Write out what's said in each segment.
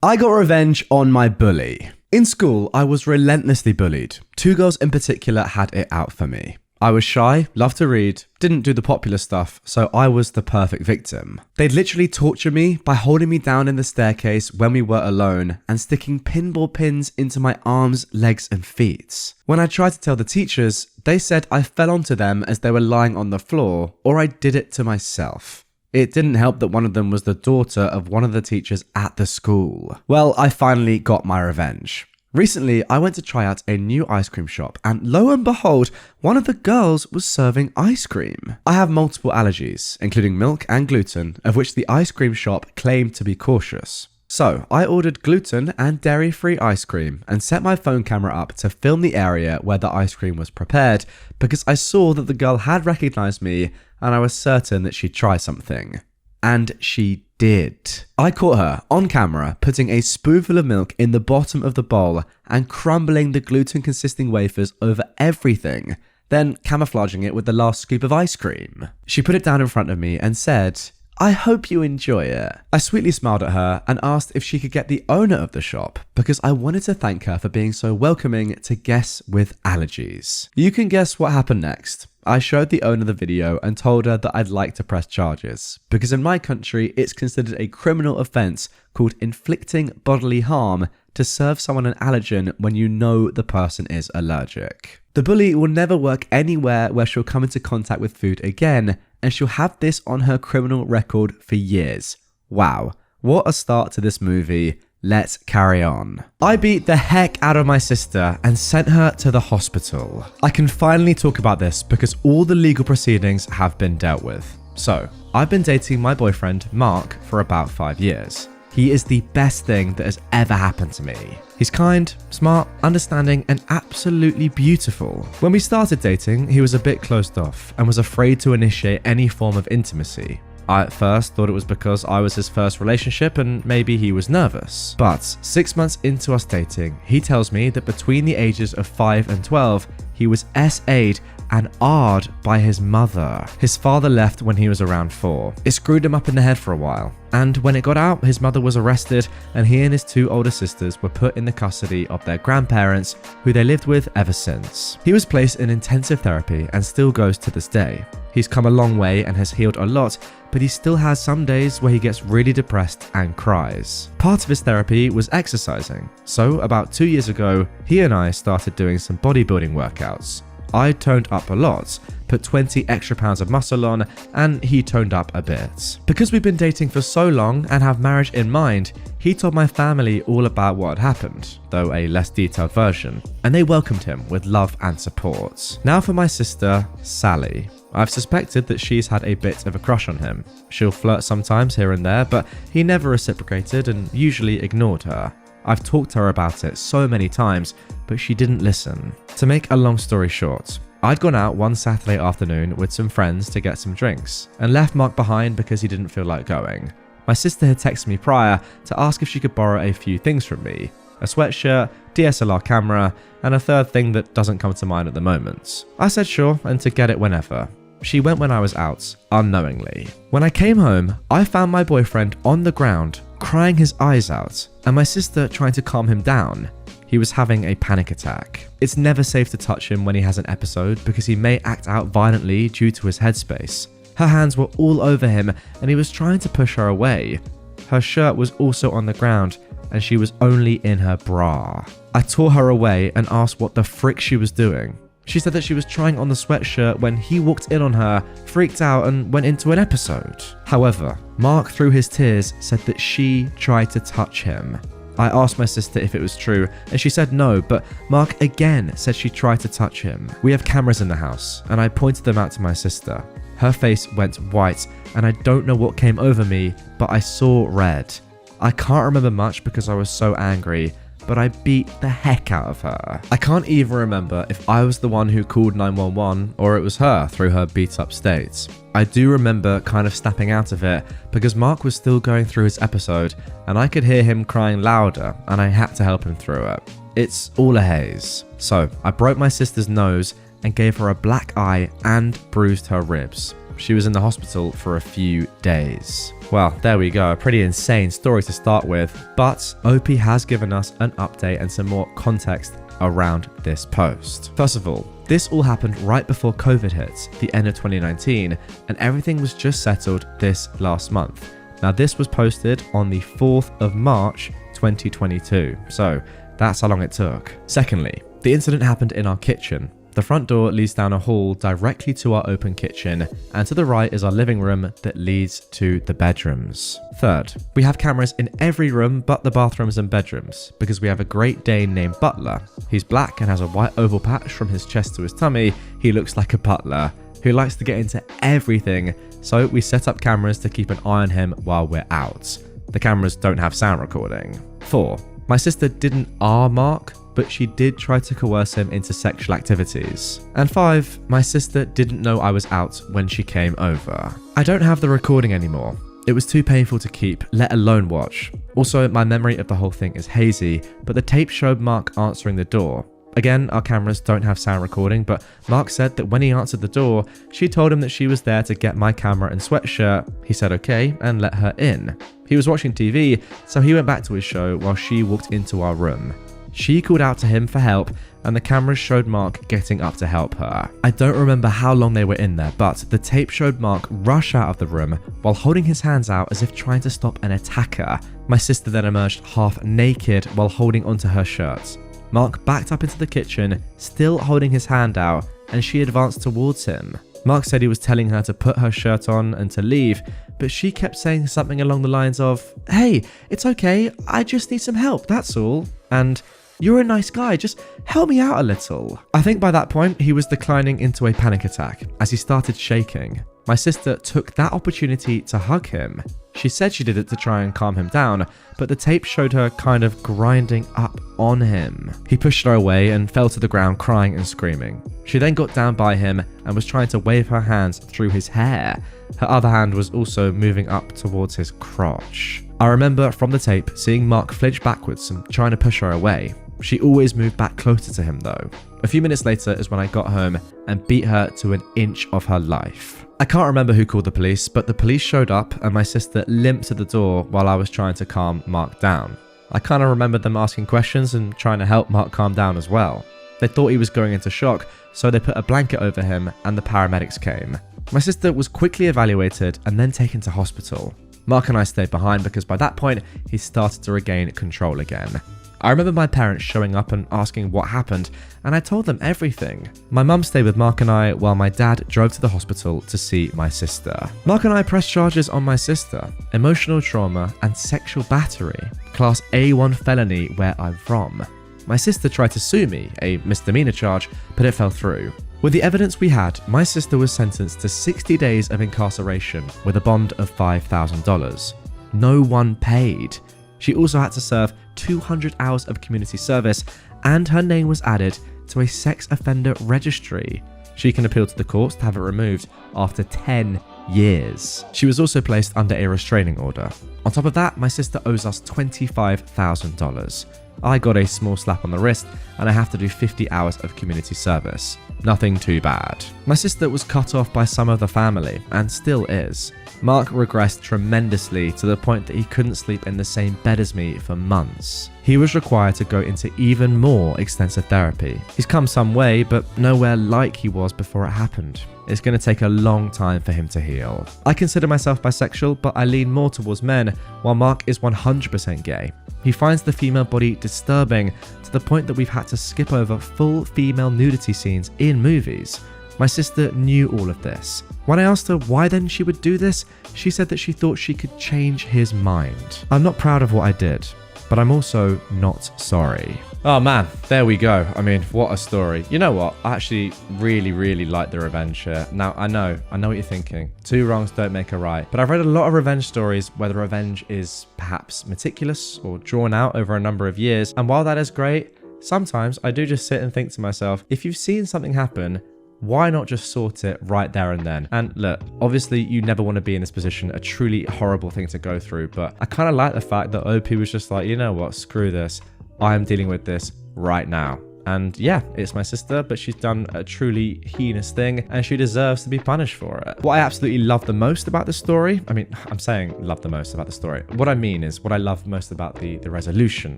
I got revenge on my bully. In school, I was relentlessly bullied. Two girls in particular had it out for me. I was shy, loved to read, didn't do the popular stuff, so I was the perfect victim. They'd literally torture me by holding me down in the staircase when we were alone and sticking pinball pins into my arms, legs, and feet. When I tried to tell the teachers, they said I fell onto them as they were lying on the floor, or I did it to myself. It didn't help that one of them was the daughter of one of the teachers at the school. Well, I finally got my revenge. Recently, I went to try out a new ice cream shop, and lo and behold, one of the girls was serving ice cream. I have multiple allergies, including milk and gluten, of which the ice cream shop claimed to be cautious. So, I ordered gluten and dairy-free ice cream and set my phone camera up to film the area where the ice cream was prepared because I saw that the girl had recognized me and I was certain that she'd try something. And she did. I caught her on camera putting a spoonful of milk in the bottom of the bowl and crumbling the gluten-consisting wafers over everything, then camouflaging it with the last scoop of ice cream. She put it down in front of me and said, "I hope you enjoy it." I sweetly smiled at her and asked if she could get the owner of the shop because I wanted to thank her for being so welcoming to guests with allergies. You can guess what happened next. I showed the owner the video and told her that I'd like to press charges because in my country it's considered a criminal offence called inflicting bodily harm to serve someone an allergen when you know the person is allergic. The bully will never work anywhere where she'll come into contact with food again, and she'll have this on her criminal record for years. Wow, what a start to this movie. Let's carry on. I beat the heck out of my sister and sent her to the hospital. I can finally talk about this because all the legal proceedings have been dealt with. So, I've been dating my boyfriend, Mark, for about 5 years. He is the best thing that has ever happened to me. He's kind, smart, understanding, and absolutely beautiful. When we started dating, he was a bit closed off and was afraid to initiate any form of intimacy. I at first thought it was because I was his first relationship and maybe he was nervous. But 6 months into us dating, he tells me that between the ages of 5 and 12, he was SA'd and R'd by his mother. His father left when he was around 4. It screwed him up in the head for a while. And when it got out, his mother was arrested and he and his 2 older sisters were put in the custody of their grandparents, who they lived with ever since. He was placed in intensive therapy and still goes to this day. He's come a long way and has healed a lot, but he still has some days where he gets really depressed and cries. Part of his therapy was exercising. So about 2 years ago, he and I started doing some bodybuilding workouts. I toned up a lot, put 20 extra pounds of muscle on, and he toned up a bit. Because we've been dating for so long and have marriage in mind, he told my family all about what had happened, though a less detailed version, and they welcomed him with love and support. Now for my sister, Sally. I've suspected that she's had a bit of a crush on him. She'll flirt sometimes here and there, but he never reciprocated and usually ignored her. I've talked to her about it so many times, but she didn't listen. To make a long story short, I'd gone out one Saturday afternoon with some friends to get some drinks and left Mark behind because he didn't feel like going. My sister had texted me prior to ask if she could borrow a few things from me: a sweatshirt, DSLR camera, and a third thing that doesn't come to mind at the moment. I said sure and to get it whenever. She went when I was out, unknowingly. When I came home, I found my boyfriend on the ground, crying his eyes out, and my sister trying to calm him down. He was having a panic attack. It's never safe to touch him when he has an episode because he may act out violently due to his headspace. Her hands were all over him and he was trying to push her away. Her shirt was also on the ground and she was only in her bra. I tore her away and asked what the frick she was doing. She said that she was trying on the sweatshirt when he walked in on her, freaked out and went into an episode. However, Mark through his tears said that she tried to touch him. I asked my sister if it was true and she said no, but Mark again said she tried to touch him. We have cameras in the house and I pointed them out to my sister. Her face went white and I don't know what came over me, but I saw red. I can't remember much because I was so angry, but I beat the heck out of her. I can't even remember if I was the one who called 911 or it was her through her beat up state. I do remember kind of snapping out of it because Mark was still going through his episode and I could hear him crying louder and I had to help him through it. It's all a haze. So I broke my sister's nose and gave her a black eye and bruised her ribs. She was in the hospital for a few days. Well, there we go. A pretty insane story to start with, but OP has given us an update and some more context around this post. First of all, this all happened right before COVID hit, the end of 2019, and everything was just settled this last month. Now, this was posted on the 4th of March, 2022, so that's how long it took. Secondly, the incident happened in our kitchen. The front door leads down a hall directly to our open kitchen, and to the right is our living room that leads to the bedrooms. Third, we have cameras in every room but the bathrooms and bedrooms, because we have a Great Dane named Butler. He's black and has a white oval patch from his chest to his tummy. He looks like a butler who likes to get into everything, so we set up cameras to keep an eye on him while we're out. The cameras don't have sound recording. 4, my sister didn't Mark, but she did try to coerce him into sexual activities. And 5, my sister didn't know I was out when she came over. I don't have the recording anymore. It was too painful to keep, let alone watch. Also, my memory of the whole thing is hazy, but the tape showed Mark answering the door. Again, our cameras don't have sound recording, but Mark said that when he answered the door, she told him that she was there to get my camera and sweatshirt. He said okay and let her in. He was watching TV, so he went back to his show while she walked into our room. She called out to him for help, and the cameras showed Mark getting up to help her. I don't remember how long they were in there, but the tape showed Mark rush out of the room while holding his hands out as if trying to stop an attacker. My sister then emerged half naked while holding onto her shirt. Mark backed up into the kitchen, still holding his hand out, and she advanced towards him. Mark said he was telling her to put her shirt on and to leave, but she kept saying something along the lines of, "Hey, it's okay, I just need some help, that's all," and "You're a nice guy, just help me out a little." I think by that point, he was declining into a panic attack as he started shaking. My sister took that opportunity to hug him. She said she did it to try and calm him down, but the tape showed her kind of grinding up on him. He pushed her away and fell to the ground crying and screaming. She then got down by him and was trying to wave her hands through his hair. Her other hand was also moving up towards his crotch. I remember from the tape seeing Mark flinch backwards and trying to push her away. She always moved back closer to him though. A few minutes later is when I got home and beat her to an inch of her life. I can't remember who called the police, but the police showed up and my sister limped to the door while I was trying to calm Mark down. I kind of remember them asking questions and trying to help Mark calm down as well. They thought he was going into shock, so they put a blanket over him and the paramedics came. My sister was quickly evaluated and then taken to hospital. Mark and I stayed behind because by that point, he started to regain control again. I remember my parents showing up and asking what happened, and I told them everything. My mum stayed with Mark and I while my dad drove to the hospital to see my sister. Mark and I pressed charges on my sister, emotional trauma and sexual battery, class A1 felony where I'm from. My sister tried to sue me, a misdemeanor charge, but it fell through. With the evidence we had, my sister was sentenced to 60 days of incarceration with a bond of $5,000. No one paid. She also had to serve 200 hours of community service, and her name was added to a sex offender registry. She can appeal to the courts to have it removed after 10 years. She was also placed under a restraining order. On top of that, my sister owes us $25,000. I got a small slap on the wrist and I have to do 50 hours of community service. Nothing too bad. My sister was cut off by some of the family and still is. Mark regressed tremendously to the point that he couldn't sleep in the same bed as me for months. He was required to go into even more extensive therapy. He's come some way, but nowhere like he was before it happened. It's going to take a long time for him to heal. I consider myself bisexual, but I lean more towards men, while Mark is 100% gay. He finds the female body disturbing to the point that we've had to skip over full female nudity scenes in movies. My sister knew all of this. When I asked her why then she would do this, she said that she thought she could change his mind. I'm not proud of what I did, but I'm also not sorry. Oh man, there we go. I mean, what a story. You know what? I actually really like the revenge here. Now, I know what you're thinking. Two wrongs don't make a right. But I've read a lot of revenge stories where the revenge is perhaps meticulous or drawn out over a number of years. And while that is great, sometimes I do just sit and think to myself, if you've seen something happen, why not just sort it right there and then? And look, obviously you never want to be in this position, a truly horrible thing to go through, but I kind of like the fact that OP was just like, you know what, screw this. I am dealing with this right now. And yeah, it's my sister, but she's done a truly heinous thing and she deserves to be punished for it. What I absolutely love the most about the story, I'm saying love the most about the story. What I mean is what I love most about the resolution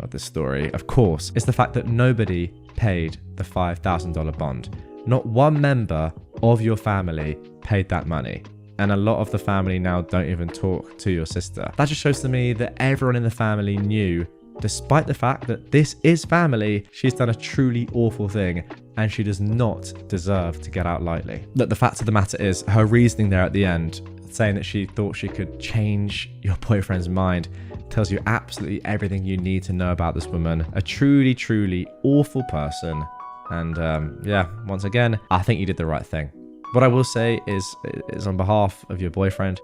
of this story, of course, is the fact that nobody paid the $5,000 bond. Not one member of your family paid that money. And a lot of the family now don't even talk to your sister. That just shows to me that everyone in the family knew, despite the fact that this is family, she's done a truly awful thing and she does not deserve to get out lightly. Look, the fact of the matter is, her reasoning there at the end, saying that she thought she could change your boyfriend's mind, tells you absolutely everything you need to know about this woman. A truly, truly awful person. And yeah, once again, I think you did the right thing. What I will say is on behalf of your boyfriend,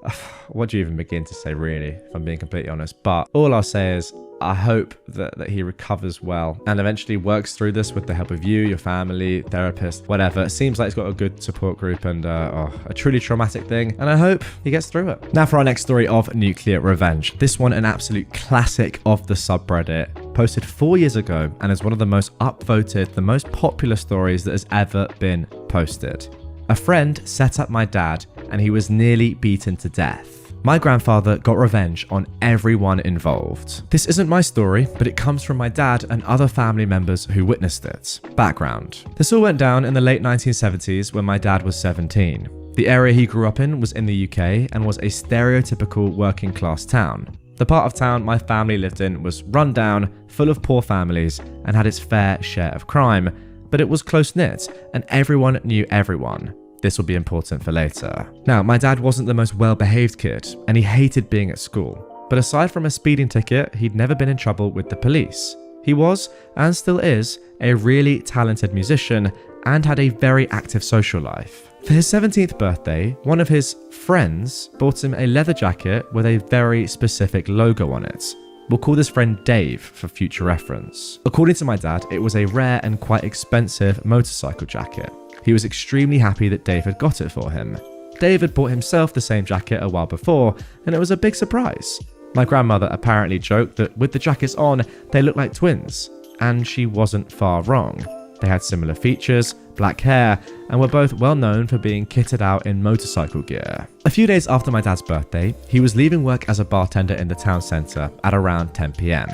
what do you even begin to say really, if I'm being completely honest? But all I'll say is I hope that he recovers well and eventually works through this with the help of you, your family, therapist, whatever. It seems like he's got a good support group and a truly traumatic thing, and I hope he gets through it. Now for our next story of nuclear revenge. This one, an absolute classic of the subreddit, posted 4 years ago and is one of the most upvoted, the most popular stories that has ever been posted. A friend set up my dad and he was nearly beaten to death. My grandfather got revenge on everyone involved. This isn't my story, but it comes from my dad and other family members who witnessed it. Background. This all went down in the late 1970s when my dad was 17. The area he grew up in was in the UK and was a stereotypical working class town. The part of town my family lived in was run down, full of poor families, and had its fair share of crime. But it was close-knit and everyone knew everyone. This will be important for later. Now, my dad wasn't the most well-behaved kid and he hated being at school. But aside from a speeding ticket, he'd never been in trouble with the police. He was, and still is, a really talented musician and had a very active social life. For his 17th birthday, one of his friends bought him a leather jacket with a very specific logo on it. We'll call this friend Dave for future reference. According to my dad, it was a rare and quite expensive motorcycle jacket. He was extremely happy that Dave had got it for him. Dave had bought himself the same jacket a while before, and it was a big surprise. My grandmother apparently joked that with the jackets on, they looked like twins, and she wasn't far wrong. They had similar features, black hair, and were both well known for being kitted out in motorcycle gear. A few days after my dad's birthday, he was leaving work as a bartender in the town centre at around 10 PM.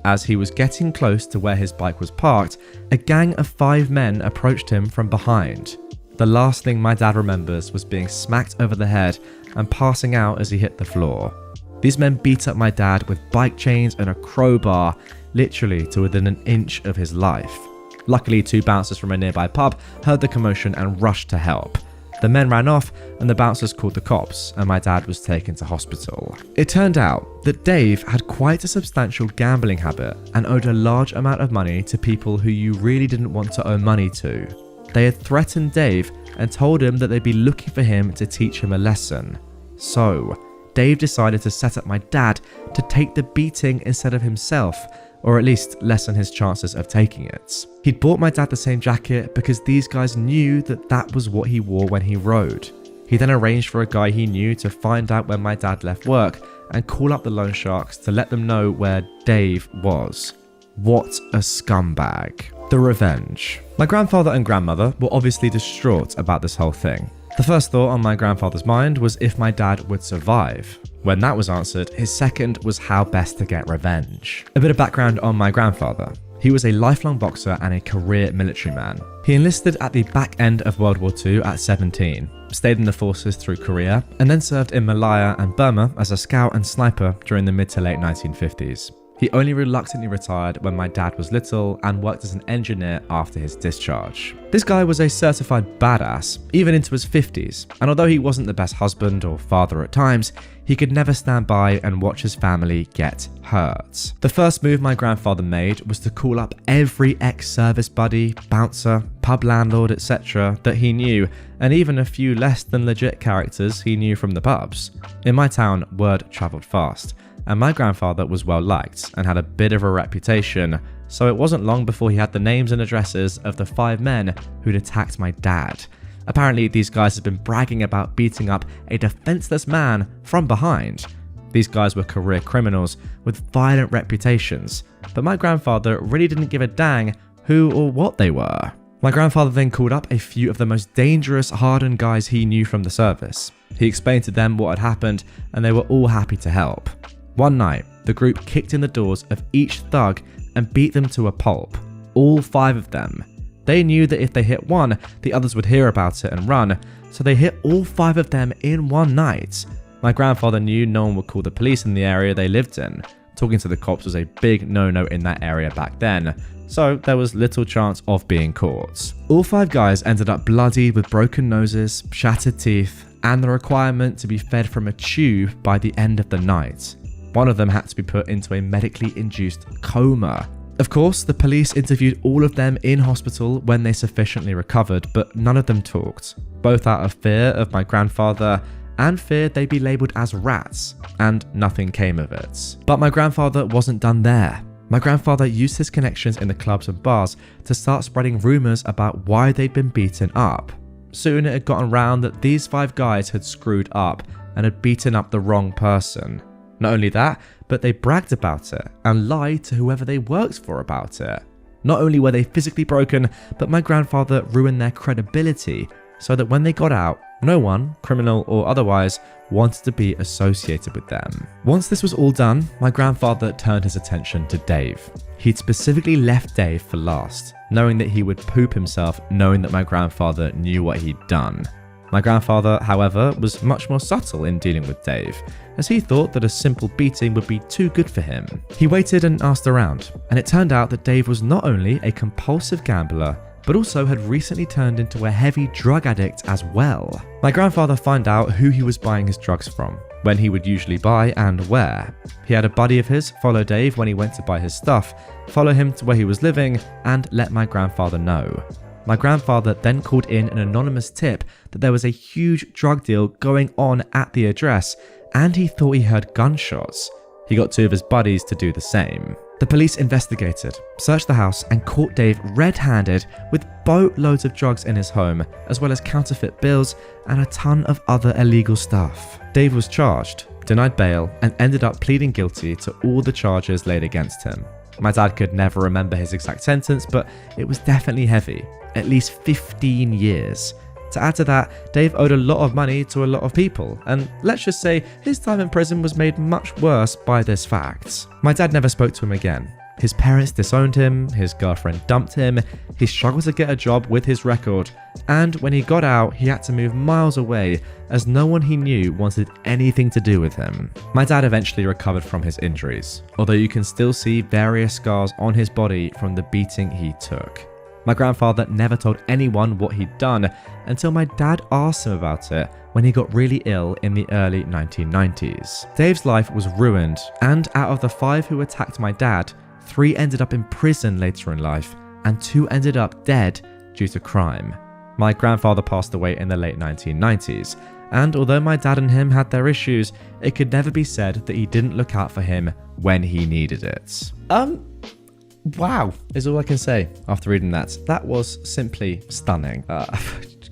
As he was getting close to where his bike was parked, a gang of 5 men approached him from behind. The last thing my dad remembers was being smacked over the head and passing out as he hit the floor. These men beat up my dad with bike chains and a crowbar, literally to within an inch of his life. Luckily, 2 bouncers from a nearby pub heard the commotion and rushed to help. The men ran off and the bouncers called the cops and my dad was taken to hospital. It turned out that Dave had quite a substantial gambling habit and owed a large amount of money to people who you really didn't want to owe money to. They had threatened Dave and told him that they'd be looking for him to teach him a lesson. So, Dave decided to set up my dad to take the beating instead of himself, or at least lessen his chances of taking it. He'd bought my dad the same jacket because these guys knew that that was what he wore when he rode. He then arranged for a guy he knew to find out when my dad left work and call up the loan sharks to let them know where Dave was. What a scumbag. The revenge. My grandfather and grandmother were obviously distraught about this whole thing. The first thought on my grandfather's mind was if my dad would survive. When that was answered, his second was how best to get revenge. A bit of background on my grandfather. He was a lifelong boxer and a career military man. He enlisted at the back end of World War II at 17, stayed in the forces through Korea, and then served in Malaya and Burma as a scout and sniper during the mid to late 1950s. He only reluctantly retired when my dad was little and worked as an engineer after his discharge. This guy was a certified badass, even into his 50s, and although he wasn't the best husband or father at times, he could never stand by and watch his family get hurt. The first move my grandfather made was to call up every ex-service buddy, bouncer, pub landlord, etc. that he knew, and even a few less than legit characters he knew from the pubs. In my town, word travelled fast, and my grandfather was well liked and had a bit of a reputation, so it wasn't long before he had the names and addresses of the 5 men who'd attacked my dad. Apparently, these guys had been bragging about beating up a defenseless man from behind. These guys were career criminals with violent reputations, but my grandfather really didn't give a dang who or what they were. My grandfather then called up a few of the most dangerous, hardened guys he knew from the service. He explained to them what had happened, and they were all happy to help. One night, the group kicked in the doors of each thug and beat them to a pulp. All 5 of them. They knew that if they hit one, the others would hear about it and run, so they hit all 5 of them in one night. My grandfather knew no one would call the police in the area they lived in. Talking to the cops was a big no-no in that area back then, so there was little chance of being caught. All 5 guys ended up bloodied with broken noses, shattered teeth, and the requirement to be fed from a tube by the end of the night. One of them had to be put into a medically induced coma. Of course, the police interviewed all of them in hospital when they sufficiently recovered, but none of them talked, both out of fear of my grandfather and feared they'd be labelled as rats, and nothing came of it. But my grandfather wasn't done there. My grandfather used his connections in the clubs and bars to start spreading rumours about why they'd been beaten up. Soon it had gotten round that these 5 guys had screwed up and had beaten up the wrong person. Not only that, but they bragged about it and lied to whoever they worked for about it. Not only were they physically broken, but my grandfather ruined their credibility so that when they got out, no one, criminal or otherwise, wanted to be associated with them. Once this was all done, my grandfather turned his attention to Dave. He'd specifically left Dave for last, knowing that he would poop himself knowing that my grandfather knew what he'd done. My grandfather, however, was much more subtle in dealing with Dave, as he thought that a simple beating would be too good for him. He waited and asked around, and it turned out that Dave was not only a compulsive gambler, but also had recently turned into a heavy drug addict as well. My grandfather found out who he was buying his drugs from, when he would usually buy and where. He had a buddy of his follow Dave when he went to buy his stuff, follow him to where he was living, and let my grandfather know. My grandfather then called in an anonymous tip that there was a huge drug deal going on at the address, and he thought he heard gunshots. He got 2 of his buddies to do the same. The police investigated, searched the house, and caught Dave red-handed with boatloads of drugs in his home, as well as counterfeit bills and a ton of other illegal stuff. Dave was charged, denied bail, and ended up pleading guilty to all the charges laid against him. My dad could never remember his exact sentence, but it was definitely heavy, at least 15 years. To add to that, Dave owed a lot of money to a lot of people, and let's just say his time in prison was made much worse by this fact. My dad never spoke to him again. His parents disowned him, his girlfriend dumped him, he struggled to get a job with his record, and when he got out, he had to move miles away as no one he knew wanted anything to do with him. My dad eventually recovered from his injuries, although you can still see various scars on his body from the beating he took. My grandfather never told anyone what he'd done until my dad asked him about it when he got really ill in the early 1990s. Dave's life was ruined, and out of the 5 who attacked my dad, 3 ended up in prison later in life, and 2 ended up dead due to crime. My grandfather passed away in the late 1990s, and although my dad and him had their issues, it could never be said that he didn't look out for him when he needed it. Wow, is all I can say after reading that. That was simply stunning.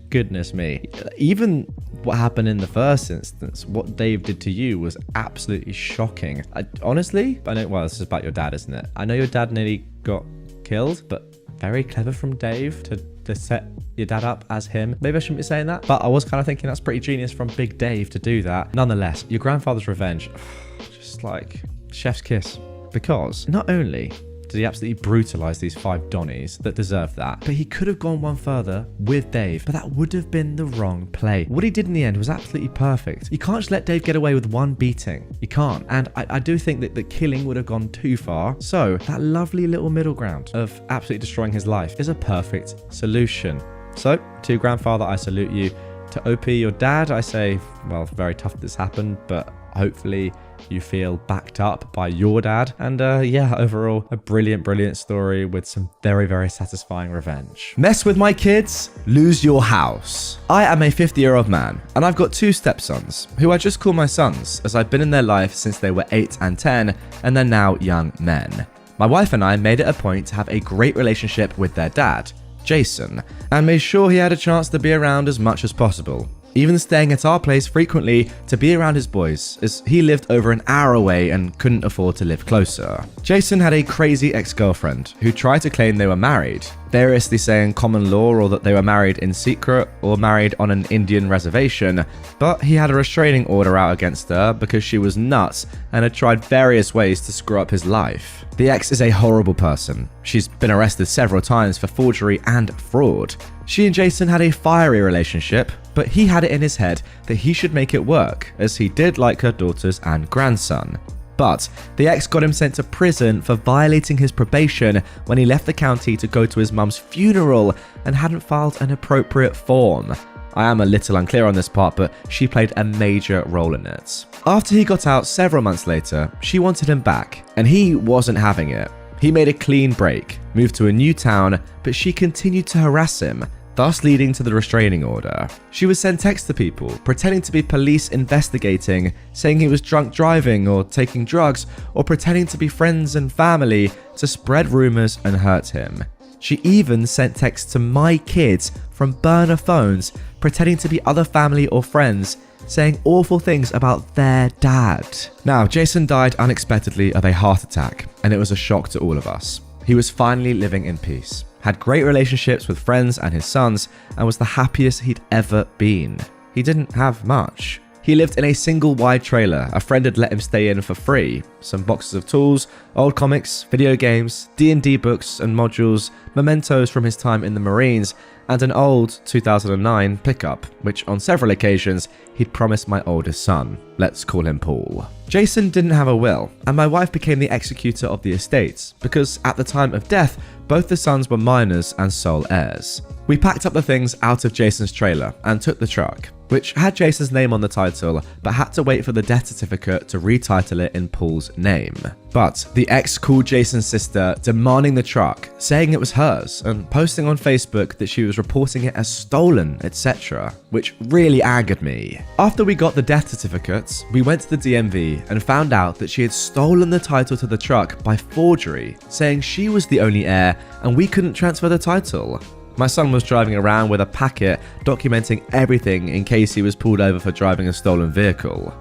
Goodness me. Even what happened in the first instance, what Dave did to you was absolutely shocking. Honestly, I know, well, this is about your dad, isn't it? I know your dad nearly got killed, but very clever from Dave to set your dad up as him. Maybe I shouldn't be saying that, but I was kind of thinking that's pretty genius from Big Dave to do that. Nonetheless, your grandfather's revenge, just like chef's kiss. Because not only did he absolutely brutalise these 5 Donnies that deserved that, but he could have gone one further with Dave, but that would have been the wrong play. What he did in the end was absolutely perfect. You can't just let Dave get away with one beating. You can't. And I do think that the killing would have gone too far. So that lovely little middle ground of absolutely destroying his life is a perfect solution. So to grandfather, I salute you. To OP, your dad, I say, well, very tough that this happened, but hopefully you feel backed up by your dad. And yeah, overall, a brilliant story with some very, very satisfying revenge. Mess with my kids, lose your house. I am a 50-year-old man, and I've got 2 stepsons, who I just call my sons, as I've been in their life since they were 8 and 10, and they're now young men. My wife and I made it a point to have a great relationship with their dad, Jason, and made sure he had a chance to be around as much as possible. even staying at our place frequently to be around his boys, as he lived over an hour away and couldn't afford to live closer. Jason had a crazy ex-girlfriend who tried to claim they were married, variously saying common law or that they were married in secret or married on an Indian reservation, but he had a restraining order out against her because she was nuts and had tried various ways to screw up his life. The ex is a horrible person. She's been arrested several times for forgery and fraud. She and Jason had a fiery relationship, but he had it in his head that he should make it work, as he did like her daughters and grandson. But the ex got him sent to prison for violating his probation when he left the county to go to his mum's funeral and hadn't filed an appropriate form. I am a little unclear on this part, but she played a major role in it. After he got out several months later, she wanted him back, and he wasn't having it. He made a clean break, moved to a new town, but she continued to harass him, thus leading to the restraining order. She would send texts to people, pretending to be police investigating, saying he was drunk driving or taking drugs, or pretending to be friends and family to spread rumors and hurt him. She even sent texts to my kids from burner phones, pretending to be other family or friends, saying awful things about their dad. Now, Jason died unexpectedly of a heart attack, and it was a shock to all of us. He was finally living in peace, had great relationships with friends and his sons, and was the happiest he'd ever been. He didn't have much. He lived in a single wide trailer a friend had let him stay in for free. Some boxes of tools, old comics, video games, D&D books and modules, mementos from his time in the Marines, and an old 2009 pickup, which on several occasions he'd promised my oldest son. Let's call him Paul. Jason didn't have a will, and my wife became the executor of the estates, because at the time of death, both the sons were minors and sole heirs. We packed up the things out of Jason's trailer and took the truck, which had Jason's name on the title, but had to wait for the death certificate to retitle it in Paul's name. But the ex called Jason's sister, demanding the truck, saying it was hers, and posting on Facebook that she was reporting it as stolen, etc., which really angered me. After we got the death certificates, we went to the DMV and found out that she had stolen the title to the truck by forgery, saying she was the only heir and we couldn't transfer the title. My son was driving around with a packet documenting everything in case he was pulled over for driving a stolen vehicle.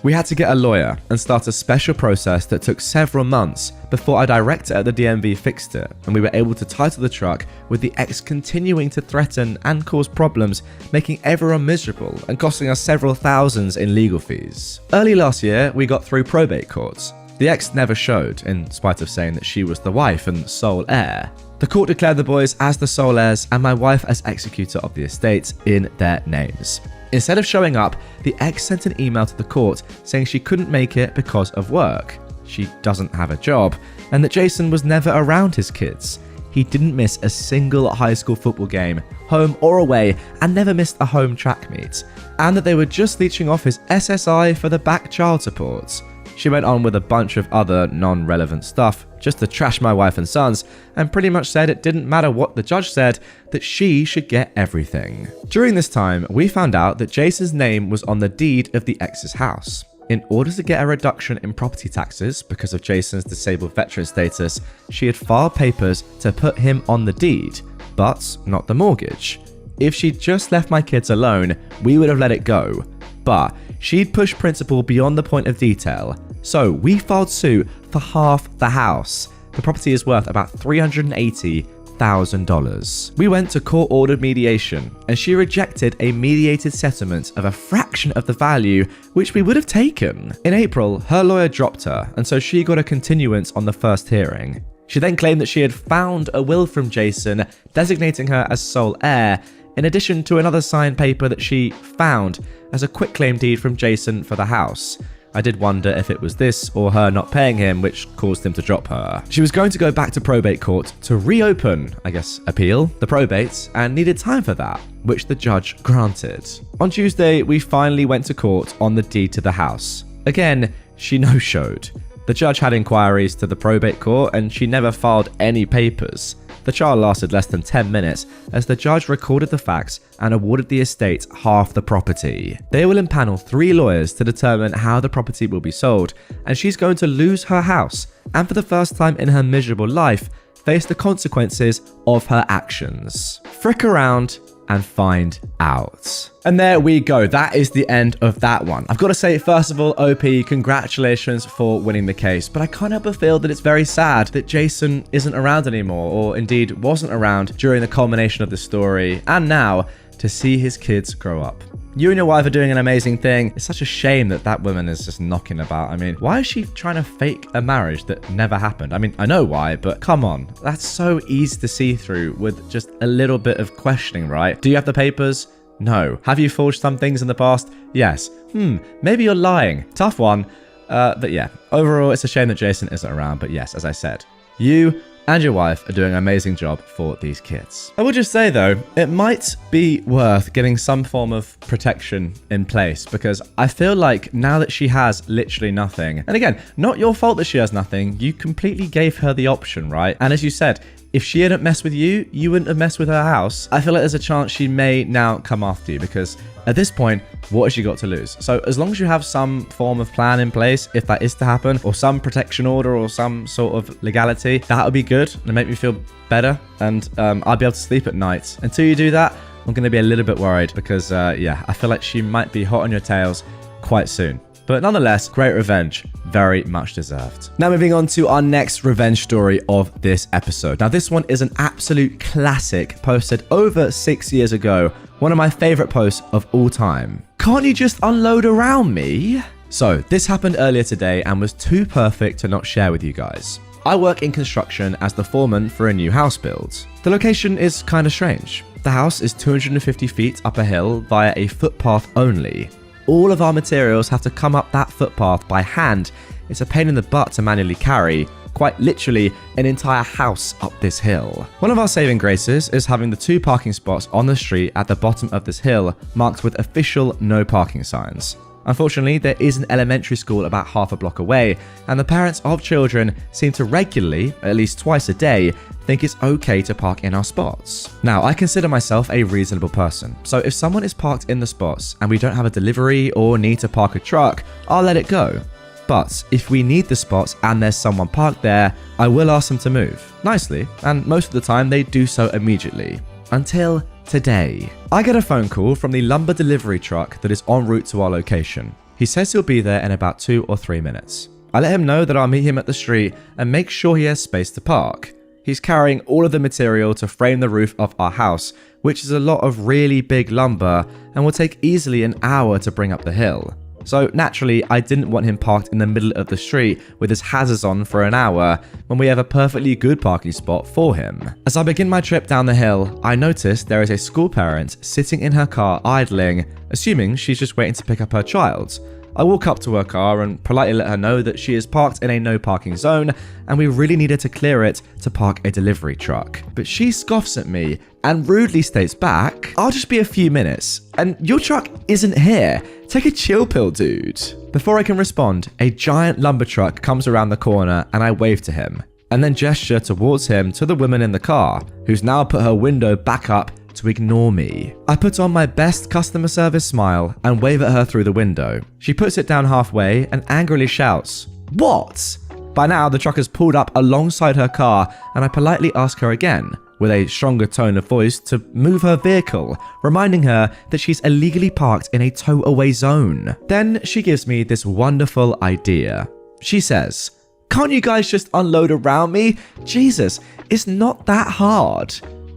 We had to get a lawyer and start a special process that took several months before a director at the DMV fixed it, and we were able to title the truck, with the ex continuing to threaten and cause problems, making everyone miserable and costing us several thousands in legal fees. Early last year, we got through probate courts. The ex never showed, in spite of saying that she was the wife and sole heir. The court declared the boys as the sole heirs and my wife as executor of the estates in their names. Instead of showing up, the ex sent an email to the court saying she couldn't make it because of work. She doesn't have a job, and that Jason was never around his kids. He didn't miss a single high school football game, home or away, and never missed a home track meet, and that they were just leeching off his SSI for the back child support. She went on with a bunch of other non-relevant stuff just to trash my wife and sons, and pretty much said it didn't matter what the judge said, that she should get everything. During this time, we found out that Jason's name was on the deed of the ex's house. In order to get a reduction in property taxes because of Jason's disabled veteran status, she had filed papers to put him on the deed, but not the mortgage. If she'd just left my kids alone, we would have let it go. But she'd pushed principal beyond the point of detail, so we filed suit for half the house. The property is worth about $380,000. We went to court-ordered mediation, and she rejected a mediated settlement of a fraction of the value, which we would have taken. In April, her lawyer dropped her, and so she got a continuance on the first hearing. She then claimed that she had found a will from Jason, designating her as sole heir, in addition to another signed paper that she found as a quitclaim deed from Jason for the house. I did wonder if it was this or her not paying him which caused him to drop her. She was going to go back to probate court to reopen, appeal, the probate, and needed time for that, which the judge granted. On Tuesday, we finally went to court on the deed to the house. Again, she no-showed. The judge had inquiries to the probate court and she never filed any papers. The trial lasted less than 10 minutes as the judge recorded the facts and awarded the estate half the property. They will impanel 3 lawyers to determine how the property will be sold, and she's going to lose her house and for the first time in her miserable life, face the consequences of her actions. Frick around and find out. And there we go. That is the end of that one. I've got to say, first of all, OP, congratulations for winning the case. But I can't help but feel that it's very sad that Jason isn't around anymore, or indeed wasn't around during the culmination of the story, and now to see his kids grow up. You and your wife are doing an amazing thing. It's such a shame that that woman is just knocking about. I mean, why is she trying to fake a marriage that never happened? I mean, I know why, but come on. That's so easy to see through with just a little bit of questioning, right? Do you have the papers? No. Have you forged some things in the past? Yes. Maybe you're lying. Tough one. But yeah, overall, it's a shame that Jason isn't around. But yes, as I said, you and your wife are doing an amazing job for these kids. I will just say though, it might be worth getting some form of protection in place, because I feel like now that she has literally nothing, and again, not your fault that she has nothing, you completely gave her the option, right? And as you said, if she hadn't messed with you, you wouldn't have messed with her house. I feel like there's a chance she may now come after you, because at this point, what has she got to lose? So as long as you have some form of plan in place, if that is to happen, or some protection order or some sort of legality, that would be good and make me feel better. And I'll be able to sleep at night. Until you do that, I'm going to be a little bit worried because, yeah, I feel like she might be hot on your tails quite soon. But nonetheless, great revenge. Very much deserved. Now moving on to our next revenge story of this episode. Now this one is an absolute classic, posted over 6 years ago. One of my favorite posts of all time. Can't you just unload around me? So this happened earlier today and was too perfect to not share with you guys. I work in construction as the foreman for a new house build. The location is kind of strange. The house is 250 feet up a hill via a footpath only. All of our materials have to come up that footpath by hand. It's a pain in the butt to manually carry, quite literally an entire house up this hill. One of our saving graces is having the 2 parking spots on the street at the bottom of this hill marked with official no parking signs. Unfortunately, there is an elementary school about half a block away, and the parents of children seem to regularly, at least twice a day, think it's okay to park in our spots. Now, I consider myself a reasonable person, so if someone is parked in the spots and we don't have a delivery or need to park a truck, I'll let it go. But if we need the spots and there's someone parked there, I will ask them to move, nicely, and most of the time they do so immediately. Until today. I get a phone call from the lumber delivery truck that is en route to our location. He says he'll be there in about 2 or 3 minutes. I let him know that I'll meet him at the street and make sure he has space to park. He's carrying all of the material to frame the roof of our house, which is a lot of really big lumber and will take easily an hour to bring up the hill. So naturally, I didn't want him parked in the middle of the street with his hazards on for an hour when we have a perfectly good parking spot for him. As I begin my trip down the hill, I notice there is a school parent sitting in her car idling, assuming she's just waiting to pick up her child. I walk up to her car and politely let her know that she is parked in a no parking zone and we really needed to clear it to park a delivery truck. But she scoffs at me and rudely states back, "I'll just be a few minutes, and your truck isn't here. Take a chill pill, dude." Before I can respond, a giant lumber truck comes around the corner and I wave to him, and then gesture towards him to the woman in the car, who's now put her window back up to ignore me. I put on my best customer service smile and wave at her through the window. She puts it down halfway and angrily shouts, "What?" By now, the truck has pulled up alongside her car and I politely ask her again, with a stronger tone of voice, to move her vehicle, reminding her that she's illegally parked in a tow-away zone. Then she gives me this wonderful idea. She says, "Can't you guys just unload around me? Jesus, it's not that hard."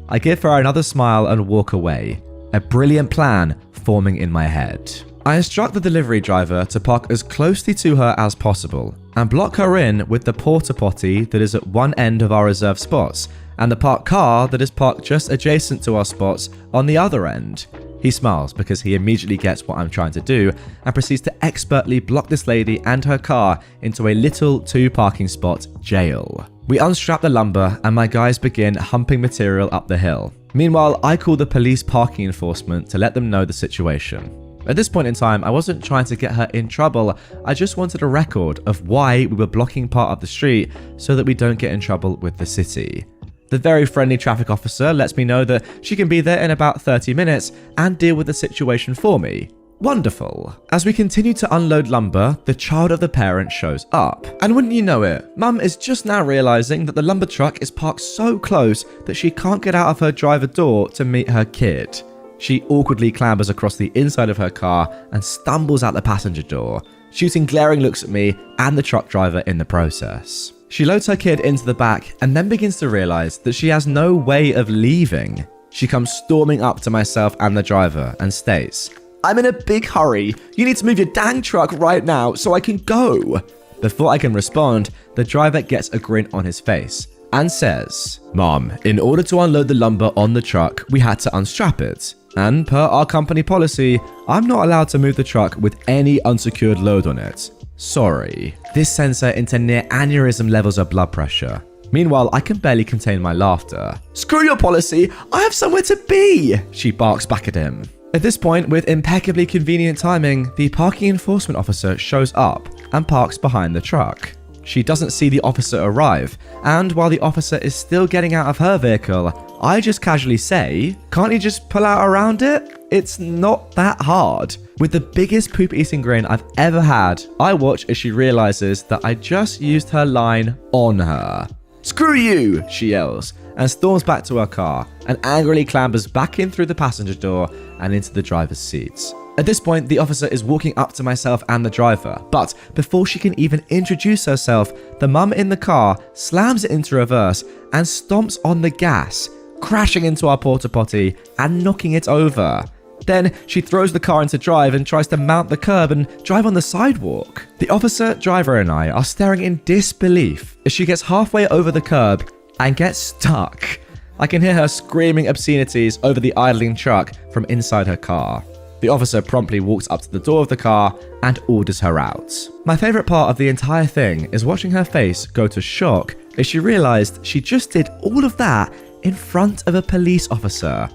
I give her another smile and walk away, a brilliant plan forming in my head. I instruct the delivery driver to park as closely to her as possible and block her in with the porta potty that is at one end of our reserved spots and the parked car that is parked just adjacent to our spots on the other end. He smiles because he immediately gets what I'm trying to do and proceeds to expertly block this lady and her car into a little 2 parking spot jail. We unstrap the lumber and my guys begin humping material up the hill. Meanwhile, I call the police parking enforcement to let them know the situation. At this point in time, I wasn't trying to get her in trouble, I just wanted a record of why we were blocking part of the street so that we don't get in trouble with the city. The very friendly traffic officer lets me know that she can be there in about 30 minutes and deal with the situation for me. Wonderful. As we continue to unload lumber, the child of the parent shows up. And wouldn't you know it, Mum is just now realizing that the lumber truck is parked so close that she can't get out of her driver door to meet her kid. She awkwardly clambers across the inside of her car and stumbles out the passenger door, shooting glaring looks at me and the truck driver in the process. She loads her kid into the back and then begins to realize that she has no way of leaving. She comes storming up to myself and the driver and states, "I'm in a big hurry. You need to move your dang truck right now so I can go." Before I can respond, the driver gets a grin on his face and says, "Mom, in order to unload the lumber on the truck, we had to unstrap it. And per our company policy, I'm not allowed to move the truck with any unsecured load on it. Sorry." This sends her into near aneurysm levels of blood pressure. Meanwhile, I can barely contain my laughter. "Screw your policy, I have somewhere to be," she barks back at him. At this point, with impeccably convenient timing, the parking enforcement officer shows up and parks behind the truck. She doesn't see the officer arrive, and while the officer is still getting out of her vehicle, I just casually say, "Can't you just pull out around it? It's not that hard." With the biggest poop-eating grin I've ever had, I watch as she realizes that I just used her line on her. "Screw you," she yells, and storms back to her car, and angrily clambers back in through the passenger door and into the driver's seats. At this point, the officer is walking up to myself and the driver, but before she can even introduce herself, the mum in the car slams it into reverse and stomps on the gas, crashing into our porta potty and knocking it over. Then she throws the car into drive and tries to mount the curb and drive on the sidewalk. The officer, driver, and I are staring in disbelief as she gets halfway over the curb and gets stuck. I can hear her screaming obscenities over the idling truck from inside her car. The officer promptly walks up to the door of the car and orders her out. My favorite part of the entire thing is watching her face go to shock as she realized she just did all of that in front of a police officer.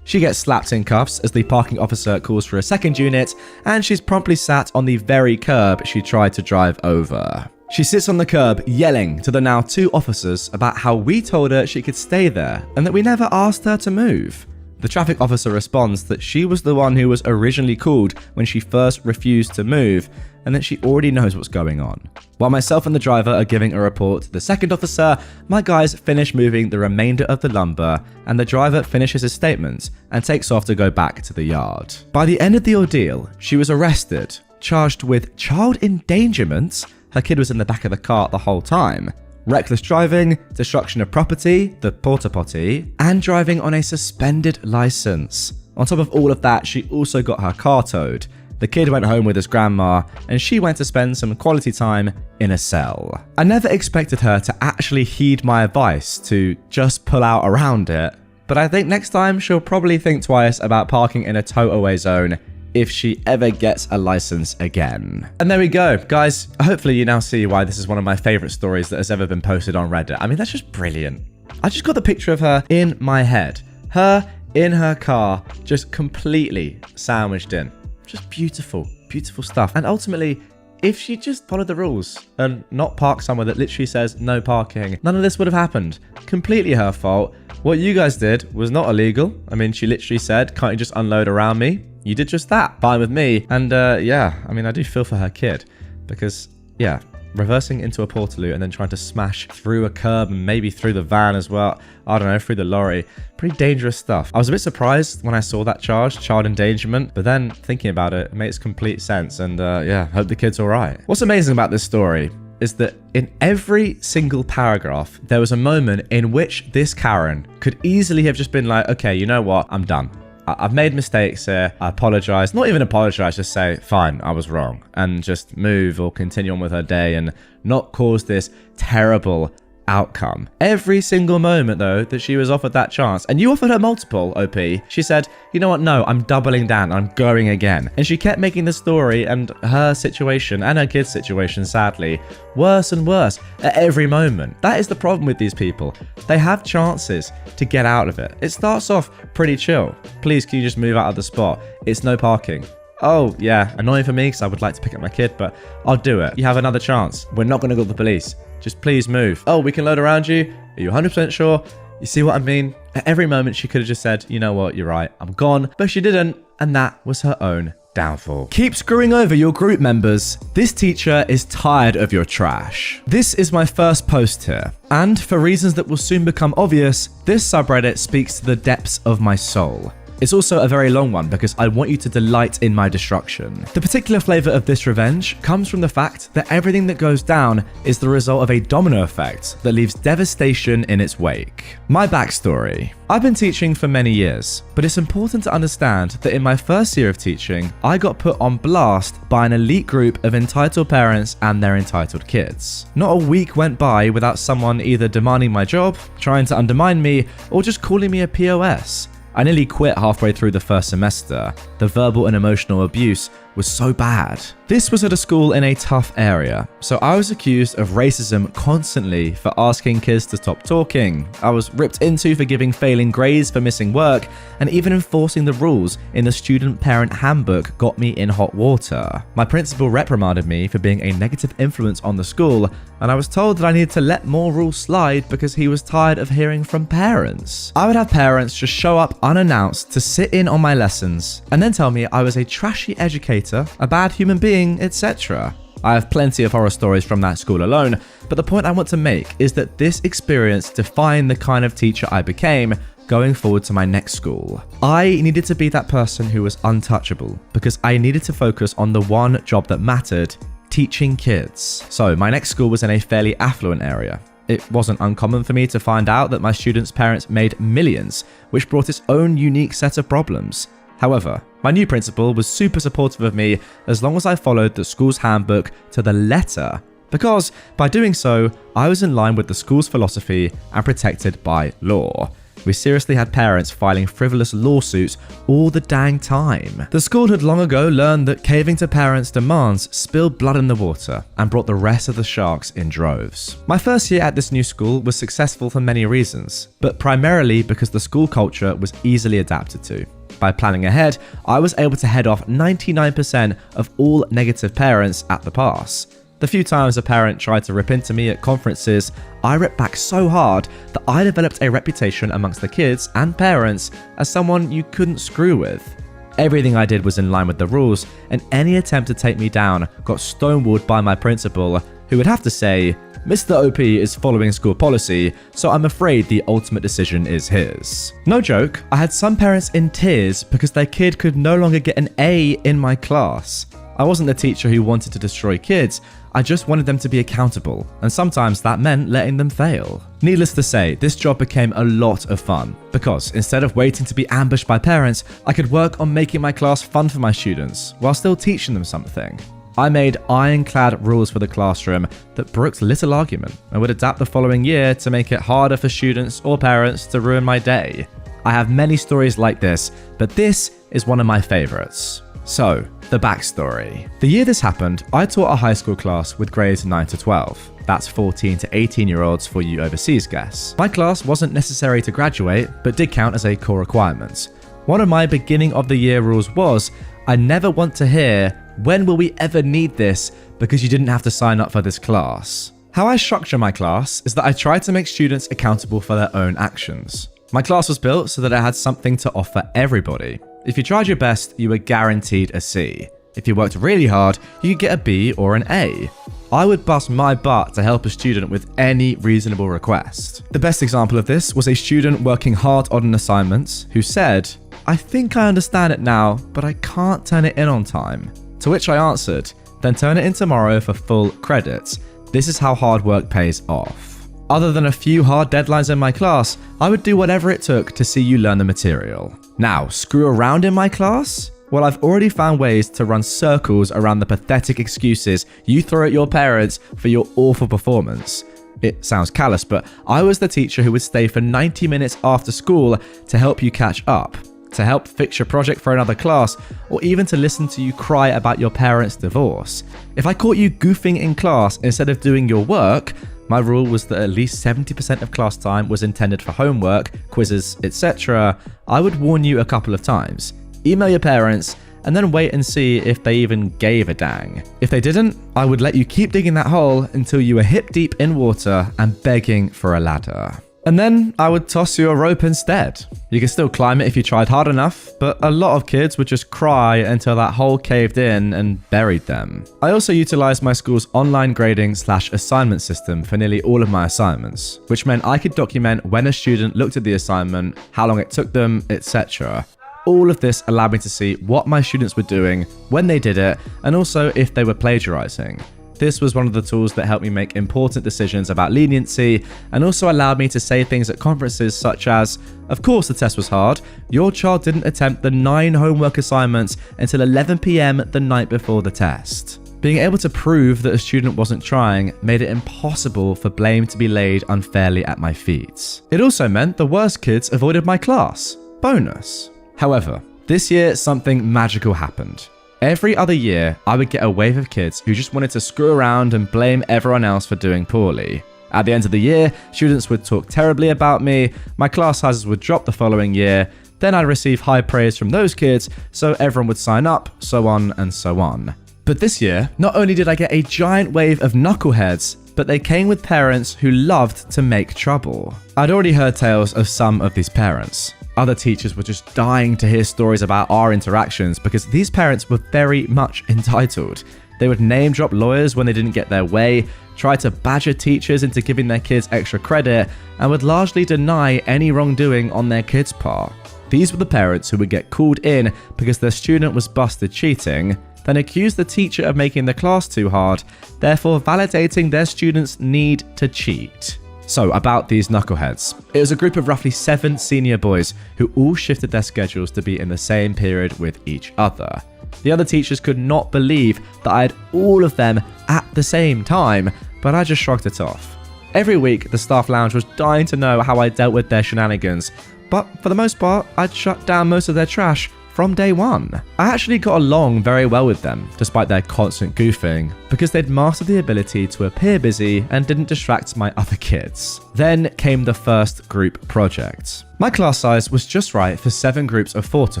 She gets slapped in cuffs as the parking officer calls for a second unit, and she's promptly sat on the very curb she tried to drive over. She sits on the curb yelling to the now two officers about how we told her she could stay there and that we never asked her to move. The traffic officer responds that she was the one who was originally called when she first refused to move and that she already knows what's going on. While myself and the driver are giving a report to the second officer, my guys finish moving the remainder of the lumber and the driver finishes his statement and takes off to go back to the yard. By the end of the ordeal, she was arrested, charged with child endangerment. Her kid was in the back of the car the whole time. Reckless driving, destruction of property, the porta potty, and driving on a suspended license. On top of all of that, she also got her car towed. The kid went home with his grandma, and she went to spend some quality time in a cell. I never expected her to actually heed my advice to just pull out around it, but I think next time she'll probably think twice about parking in a tow-away zone if she ever gets a license again. And there we go, guys. Hopefully you now see why this is one of my favorite stories that has ever been posted on Reddit. I mean, that's just brilliant. I just got the picture of her in my head. Her in her car, just completely sandwiched in. Just beautiful, beautiful stuff. And ultimately, if she just followed the rules and not parked somewhere that literally says no parking, none of this would have happened. Completely her fault. What you guys did was not illegal. I mean, she literally said, "Can't you just unload around me?" You did just that. Fine with me. And yeah, I mean, I do feel for her kid because, yeah, reversing into a portaloo and then trying to smash through a curb and maybe through the van as well. I don't know, through the lorry. Pretty dangerous stuff. I was a bit surprised when I saw that charge, child endangerment, but then thinking about it, it makes complete sense. And yeah, hope the kid's all right. What's amazing about this story is that in every single paragraph, there was a moment in which this Karen could easily have just been like, okay, you know what? I'm done. I've made mistakes here. I apologize. Not even apologize, just say, fine, I was wrong. And just move or continue on with her day and not cause this terrible outcome. Every single moment, though, that she was offered that chance, and you offered her multiple, OP, she said, you know what, no, I'm doubling down, I'm going again. And she kept making the story and her situation and her kid's situation, sadly, worse and worse at every moment. That is the problem with these people. They have chances to get out of it. It starts off pretty chill. Please, can you just move out of the spot? It's no parking. Oh, yeah, annoying for me because I would like to pick up my kid, but I'll do it. You have another chance. We're not going to go to the police. Just please move. Oh, we can load around you? Are you 100% sure? You see what I mean? At every moment, she could have just said, you know what, you're right, I'm gone. But she didn't, and that was her own Downfall. Keep screwing over your group members. This teacher is tired of your trash. This is my first post here. And for reasons that will soon become obvious, this subreddit speaks to the depths of my soul. It's also a very long one because I want you to delight in my destruction. The particular flavor of this revenge comes from the fact that everything that goes down is the result of a domino effect that leaves devastation in its wake. My backstory. I've been teaching for many years, but it's important to understand that in my first year of teaching, I got put on blast by an elite group of entitled parents and their entitled kids. Not a week went by without someone either demanding my job, trying to undermine me, or just calling me a POS. I nearly quit halfway through the first semester. The verbal and emotional abuse was so bad. This was at a school in a tough area, so I was accused of racism constantly for asking kids to stop talking. I was ripped into for giving failing grades for missing work, and even enforcing the rules in the student parent handbook got me in hot water. My principal reprimanded me for being a negative influence on the school, and I was told that I needed to let more rules slide because he was tired of hearing from parents. I would have parents just show up unannounced to sit in on my lessons, and then tell me I was a trashy educator, a bad human being, etc. I have plenty of horror stories from that school alone, but the point I want to make is that this experience defined the kind of teacher I became going forward to my next school. I needed to be that person who was untouchable because I needed to focus on the one job that mattered: teaching kids. So my next school was in a fairly affluent area. It wasn't uncommon for me to find out that my students' parents made millions, which brought its own unique set of problems. However, my new principal was super supportive of me as long as I followed the school's handbook to the letter, because by doing so, I was in line with the school's philosophy and protected by law. We seriously had parents filing frivolous lawsuits all the dang time. The school had long ago learned that caving to parents' demands spilled blood in the water and brought the rest of the sharks in droves. My first year at this new school was successful for many reasons, but primarily because the school culture was easily adapted to. By planning ahead, I was able to head off 99% of all negative parents at the pass. The few times a parent tried to rip into me at conferences, I ripped back so hard that I developed a reputation amongst the kids and parents as someone you couldn't screw with. Everything I did was in line with the rules, and any attempt to take me down got stonewalled by my principal, who would have to say, "Mr. OP is following school policy, so I'm afraid the ultimate decision is his." No joke, I had some parents in tears because their kid could no longer get an A in my class. I wasn't the teacher who wanted to destroy kids, I just wanted them to be accountable, and sometimes that meant letting them fail. Needless to say, this job became a lot of fun, because instead of waiting to be ambushed by parents, I could work on making my class fun for my students, while still teaching them something. I made ironclad rules for the classroom that brooked little argument, and would adapt the following year to make it harder for students or parents to ruin my day. I have many stories like this, but this is one of my favorites. So, the backstory. The year this happened, I taught a high school class with grades 9 to 12. That's 14 to 18-year-olds for you overseas guests. My class wasn't necessary to graduate, but did count as a core requirement. One of my beginning of the year rules was, I never want to hear, "When will we ever need this?" because you didn't have to sign up for this class. How I structure my class is that I try to make students accountable for their own actions. My class was built so that it had something to offer everybody. If you tried your best, you were guaranteed a C. If you worked really hard, you could get a B or an A. I would bust my butt to help a student with any reasonable request. The best example of this was a student working hard on an assignment who said, "I think I understand it now, but I can't turn it in on time." To which I answered, "Then turn it in tomorrow for full credit. This is how hard work pays off." Other than a few hard deadlines in my class, I would do whatever it took to see you learn the material. Now, screw around in my class? Well, I've already found ways to run circles around the pathetic excuses you throw at your parents for your awful performance. It sounds callous, but I was the teacher who would stay for 90 minutes after school to help you catch up, to help fix your project for another class, or even to listen to you cry about your parents' divorce. If I caught you goofing in class instead of doing your work, my rule was that at least 70% of class time was intended for homework, quizzes, etc. I would warn you a couple of times, email your parents, and then wait and see if they even gave a dang. If they didn't, I would let you keep digging that hole until you were hip deep in water and begging for a ladder. And then I would toss you a rope instead. You can still climb it if you tried hard enough, but a lot of kids would just cry until that hole caved in and buried them. I also utilized my school's online grading/assignment system for nearly all of my assignments, which meant I could document when a student looked at the assignment, how long it took them, etc. All of this allowed me to see what my students were doing, when they did it, and also if they were plagiarizing. This was one of the tools that helped me make important decisions about leniency and also allowed me to say things at conferences such as, of course the test was hard, your child didn't attempt the 9 homework assignments until 11 PM the night before the test. Being able to prove that a student wasn't trying made it impossible for blame to be laid unfairly at my feet. It also meant the worst kids avoided my class. Bonus. However, this year something magical happened. Every other year, I would get a wave of kids who just wanted to screw around and blame everyone else for doing poorly. At the end of the year, students would talk terribly about me, my class sizes would drop the following year, then I'd receive high praise from those kids, so everyone would sign up, so on and so on. But this year, not only did I get a giant wave of knuckleheads, but they came with parents who loved to make trouble. I'd already heard tales of some of these parents. Other teachers were just dying to hear stories about our interactions because these parents were very much entitled. They would name drop lawyers when they didn't get their way, try to badger teachers into giving their kids extra credit, and would largely deny any wrongdoing on their kids' part. These were the parents who would get called in because their student was busted cheating, then accuse the teacher of making the class too hard, therefore validating their student's need to cheat. So, about these knuckleheads. It was a group of roughly 7 senior boys who all shifted their schedules to be in the same period with each other. The other teachers could not believe that I had all of them at the same time, but I just shrugged it off. Every week, the staff lounge was dying to know how I dealt with their shenanigans, but for the most part, I'd shut down most of their trash from day one. I actually got along very well with them, despite their constant goofing, because they'd mastered the ability to appear busy and didn't distract my other kids. Then came the first group project. My class size was just right for 7 groups of 4 to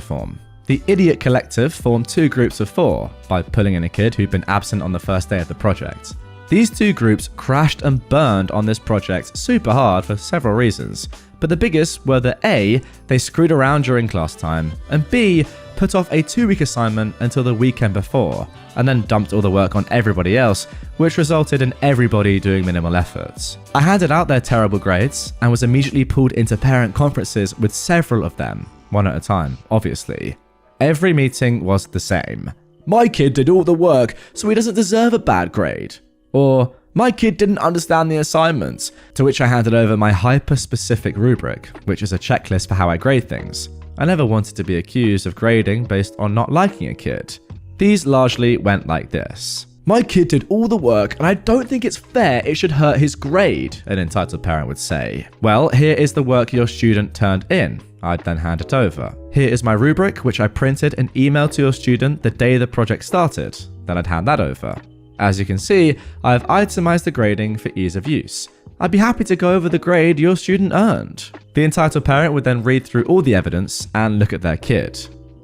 form. The Idiot Collective formed 2 groups of 4 by pulling in a kid who'd been absent on the first day of the project. These 2 groups crashed and burned on this project super hard for several reasons, but the biggest were that A, they screwed around during class time, and B, put off a 2-week assignment until the weekend before, and then dumped all the work on everybody else, which resulted in everybody doing minimal efforts. I handed out their terrible grades, and was immediately pulled into parent conferences with several of them, one at a time, obviously. Every meeting was the same. My kid did all the work, so he doesn't deserve a bad grade. Or, my kid didn't understand the assignments, to which I handed over my hyper-specific rubric, which is a checklist for how I grade things. I never wanted to be accused of grading based on not liking a kid. These largely went like this. My kid did all the work, and I don't think it's fair it should hurt his grade, an entitled parent would say. Well, here is the work your student turned in. I'd then hand it over. Here is my rubric, which I printed and emailed to your student the day the project started. Then I'd hand that over. As you can see, I have itemized the grading for ease of use. I'd be happy to go over the grade your student earned. The entitled parent would then read through all the evidence and look at their kid.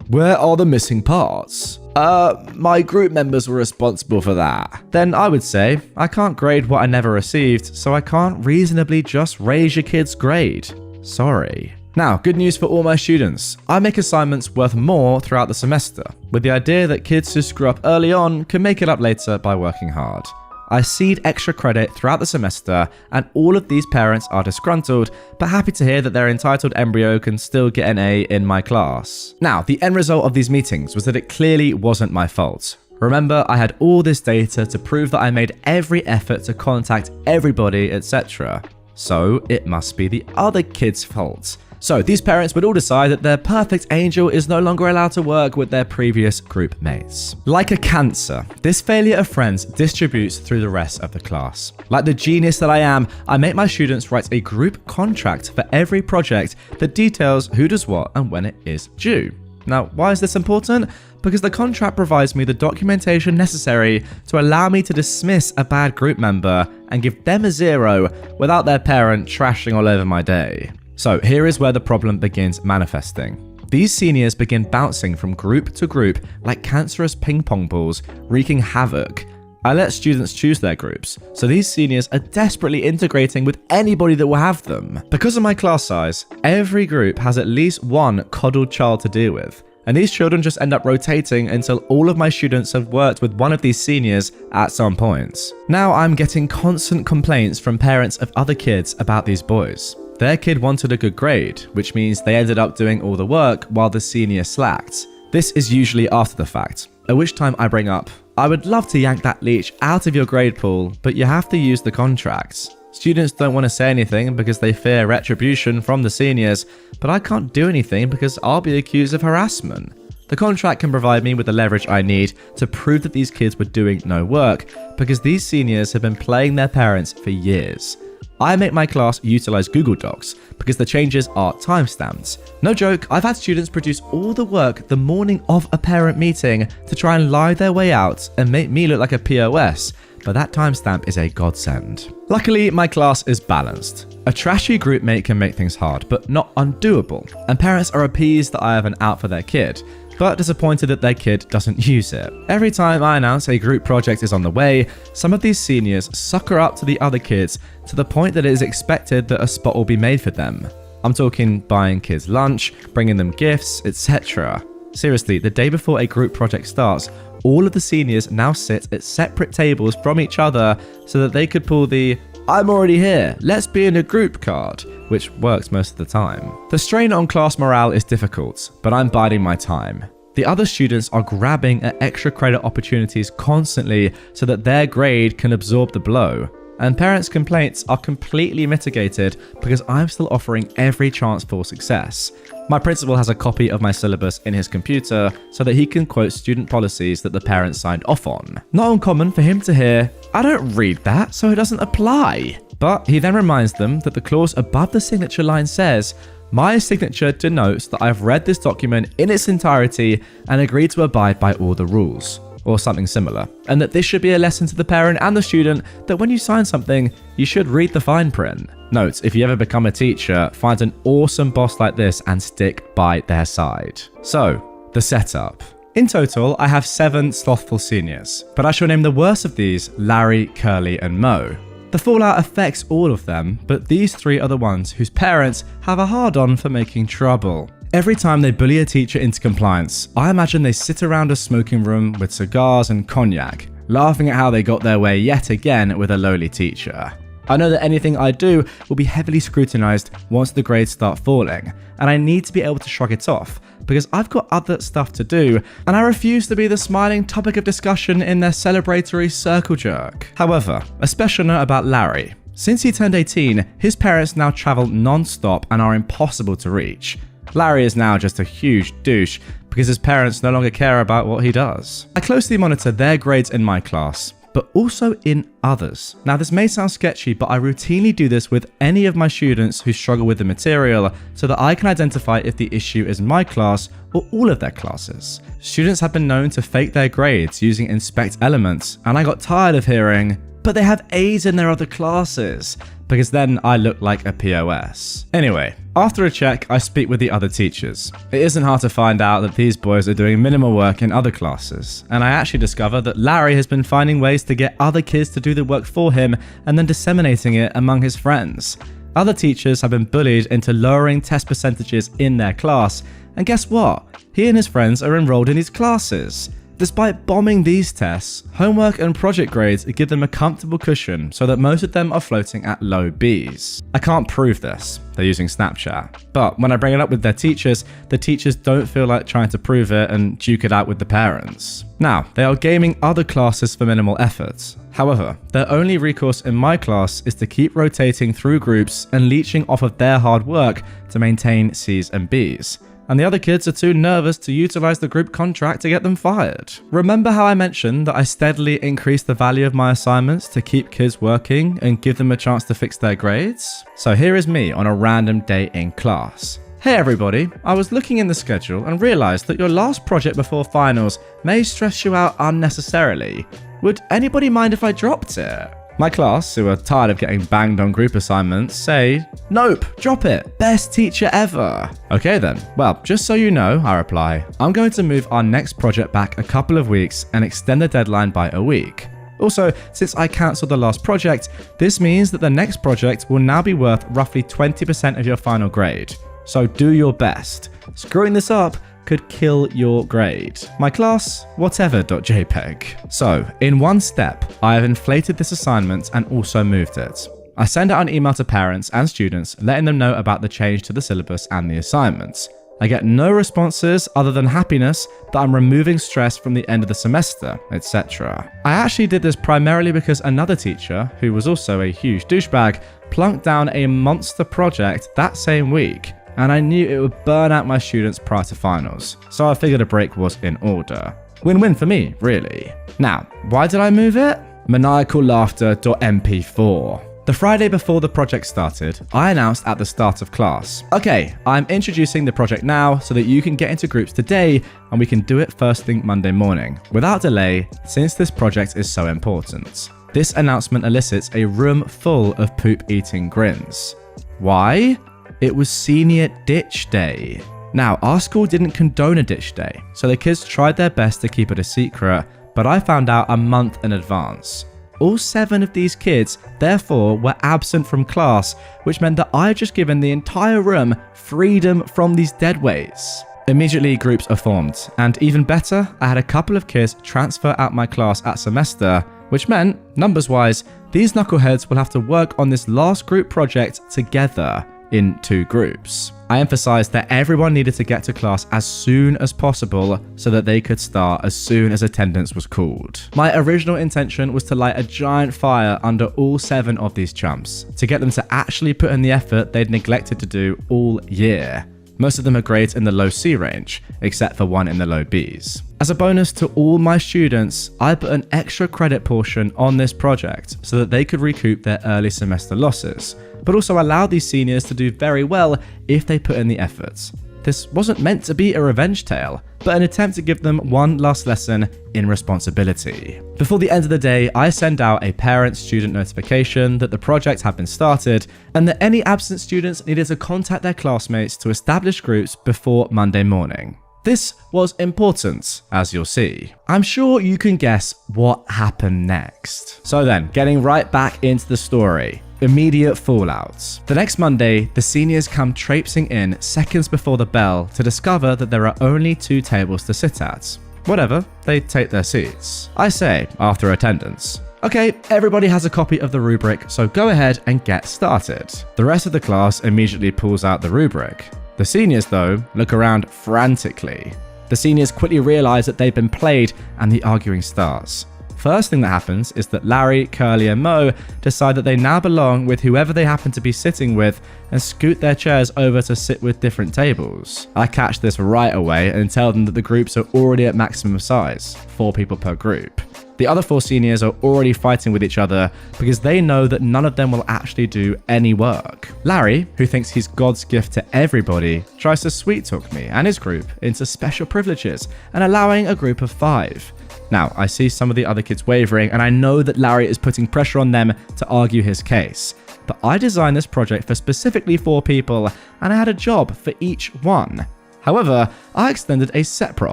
Where are the missing parts? My group members were responsible for that. Then I would say, I can't grade what I never received, so I can't reasonably just raise your kid's grade. Sorry. Now, good news for all my students. I make assignments worth more throughout the semester, with the idea that kids who screw up early on can make it up later by working hard. I seed extra credit throughout the semester, and all of these parents are disgruntled, but happy to hear that their entitled embryo can still get an A in my class. Now, the end result of these meetings was that it clearly wasn't my fault. Remember, I had all this data to prove that I made every effort to contact everybody, etc. So, it must be the other kid's fault. So these parents would all decide that their perfect angel is no longer allowed to work with their previous group mates. Like a cancer, this failure of friends distributes through the rest of the class. Like the genius that I am, I make my students write a group contract for every project that details who does what and when it is due. Now, why is this important? Because the contract provides me the documentation necessary to allow me to dismiss a bad group member and give them a 0 without their parent trashing all over my day. So here is where the problem begins manifesting. These seniors begin bouncing from group to group like cancerous ping pong balls, wreaking havoc. I let students choose their groups, so these seniors are desperately integrating with anybody that will have them. Because of my class size, every group has at least one coddled child to deal with, and these children just end up rotating until all of my students have worked with one of these seniors at some point. Now I'm getting constant complaints from parents of other kids about these boys. Their kid wanted a good grade, which means they ended up doing all the work while the senior slacked. This is usually after the fact, at which time I bring up, I would love to yank that leech out of your grade pool, but you have to use the contracts. Students don't want to say anything because they fear retribution from the seniors, but I can't do anything because I'll be accused of harassment. The contract can provide me with the leverage I need to prove that these kids were doing no work, because these seniors have been playing their parents for years. I make my class utilize Google Docs because the changes are timestamped. No joke, I've had students produce all the work the morning of a parent meeting to try and lie their way out and make me look like a POS, but that timestamp is a godsend. Luckily, my class is balanced. A trashy group mate can make things hard, but not undoable, and parents are appeased that I have an out for their kid, but disappointed that their kid doesn't use it. Every time I announce a group project is on the way, some of these seniors sucker up to the other kids to the point that it is expected that a spot will be made for them. I'm talking buying kids lunch, bringing them gifts, etc. Seriously, the day before a group project starts, all of the seniors now sit at separate tables from each other so that they could pull the "I'm already here, let's be in a group" card, which works most of the time. The strain on class morale is difficult, but I'm biding my time. The other students are grabbing at extra credit opportunities constantly so that their grade can absorb the blow, and parents' complaints are completely mitigated because I'm still offering every chance for success. My principal has a copy of my syllabus in his computer so that he can quote student policies that the parents signed off on. Not uncommon for him to hear, "I don't read that, so it doesn't apply." But he then reminds them that the clause above the signature line says, "My signature denotes that I've read this document in its entirety and agreed to abide by all the rules," or something similar, and that this should be a lesson to the parent and the student that when you sign something, you should read the fine print. Note, if you ever become a teacher, find an awesome boss like this and stick by their side. So, the setup. In total, I have 7 slothful seniors, but I shall name the worst of these Larry, Curly, and Mo. The fallout affects all of them, but these 3 are the ones whose parents have a hard-on for making trouble. Every time they bully a teacher into compliance, I imagine they sit around a smoking room with cigars and cognac, laughing at how they got their way yet again with a lowly teacher. I know that anything I do will be heavily scrutinized once the grades start falling, and I need to be able to shrug it off, because I've got other stuff to do, and I refuse to be the smiling topic of discussion in their celebratory circle jerk. However, a special note about Larry. Since he turned 18, his parents now travel non-stop and are impossible to reach. Larry is now just a huge douche because his parents no longer care about what he does. I closely monitor their grades in my class, but also in others. Now this may sound sketchy, but I routinely do this with any of my students who struggle with the material so that I can identify if the issue is my class or all of their classes. Students have been known to fake their grades using inspect elements, and I got tired of hearing, "But they have A's in their other classes," because then I look like a POS. Anyway, after a check, I speak with the other teachers. It isn't hard to find out that these boys are doing minimal work in other classes, and I actually discover that Larry has been finding ways to get other kids to do the work for him and then disseminating it among his friends. Other teachers have been bullied into lowering test percentages in their class, and guess what? He and his friends are enrolled in these classes. Despite bombing these tests, homework and project grades give them a comfortable cushion so that most of them are floating at low Bs. I can't prove this, they're using Snapchat, but when I bring it up with their teachers, the teachers don't feel like trying to prove it and duke it out with the parents. Now, they are gaming other classes for minimal effort. However, their only recourse in my class is to keep rotating through groups and leeching off of their hard work to maintain Cs and Bs. And the other kids are too nervous to utilize the group contract to get them fired. Remember how I mentioned that I steadily increase the value of my assignments to keep kids working and give them a chance to fix their grades? So here is me on a random day in class. Hey everybody, I was looking in the schedule and realized that your last project before finals may stress you out unnecessarily. Would anybody mind if I dropped it? My class, who are tired of getting banged on group assignments, say, "Nope, drop it, best teacher ever." Okay then, well, just so you know, I reply, I'm going to move our next project back a couple of weeks and extend the deadline by a week. Also, since I cancelled the last project, this means that the next project will now be worth roughly 20% of your final grade. So do your best. Screwing this up could kill your grade. My class, whatever.jpg. So, in one step, I have inflated this assignment and also moved it. I send out an email to parents and students letting them know about the change to the syllabus and the assignments. I get no responses other than happiness that I'm removing stress from the end of the semester, etc. I actually did this primarily because another teacher, who was also a huge douchebag, plunked down a monster project that same week, and I knew it would burn out my students prior to finals, so I figured a break was in order. Win-win for me, really. Now, why did I move it? Maniacal laughter.mp4. The Friday before the project started, I announced at the start of class, okay, I'm introducing the project now so that you can get into groups today and we can do it first thing Monday morning, without delay, since this project is so important. This announcement elicits a room full of poop-eating grins. Why? It was senior ditch day. Now, our school didn't condone a ditch day, so the kids tried their best to keep it a secret, but I found out a month in advance. All 7 of these kids, therefore, were absent from class, which meant that I had just given the entire room freedom from these deadweights. Immediately, groups are formed, and even better, I had a couple of kids transfer out my class at semester, which meant, numbers-wise, these knuckleheads will have to work on this last group project together in 2 groups. I emphasized that everyone needed to get to class as soon as possible so that they could start as soon as attendance was called. My original intention was to light a giant fire under all 7 of these chumps to get them to actually put in the effort they'd neglected to do all year. Most of them are grades in the low C range, except for one in the low Bs. As a bonus to all my students, I put an extra credit portion on this project so that they could recoup their early semester losses, but also allow these seniors to do very well if they put in the efforts. This wasn't meant to be a revenge tale, but an attempt to give them one last lesson in responsibility. Before the end of the day, I send out a parent-student notification that the project had been started and that any absent students needed to contact their classmates to establish groups before Monday morning. This was important, as you'll see. I'm sure you can guess what happened next. So then, getting right back into the story. Immediate fallouts. The next Monday, the seniors come traipsing in seconds before the bell to discover that there are only 2 tables to sit at. Whatever, they take their seats. I say, after attendance, okay, everybody has a copy of the rubric, so go ahead and get started. The rest of the class immediately pulls out the rubric. The seniors, though, look around frantically. The seniors quickly realize that they've been played and the arguing starts. First thing that happens is that Larry, Curly, and Mo decide that they now belong with whoever they happen to be sitting with and scoot their chairs over to sit with different tables. I catch this right away and tell them that the groups are already at maximum size, 4 people per group. The other 4 seniors are already fighting with each other because they know that none of them will actually do any work. Larry, who thinks he's God's gift to everybody, tries to sweet talk me and his group into special privileges and allowing a group of 5. Now, I see some of the other kids wavering, and I know that Larry is putting pressure on them to argue his case. But I designed this project for specifically 4 people, and I had a job for each one. However, I extended a separate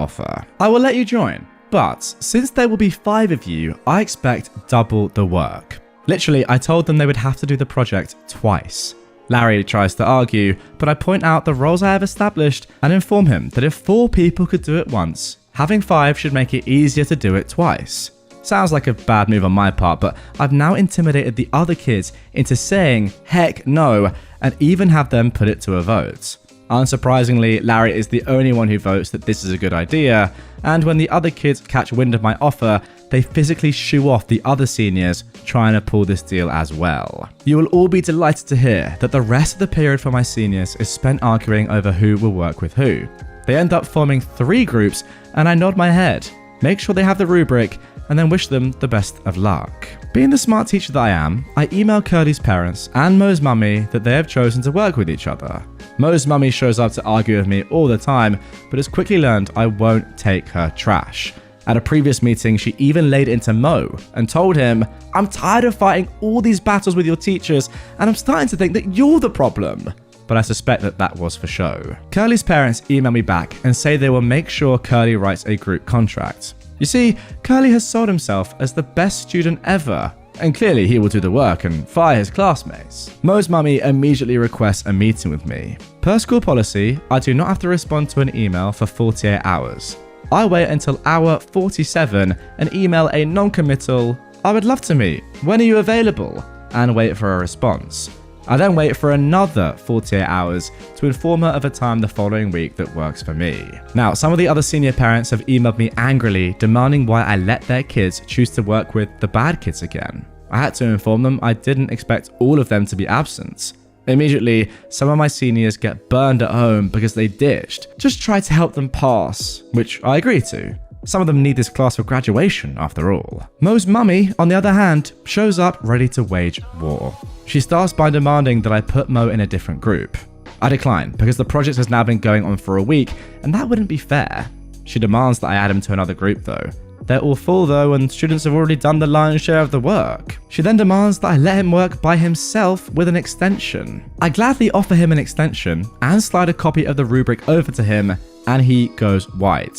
offer. I will let you join, but since there will be 5 of you, I expect double the work. Literally, I told them they would have to do the project twice. Larry tries to argue, but I point out the roles I have established and inform him that if 4 people could do it once, having 5 should make it easier to do it twice. Sounds like a bad move on my part, but I've now intimidated the other kids into saying heck no and even have them put it to a vote. Unsurprisingly, Larry is the only one who votes that this is a good idea, and when the other kids catch wind of my offer, they physically shoo off the other seniors trying to pull this deal as well. You will all be delighted to hear that the rest of the period for my seniors is spent arguing over who will work with who. They end up forming 3 groups, and I nod my head, make sure they have the rubric, and then wish them the best of luck. Being the smart teacher that I am, I email Curly's parents and Mo's mummy that they have chosen to work with each other. Mo's mummy shows up to argue with me all the time, but has quickly learned I won't take her trash. At a previous meeting, she even laid into Mo and told him, I'm tired of fighting all these battles with your teachers, and I'm starting to think that you're the problem. But I suspect that that was for show. Curly's parents email me back and say they will make sure Curly writes a group contract. You see, Curly has sold himself as the best student ever, and clearly he will do the work and fire his classmates. Mo's mummy immediately requests a meeting with me. Per school policy, I do not have to respond to an email for 48 hours. I wait until hour 47 and email a non-committal, "I would love to meet. When are you available?" and wait for a response. I then wait for another 48 hours to inform her of a time the following week that works for me. Now, some of the other senior parents have emailed me angrily demanding why I let their kids choose to work with the bad kids again. I had to inform them I didn't expect all of them to be absent. Immediately, some of my seniors get burned at home because they ditched. Just try to help them pass, which I agree to. Some of them need this class for graduation, after all. Mo's mummy, on the other hand, shows up ready to wage war. She starts by demanding that I put Mo in a different group. I decline, because the project has now been going on for a week, and that wouldn't be fair. She demands that I add him to another group though. They're all full though, and students have already done the lion's share of the work. She then demands that I let him work by himself with an extension. I gladly offer him an extension and slide a copy of the rubric over to him, and he goes white.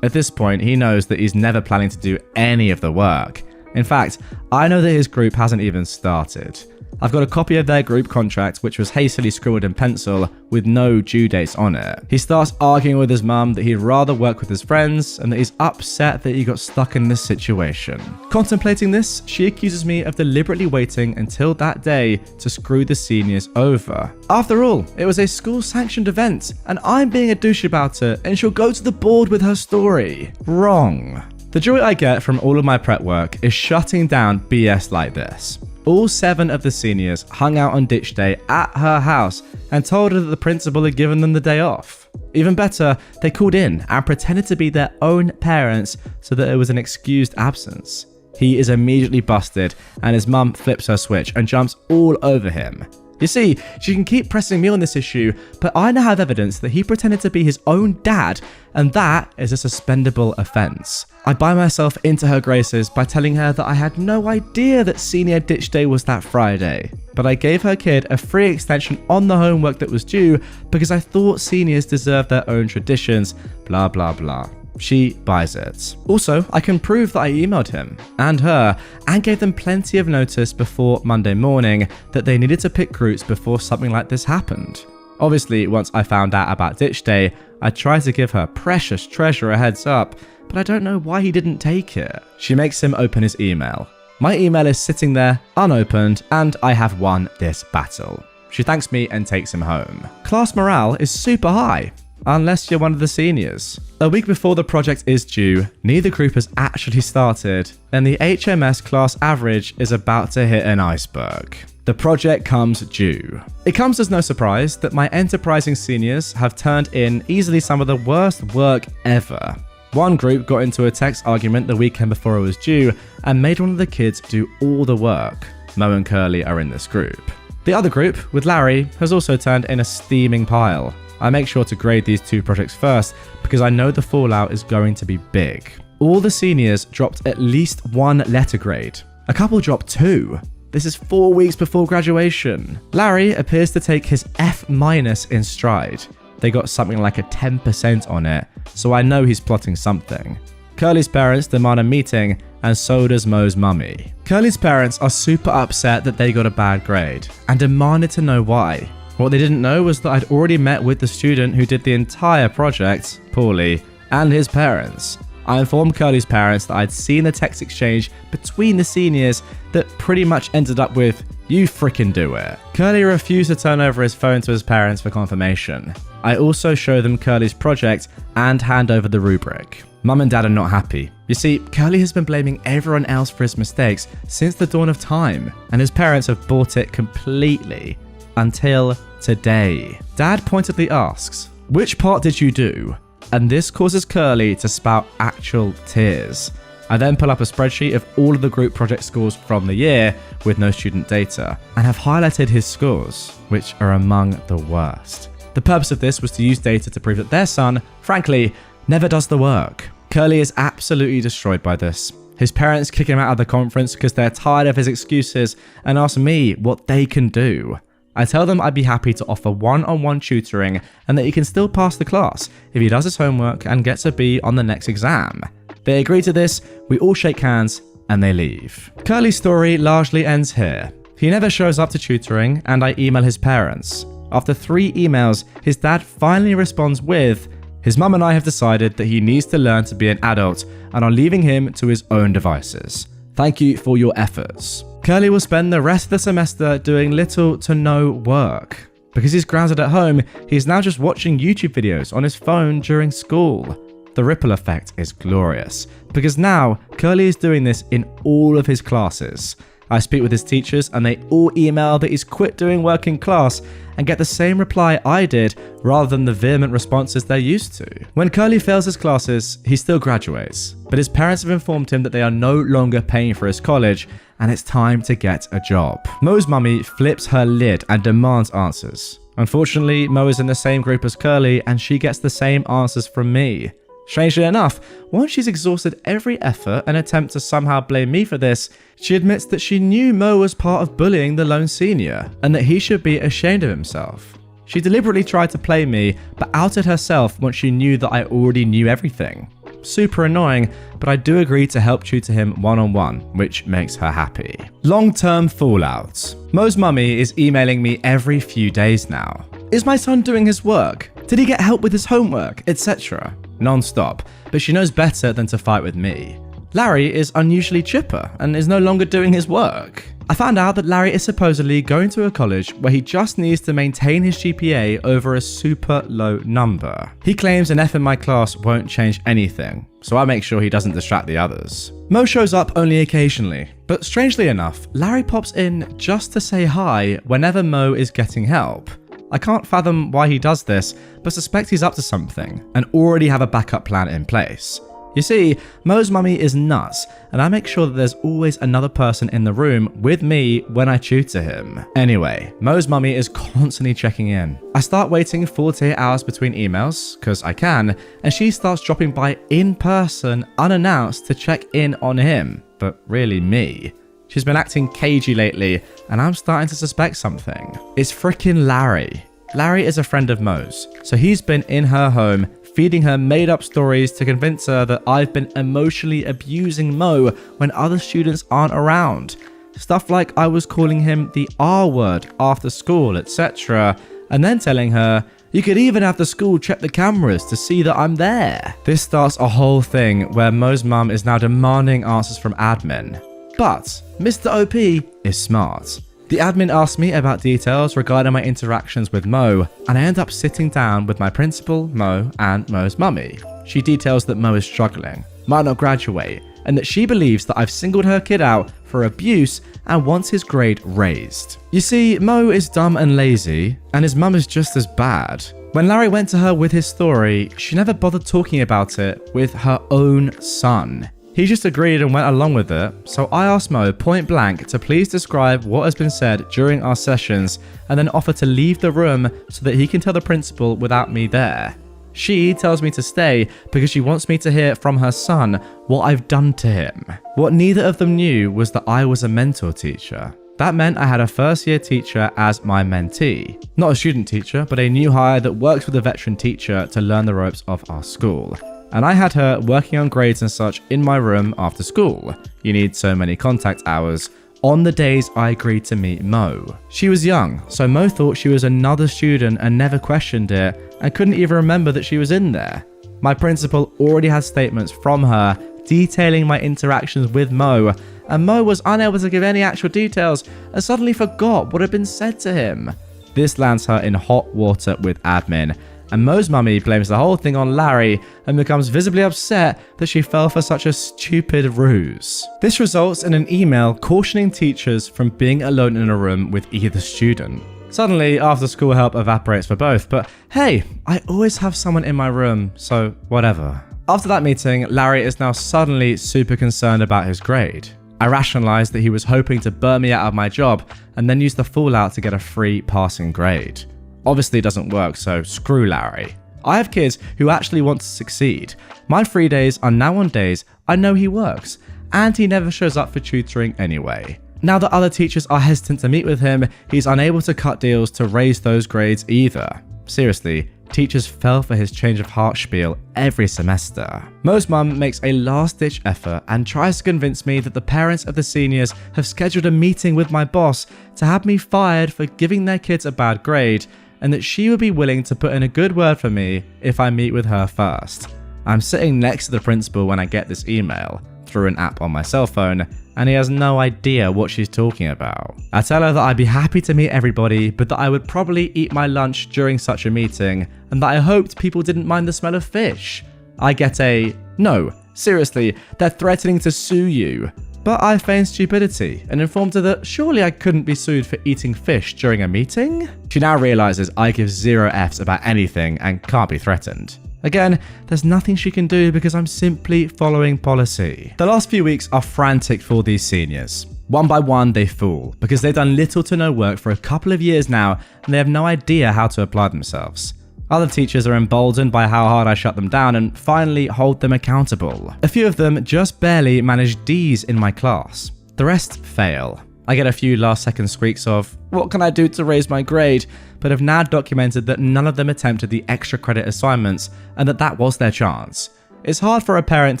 At this point, he knows that he's never planning to do any of the work. In fact, I know that his group hasn't even started. I've got a copy of their group contract, which was hastily scribbled in pencil with no due dates on it. He starts arguing with his mum that he'd rather work with his friends and that he's upset that he got stuck in this situation. Contemplating this, she accuses me of deliberately waiting until that day to screw the seniors over. After all, it was a school-sanctioned event, and I'm being a douche about it, and she'll go to the board with her story. Wrong. The joy I get from all of my prep work is shutting down BS like this. All 7 of the seniors hung out on ditch day at her house and told her that the principal had given them the day off. Even better, they called in and pretended to be their own parents so that it was an excused absence. He is immediately busted and his mum flips her switch and jumps all over him. You see, she can keep pressing me on this issue, but I now have evidence that he pretended to be his own dad, and that is a suspendable offence. I buy myself into her graces by telling her that I had no idea that senior ditch day was that Friday, but I gave her kid a free extension on the homework that was due because I thought seniors deserved their own traditions, blah blah blah. She buys it. Also, I can prove that I emailed him and her and gave them plenty of notice before Monday morning that they needed to pick groups before something like this happened. Obviously, once I found out about ditch day, I tried to give her precious treasure a heads up, but I don't know why he didn't take it. She makes him open his email. My email is sitting there, unopened, and I have won this battle. She thanks me and takes him home. Class morale is super high. Unless you're one of the seniors. A week before the project is due, neither group has actually started, and the HMS class average is about to hit an iceberg. The project comes due. It comes as no surprise that my enterprising seniors have turned in easily some of the worst work ever. One group got into a text argument the weekend before it was due and made one of the kids do all the work. Mo and Curly are in this group. The other group, with Larry, has also turned in a steaming pile. I make sure to grade these 2 projects first because I know the fallout is going to be big. All the seniors dropped at least 1 letter grade. A couple dropped 2. This is 4 weeks before graduation. Larry appears to take his F- in stride. They got something like a 10% on it, so I know he's plotting something. Curly's parents demand a meeting, and so does Mo's mummy. Curly's parents are super upset that they got a bad grade and demanded to know why. What they didn't know was that I'd already met with the student who did the entire project, Paulie, and his parents. I informed Curly's parents that I'd seen the text exchange between the seniors that pretty much ended up with, "You frickin' do it." Curly refused to turn over his phone to his parents for confirmation. I also show them Curly's project and hand over the rubric. Mum and Dad are not happy. You see, Curly has been blaming everyone else for his mistakes since the dawn of time, and his parents have bought it completely. Until today. Dad pointedly asks, "Which part did you do?" And this causes Curly to spout actual tears. I then pull up a spreadsheet of all of the group project scores from the year with no student data and have highlighted his scores, which are among the worst. The purpose of this was to use data to prove that their son, frankly, never does the work. Curly is absolutely destroyed by this. His parents kick him out of the conference because they're tired of his excuses and ask me what they can do. I tell them I'd be happy to offer one-on-one tutoring and that he can still pass the class if he does his homework and gets a B on the next exam. They agree to this, we all shake hands, and they leave. Curly's story largely ends here. He never shows up to tutoring, and I email his parents. After 3 emails, his dad finally responds with, his mum and I have decided that he needs to learn to be an adult and are leaving him to his own devices. Thank you for your efforts. Curly will spend the rest of the semester doing little to no work. Because he's grounded at home, he's now just watching YouTube videos on his phone during school. The ripple effect is glorious, because now Curly is doing this in all of his classes. I speak with his teachers and they all email that he's quit doing work in class and get the same reply I did rather than the vehement responses they're used to. When Curly fails his classes, he still graduates, but his parents have informed him that they are no longer paying for his college and it's time to get a job. Mo's mummy flips her lid and demands answers. Unfortunately, Mo is in the same group as Curly and she gets the same answers from me. Strangely enough, once she's exhausted every effort and attempt to somehow blame me for this, she admits that she knew Mo was part of bullying the lone senior and that he should be ashamed of himself. She deliberately tried to play me, but outed herself once she knew that I already knew everything. Super annoying, but I do agree to help tutor him one-on-one, which makes her happy. Long-term fallout. Mo's mummy is emailing me every few days now. Is my son doing his work? Did he get help with his homework, etc.? Non-stop, but she knows better than to fight with me. Larry is unusually chipper and is no longer doing his work. I found out that Larry is supposedly going to a college where he just needs to maintain his GPA over a super low number. He claims an F in my class won't change anything, so I make sure he doesn't distract the others. Mo shows up only occasionally, but strangely enough, Larry pops in just to say hi whenever Mo is getting help. I can't fathom why he does this, but suspect he's up to something and already have a backup plan in place. You see, Mo's mummy is nuts, and I make sure that there's always another person in the room with me when I tutor him. Anyway, Mo's mummy is constantly checking in. I start waiting 48 hours between emails, because I can, and she starts dropping by in person, unannounced, to check in on him, but really me. She's been acting cagey lately, and I'm starting to suspect something. It's frickin' Larry. Larry is a friend of Mo's, so he's been in her home, feeding her made-up stories to convince her that I've been emotionally abusing Mo when other students aren't around. Stuff like I was calling him the R word after school, etc., and then telling her, you could even have the school check the cameras to see that I'm there. This starts a whole thing where Mo's mum is now demanding answers from admin. But Mr. OP is smart. The admin asked me about details regarding my interactions with Mo, and I end up sitting down with my principal, Mo, and Mo's mummy. She details that Mo is struggling, might not graduate, and that she believes that I've singled her kid out for abuse and wants his grade raised. You see, Mo is dumb and lazy, and his mum is just as bad. When Larry went to her with his story, she never bothered talking about it with her own son. He just agreed and went along with it, so I asked Mo point blank to please describe what has been said during our sessions and then offer to leave the room so that he can tell the principal without me there. She tells me to stay because she wants me to hear from her son what I've done to him. What neither of them knew was that I was a mentor teacher. That meant I had a first-year teacher as my mentee. Not a student teacher, but a new hire that works with a veteran teacher to learn the ropes of our school. And I had her working on grades and such in my room after school. You need so many contact hours on the days I agreed to meet Mo. She was young, so Mo thought she was another student and never questioned it and couldn't even remember that she was in there. My principal already had statements from her detailing my interactions with Mo, and Mo was unable to give any actual details and suddenly forgot what had been said to him. This lands her in hot water with admin, and Mo's mummy blames the whole thing on Larry and becomes visibly upset that she fell for such a stupid ruse. This results in an email cautioning teachers from being alone in a room with either student. Suddenly, after school help evaporates for both, but hey, I always have someone in my room, so whatever. After that meeting, Larry is now suddenly super concerned about his grade. I rationalized that he was hoping to burn me out of my job and then use the fallout to get a free passing grade. Obviously it doesn't work, so screw Larry. I have kids who actually want to succeed. My free days are now on days I know he works, and he never shows up for tutoring anyway. Now that other teachers are hesitant to meet with him, he's unable to cut deals to raise those grades either. Seriously, Teachers fell for his change of heart spiel every semester. Mo's mum makes a last-ditch effort and tries to convince me that the parents of the seniors have scheduled a meeting with my boss to have me fired for giving their kids a bad grade, and that she would be willing to put in a good word for me if I meet with her first. I'm sitting next to the principal when I get this email through an app on my cell phone, and he has no idea what she's talking about. I tell her that I'd be happy to meet everybody, but that I would probably eat my lunch during such a meeting, and that I hoped people didn't mind the smell of fish. I get a, "No, seriously, they're threatening to sue you." But I feigned stupidity and informed her that surely I couldn't be sued for eating fish during a meeting. She now realizes I give 0 Fs about anything and can't be threatened. Again, there's nothing she can do because I'm simply following policy. The last few weeks are frantic for these seniors. One by one, they fall because they've done little to no work for a couple of years now and they have no idea how to apply themselves. Other teachers are emboldened by how hard I shut them down and finally hold them accountable. A few of them just barely manage Ds in my class. The rest fail. I get a few last-second squeaks of, "What can I do to raise my grade?" but have now documented that none of them attempted the extra credit assignments and that was their chance. It's hard for a parent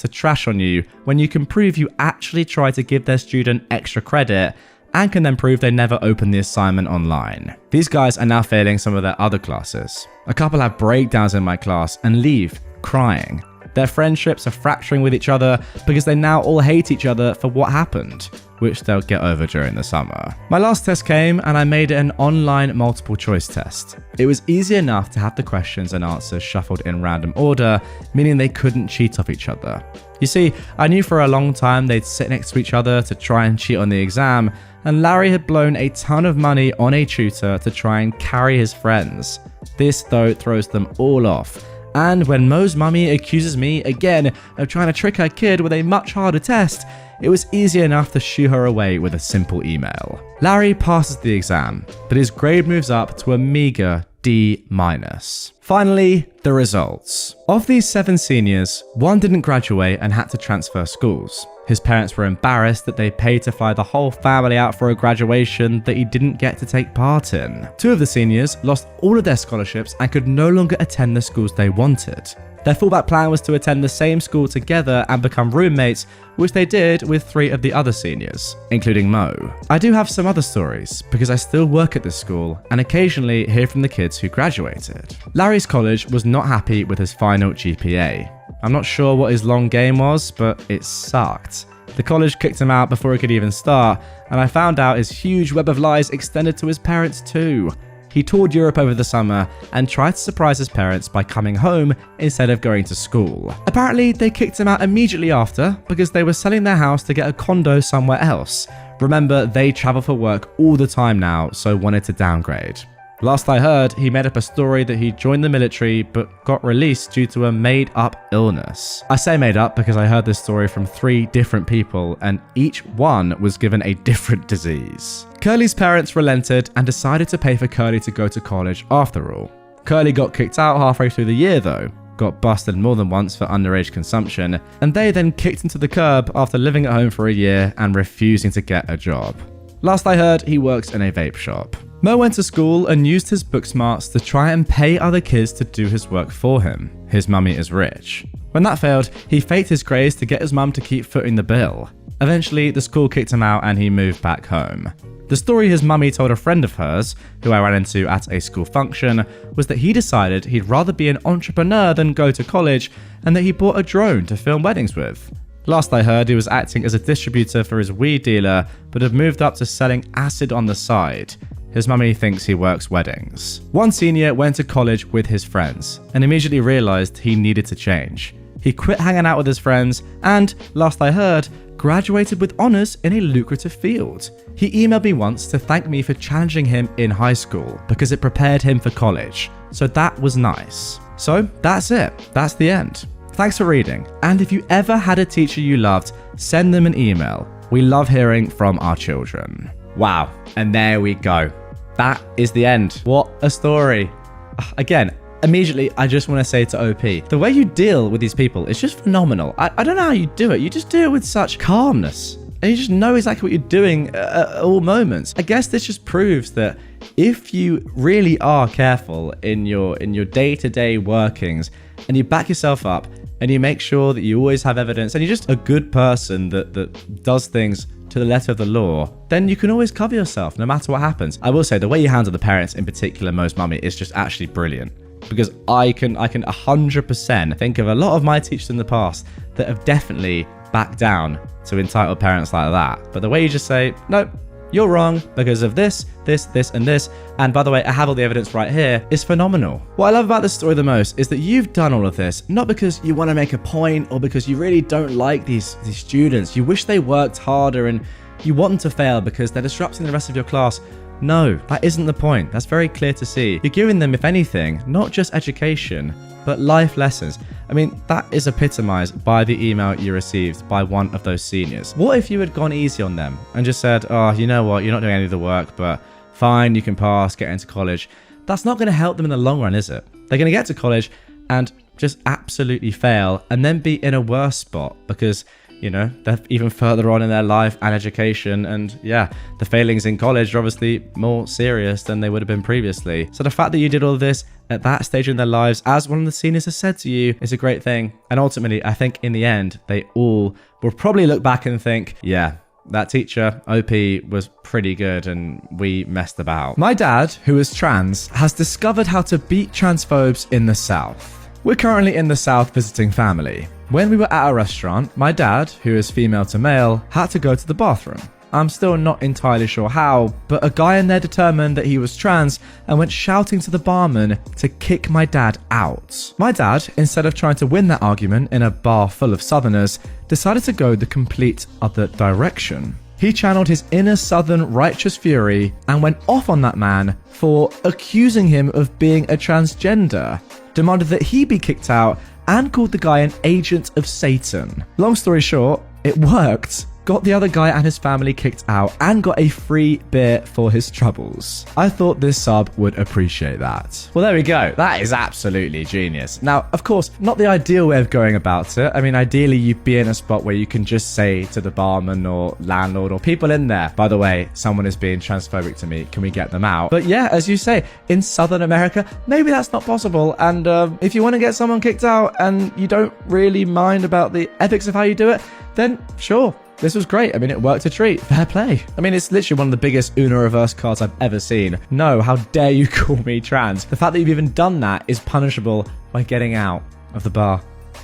to trash on you when you can prove you actually try to give their student extra credit and can then prove they never opened the assignment online. These guys are now failing some of their other classes. A couple have breakdowns in my class and leave crying. Their friendships are fracturing with each other because they now all hate each other for what happened, which they'll get over during the summer. My last test came and I made it an online multiple choice test. It was easy enough to have the questions and answers shuffled in random order, meaning they couldn't cheat off each other. You see, I knew for a long time they'd sit next to each other to try and cheat on the exam, and Larry had blown a ton of money on a tutor to try and carry his friends. This, though, throws them all off. And when Mo's mummy accuses me again of trying to trick her kid with a much harder test, it was easy enough to shoo her away with a simple email. Larry passes the exam, but his grade moves up to a meager D-. Finally, the results. Of these 7 seniors, 1 didn't graduate and had to transfer schools. His parents were embarrassed that they paid to fly the whole family out for a graduation that he didn't get to take part in. 2 of the seniors lost all of their scholarships and could no longer attend the schools they wanted. Their fallback plan was to attend the same school together and become roommates, which they did with 3 of the other seniors, including Mo. I do have some other stories, because I still work at this school and occasionally hear from the kids who graduated. Larry's college was not happy with his final GPA. I'm not sure what his long game was, but it sucked. The college kicked him out before he could even start, and I found out his huge web of lies extended to his parents too. He toured Europe over the summer and tried to surprise his parents by coming home instead of going to school. Apparently, they kicked him out immediately after because they were selling their house to get a condo somewhere else. Remember, they travel for work all the time now, so wanted to downgrade. Last I heard, he made up a story that he joined the military but got released due to a made-up illness. I say made up because I heard this story from 3 different people and each one was given a different disease. Curly's parents relented and decided to pay for Curly to go to college after all. Curly got kicked out halfway through the year though, got busted more than once for underage consumption, and they then kicked him to the curb after living at home for a year and refusing to get a job. Last I heard, he works in a vape shop. Mo went to school and used his book smarts to try and pay other kids to do his work for him. His mummy is rich. When that failed, he faked his grades to get his mum to keep footing the bill. Eventually, the school kicked him out and he moved back home. The story his mummy told a friend of hers, who I ran into at a school function, was that he decided he'd rather be an entrepreneur than go to college and that he bought a drone to film weddings with. Last I heard, he was acting as a distributor for his weed dealer, but had moved up to selling acid on the side. His mummy thinks he works weddings. One senior went to college with his friends and immediately realized he needed to change. He quit hanging out with his friends and, last I heard, graduated with honors in a lucrative field. He emailed me once to thank me for challenging him in high school because it prepared him for college. So that was nice. So that's it. That's the end. Thanks for reading. And if you ever had a teacher you loved, send them an email. We love hearing from our children. Wow. And there we go. That is the end. What a story. Again, immediately, I just want to say to OP, the way you deal with these people is just phenomenal. I don't know how you do it. You just do it with such calmness and you just know exactly what you're doing at all moments. I guess this just proves that if you really are careful in your day-to-day workings and you back yourself up and you make sure that you always have evidence and you're just a good person that does things to the letter of the law, then you can always cover yourself no matter what happens. I will say the way you handle the parents, in particular most mummy, is just actually brilliant. Because I can 100% think of a lot of my teachers in the past that have definitely backed down to entitled parents like that. But the way you just say, no, you're wrong because of this, and this, and by the way, I have all the evidence right here, is phenomenal. What I love about this story the most is that you've done all of this, not because you want to make a point or because you really don't like these students. You wish they worked harder and you want them to fail because they're disrupting the rest of your class. No, that isn't the point. That's very clear to see. You're giving them, if anything, not just education, but life lessons. I mean, that is epitomized by the email you received by one of those seniors. What if you had gone easy on them and just said, oh, you know what, you're not doing any of the work, but fine, you can pass, get into college. That's not going to help them in the long run, is it? They're going to get to college and just absolutely fail and then be in a worse spot because, you know, they're even further on in their life and education. And yeah, the failings in college are obviously more serious than they would have been previously. So the fact that you did all of this at that stage in their lives, as one of the seniors has said to you, is a great thing. And ultimately, I think in the end, they all will probably look back and think, yeah, that teacher, OP, was pretty good and we messed about. My dad, who is trans, has discovered how to beat transphobes in the South. We're currently in the South visiting family. When we were at a restaurant, my dad, who is female to male, had to go to the bathroom. I'm still not entirely sure how, but a guy in there determined that he was trans and went shouting to the barman to kick my dad out. My dad, instead of trying to win that argument in a bar full of Southerners, decided to go the complete other direction. He channeled his inner Southern righteous fury and went off on that man for accusing him of being a transgender, demanded that he be kicked out, and called the guy an agent of Satan. Long story short, it worked. Got the other guy and his family kicked out and got a free beer for his troubles. I thought this sub would appreciate that. Well, there we go. That is absolutely genius. Now, of course, not the ideal way of going about it. I mean, ideally, you'd be in a spot where you can just say to the barman or landlord or people in there, by the way, someone is being transphobic to me. Can we get them out? But yeah, as you say, in Southern America, maybe that's not possible. And if you want to get someone kicked out and you don't really mind about the ethics of how you do it, then sure. This was great. I mean, it worked a treat. Fair play. I mean, it's literally one of the biggest Uno reverse cards I've ever seen. No, how dare you call me trans? The fact that you've even done that is punishable by getting out of the bar.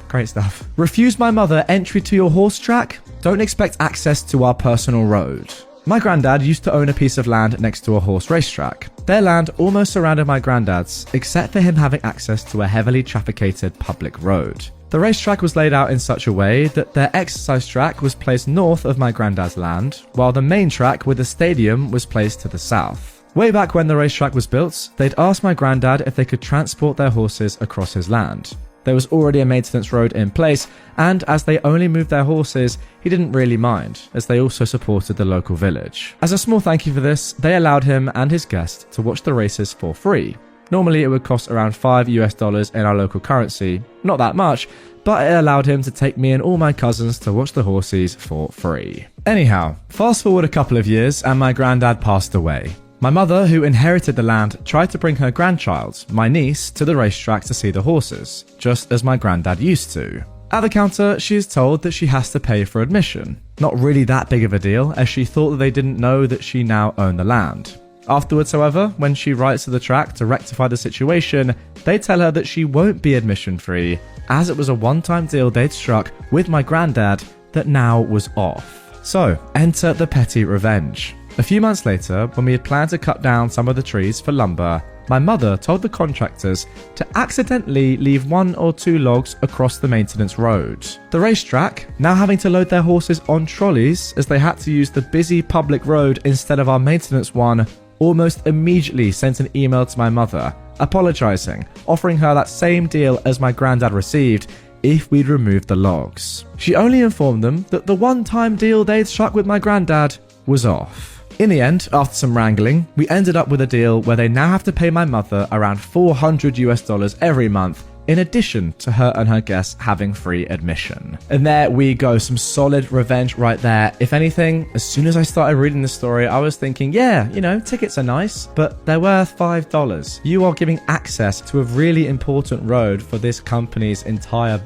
Great stuff. Refuse my mother entry to your horse track? Don't expect access to our personal road. My granddad used to own a piece of land next to a horse racetrack. Their land almost surrounded my granddad's, except for him having access to a heavily trafficated public road. The racetrack was laid out in such a way that their exercise track was placed north of my granddad's land, while the main track with the stadium was placed to the south. Way back when the racetrack was built, they'd asked my granddad if they could transport their horses across his land. There was already a maintenance road in place, and as they only moved their horses, he didn't really mind, as they also supported the local village. As a small thank you for this, they allowed him and his guest to watch the races for free. Normally it would cost around $5 in our local currency, not that much, but it allowed him to take me and all my cousins to watch the horses for free. Anyhow, fast forward a couple of years and my granddad passed away. My mother, who inherited the land, tried to bring her grandchild, my niece, to the racetrack to see the horses, just as my granddad used to. At the counter, she is told that she has to pay for admission. Not really that big of a deal, as she thought that they didn't know that she now owned the land. Afterwards, however, when she writes to the track to rectify the situation, they tell her that she won't be admission free, as it was a one-time deal they'd struck with my granddad that now was off. So, enter the petty revenge. A few months later, when we had planned to cut down some of the trees for lumber, my mother told the contractors to accidentally leave 1 or 2 logs across the maintenance road. The racetrack, now having to load their horses on trolleys as they had to use the busy public road instead of our maintenance one, almost immediately sent an email to my mother, apologising, offering her that same deal as my granddad received if we'd removed the logs. She only informed them that the one-time deal they'd struck with my granddad was off. In the end, after some wrangling, we ended up with a deal where they now have to pay my mother around $400 every month in addition to her and her guests having free admission. And there we go, some solid revenge right there. If anything, as soon as I started reading the story, I was thinking, yeah, tickets are nice, but they're worth $5. You are giving access to a really important road for this company's entire,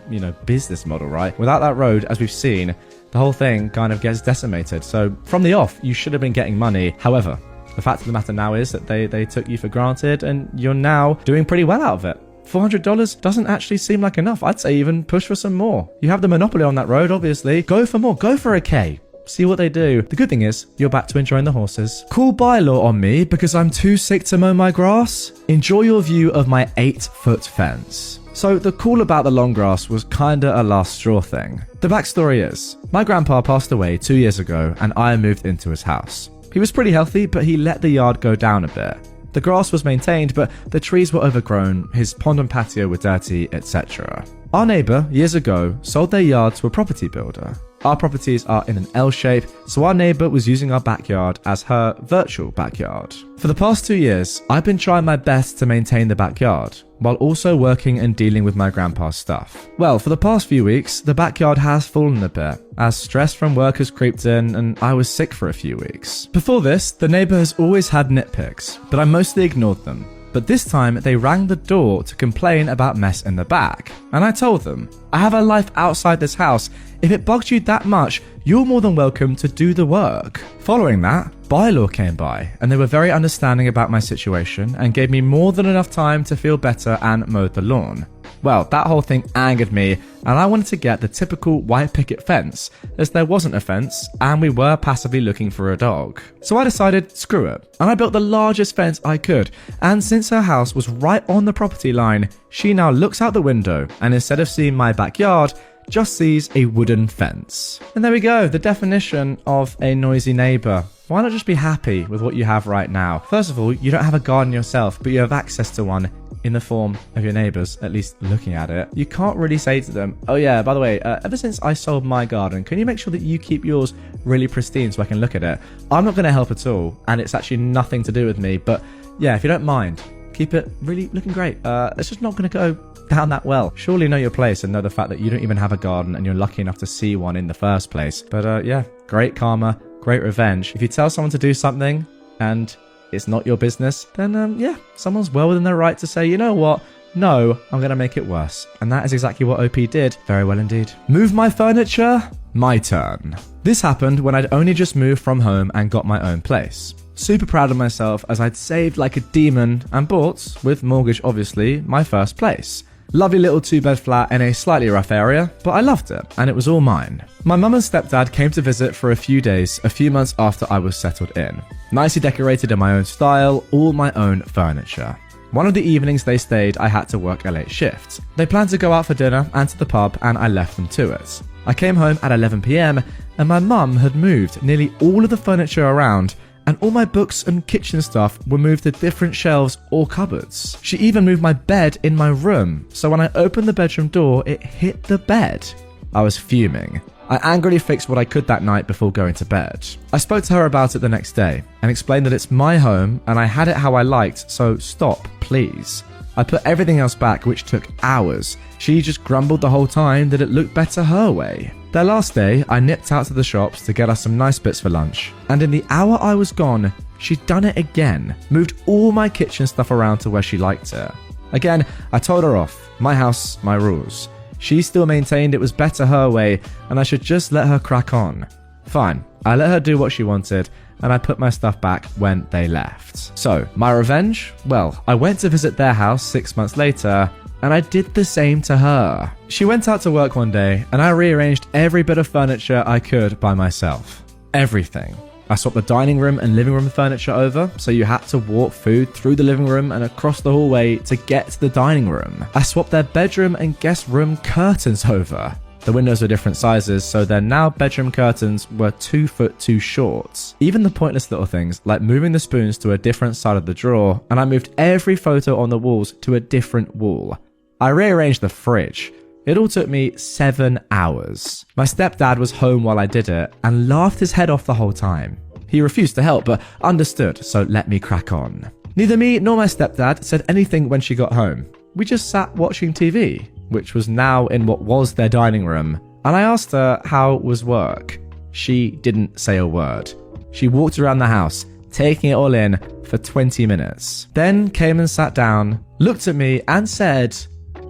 business model, right? Without that road, as we've seen, the whole thing kind of gets decimated. So from the off, you should have been getting money. However, the fact of the matter now is that they took you for granted and you're now doing pretty well out of it. $400 doesn't actually seem like enough. I'd say even push for some more. You have the monopoly on that road, obviously. Go for more. Go for a K. See what they do. The good thing is, you're back to enjoying the horses. Cool bylaw on me because I'm too sick to mow my grass. Enjoy your view of my 8-foot fence. So the cool about the long grass was kinda a last straw thing. The backstory is, my grandpa passed away 2 years ago and I moved into his house. He was pretty healthy, but he let the yard go down a bit. The grass was maintained, but the trees were overgrown, his pond and patio were dirty, etc. Our neighbour, years ago, sold their yard to a property builder. Our properties are in an L shape, so our neighbour was using our backyard as her virtual backyard. For the past 2 years, I've been trying my best to maintain the backyard, while also working and dealing with my grandpa's stuff. Well, for the past few weeks, the backyard has fallen a bit, as stress from work has creeped in and I was sick for a few weeks. Before this, the neighbour has always had nitpicks, but I mostly ignored them. But this time, they rang the door to complain about mess in the back. And I told them, I have a life outside this house. If it bugs you that much, you're more than welcome to do the work. Following that, bylaw came by, and they were very understanding about my situation and gave me more than enough time to feel better and mowed the lawn. Well, that whole thing angered me, and I wanted to get the typical white picket fence, as there wasn't a fence, and we were passively looking for a dog. So I decided, screw it, and I built the largest fence I could, and since her house was right on the property line, she now looks out the window, and instead of seeing my backyard, just sees a wooden fence. And there we go, the definition of a noisy neighbour. Why not just be happy with what you have right now? First of all, you don't have a garden yourself, but you have access to one in the form of your neighbours, at least looking at it. You can't really say to them, oh yeah, by the way, ever since I sold my garden, can you make sure that you keep yours really pristine so I can look at it? I'm not going to help at all, and it's actually nothing to do with me, but yeah, if you don't mind, keep it really looking great. It's just not going to go down that well. Surely know your place and know the fact that you don't even have a garden and you're lucky enough to see one in the first place. But yeah, great karma, great revenge. If you tell someone to do something and it's not your business, then yeah, someone's well within their right to say, you know what? No, I'm going to make it worse. And that is exactly what OP did. Very well indeed. Move my furniture? My turn. This happened when I'd only just moved from home and got my own place. Super proud of myself as I'd saved like a demon and bought, with mortgage obviously, my first place. Lovely little 2-bed flat in a slightly rough area, but I loved it, and it was all mine. My mum and stepdad came to visit for a few days, a few months after I was settled in. Nicely decorated in my own style, all my own furniture. One of the evenings they stayed, I had to work a late shift. They planned to go out for dinner and to the pub, and I left them to it. I came home at 11 PM, and my mum had moved nearly all of the furniture around, and all my books and kitchen stuff were moved to different shelves or cupboards. She even moved my bed in my room, so when I opened the bedroom door, it hit the bed. I was fuming. I angrily fixed what I could that night before going to bed. I spoke to her about it the next day and explained that it's my home and I had it how I liked, so stop, please. I put everything else back, which took hours. She just grumbled the whole time that it looked better her way. Their last day, I nipped out to the shops to get us some nice bits for lunch, and in the hour I was gone, she'd done it again, moved all my kitchen stuff around to where she liked it. Again, I told her off, my house, my rules. She still maintained it was better her way, and I should just let her crack on. Fine, I let her do what she wanted, and I put my stuff back when they left. So, my revenge? Well, I went to visit their house 6 months later, and I did the same to her. She went out to work one day, and I rearranged every bit of furniture I could by myself. Everything. I swapped the dining room and living room furniture over, so you had to walk food through the living room and across the hallway to get to the dining room. I swapped their bedroom and guest room curtains over. The windows were different sizes, so their now bedroom curtains were 2 foot too short. Even the pointless little things, like moving the spoons to a different side of the drawer, and I moved every photo on the walls to a different wall. I rearranged the fridge. It all took me 7 hours. My stepdad was home while I did it and laughed his head off the whole time. He refused to help, but understood, so let me crack on. Neither me nor my stepdad said anything when she got home. we just sat watching TV, which was now in what was their dining room, and I asked her how was work. She didn't say a word. She walked around the house, taking it all in for 20 minutes. Then came and sat down, looked at me and said,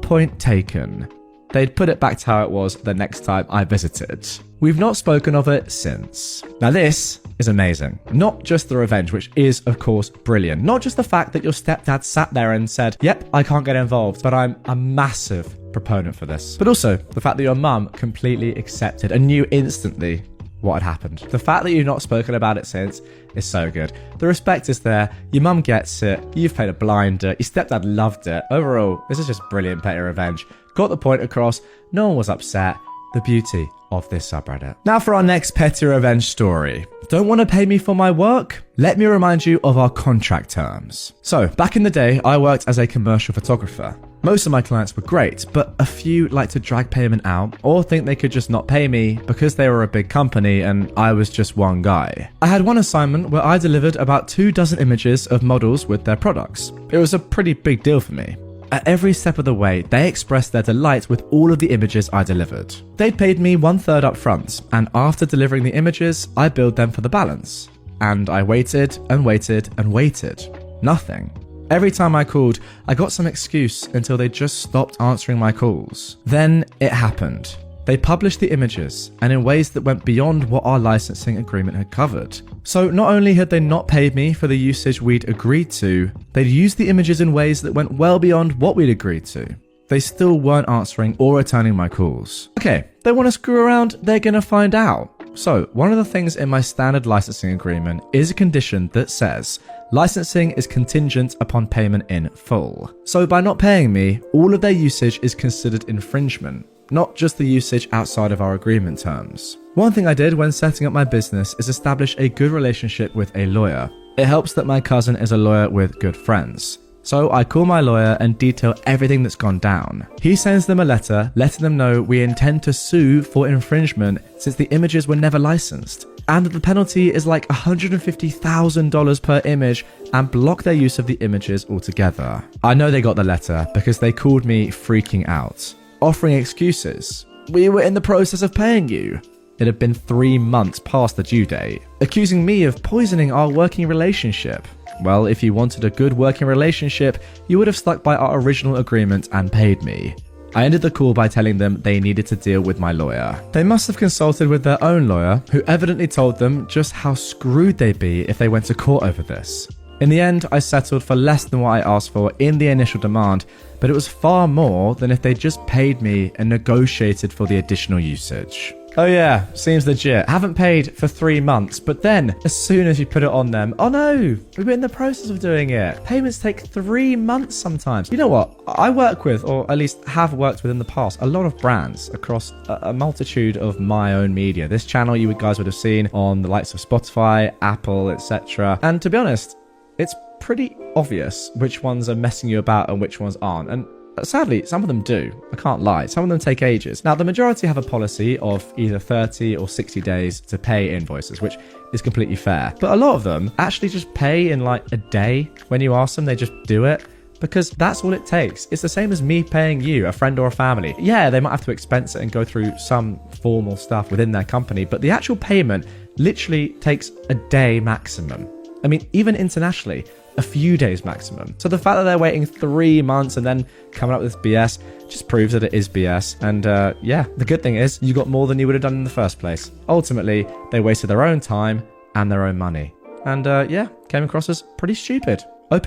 "Point taken." They'd put it back to how it was the next time I visited. We've not spoken of it since. Now this is amazing. Not just the revenge, which is of course brilliant. Not just the fact that your stepdad sat there and said, "Yep, I can't get involved, but I'm a massive proponent for this." But also the fact that your mum completely accepted and knew instantly what had happened. The fact that you've not spoken about it since is so good. The respect is there, your mum gets it, you've played a blinder, your stepdad loved it. Overall, this is just brilliant petty revenge. Got the point across, no one was upset. The beauty of this subreddit. Now for our next petty revenge story. Don't want to pay me for my work? Let me remind you of our contract terms. So, back in the day, I worked as a commercial photographer. Most of my clients were great, but a few like to drag payment out or think they could just not pay me because they were a big company and I was just one guy. I had one assignment where I delivered about 24 images of models with their products. It was a pretty big deal for me. At every step of the way, they expressed their delight with all of the images I delivered. They'd paid me 1/3 up front, and after delivering the images, I billed them for the balance. And I waited and waited and waited. Nothing. Every time I called, I got some excuse until they just stopped answering my calls. Then it happened. They published the images, and in ways that went beyond what our licensing agreement had covered. So not only had they not paid me for the usage we'd agreed to, they'd used the images in ways that went well beyond what we'd agreed to. They still weren't answering or returning my calls. Okay, they want to screw around, they're gonna find out. So, one of the things in my standard licensing agreement is a condition that says, licensing is contingent upon payment in full. So by not paying me, all of their usage is considered infringement, not just the usage outside of our agreement terms. One thing I did when setting up my business is establish a good relationship with a lawyer. It helps that my cousin is a lawyer with good friends. So I call my lawyer and detail everything that's gone down. He sends them a letter letting them know we intend to sue for infringement since the images were never licensed, and that the penalty is like $150,000 per image and block their use of the images altogether. I know they got the letter because they called me freaking out, offering excuses. We were in the process of paying you. It had been 3 months past the due date, accusing me of poisoning our working relationship. Well, if you wanted a good working relationship, you would have stuck by our original agreement and paid me. I ended the call by telling them they needed to deal with my lawyer. They must have consulted with their own lawyer, who evidently told them just how screwed they'd be if they went to court over this. In the end, I settled for less than what I asked for in the initial demand, but it was far more than if they just paid me and negotiated for the additional usage. Oh yeah, seems legit. Haven't paid for 3 months, but then as soon as you put it on them, oh no, we've been in the process of doing it. Payments take 3 months sometimes. You know what? I work with, or at least have worked with in the past, a lot of brands across a multitude of my own media. This channel you guys would have seen on the likes of Spotify, Apple, etc. And to be honest, it's pretty obvious which ones are messing you about and which ones aren't. And sadly, some of them do. I can't lie. Some of them take ages. Now, the majority have a policy of either 30 or 60 days to pay invoices, which is completely fair. But a lot of them actually just pay in like a day. When you ask them, they just do it because that's all it takes. It's the same as me paying you, a friend or a family. Yeah, they might have to expense it and go through some formal stuff within their company, but the actual payment literally takes a day maximum. I mean, even internationally, a few days maximum. So the fact that they're waiting 3 months and then coming up with this BS just proves that it is BS. And yeah, the good thing is you got more than you would have done in the first place. Ultimately, they wasted their own time and their own money. And yeah, came across as pretty stupid. OP,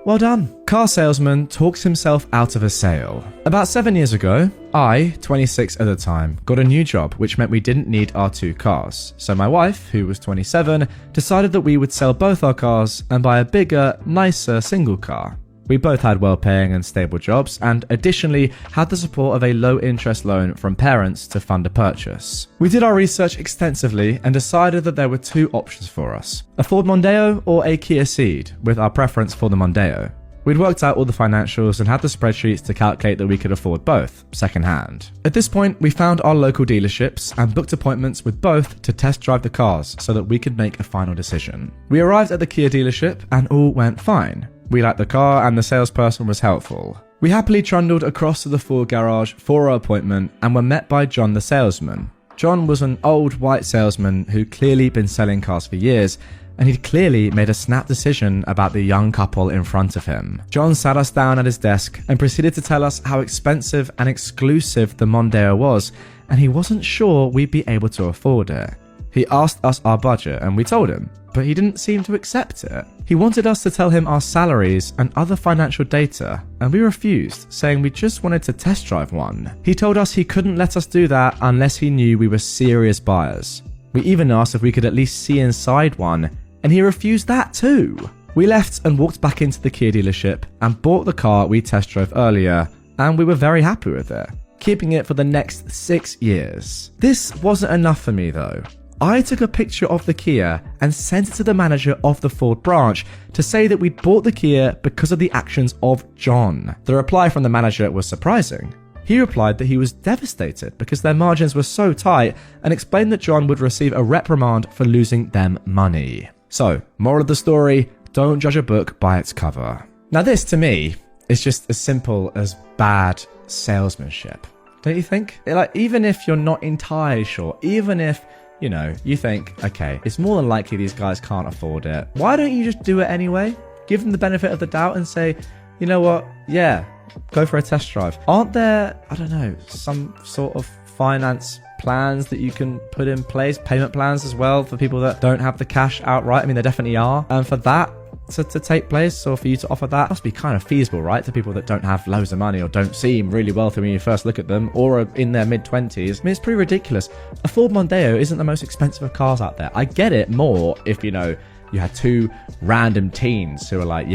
well done. Car salesman talks himself out of a sale. About 7 years ago, I, 26 at the time, got a new job, which meant we didn't need our 2 cars. So my wife, who was 27, decided that we would sell both our cars and buy a bigger, nicer single car. We both had well-paying and stable jobs, and additionally had the support of a low-interest loan from parents to fund a purchase. We did our research extensively and decided that there were 2 options for us: a Ford Mondeo or a Kia Ceed, with our preference for the Mondeo. We'd worked out all the financials and had the spreadsheets to calculate that we could afford both, second-hand. At this point, we found our local dealerships and booked appointments with both to test drive the cars so that we could make a final decision. We arrived at the Kia dealership and all went fine. We liked the car and the salesperson was helpful. We happily trundled across to the Ford garage for our appointment and were met by John the salesman. John was an old white salesman who'd clearly been selling cars for years, and he'd clearly made a snap decision about the young couple in front of him. John sat us down at his desk and proceeded to tell us how expensive and exclusive the Mondeo was, and he wasn't sure we'd be able to afford it. He asked us our budget and we told him, but he didn't seem to accept it. He wanted us to tell him our salaries and other financial data, and we refused, saying we just wanted to test drive one. He told us he couldn't let us do that unless he knew we were serious buyers. We even asked if we could at least see inside one, and he refused that too. We left and walked back into the Kia dealership and bought the car we test drove earlier, and we were very happy with it, keeping it for the next 6 years. This wasn't enough for me though. I took a picture of the Kia and sent it to the manager of the Ford branch to say that we'd bought the Kia because of the actions of John. The reply from the manager was surprising. He replied that he was devastated because their margins were so tight and explained that John would receive a reprimand for losing them money. So, moral of the story, don't judge a book by its cover. Now this, to me, is just as simple as bad salesmanship. Don't you think? Like, even if you're not entirely sure, even if you think, okay, it's more than likely these guys can't afford it. Why don't you just do it anyway? Give them the benefit of the doubt and say, you know what? Yeah, go for a test drive. Aren't there, I don't know, some sort of finance plans that you can put in place? Payment plans as well for people that don't have the cash outright? I mean, there definitely are. And for that to take place, or for you to offer that, must be kind of feasible, right? To people that don't have loads of money or don't seem really wealthy when you first look at them, or are in their mid-20s. I mean, it's pretty ridiculous. A Ford Mondeo isn't the most expensive of cars out there. I get it more if, you had two random teens who are like,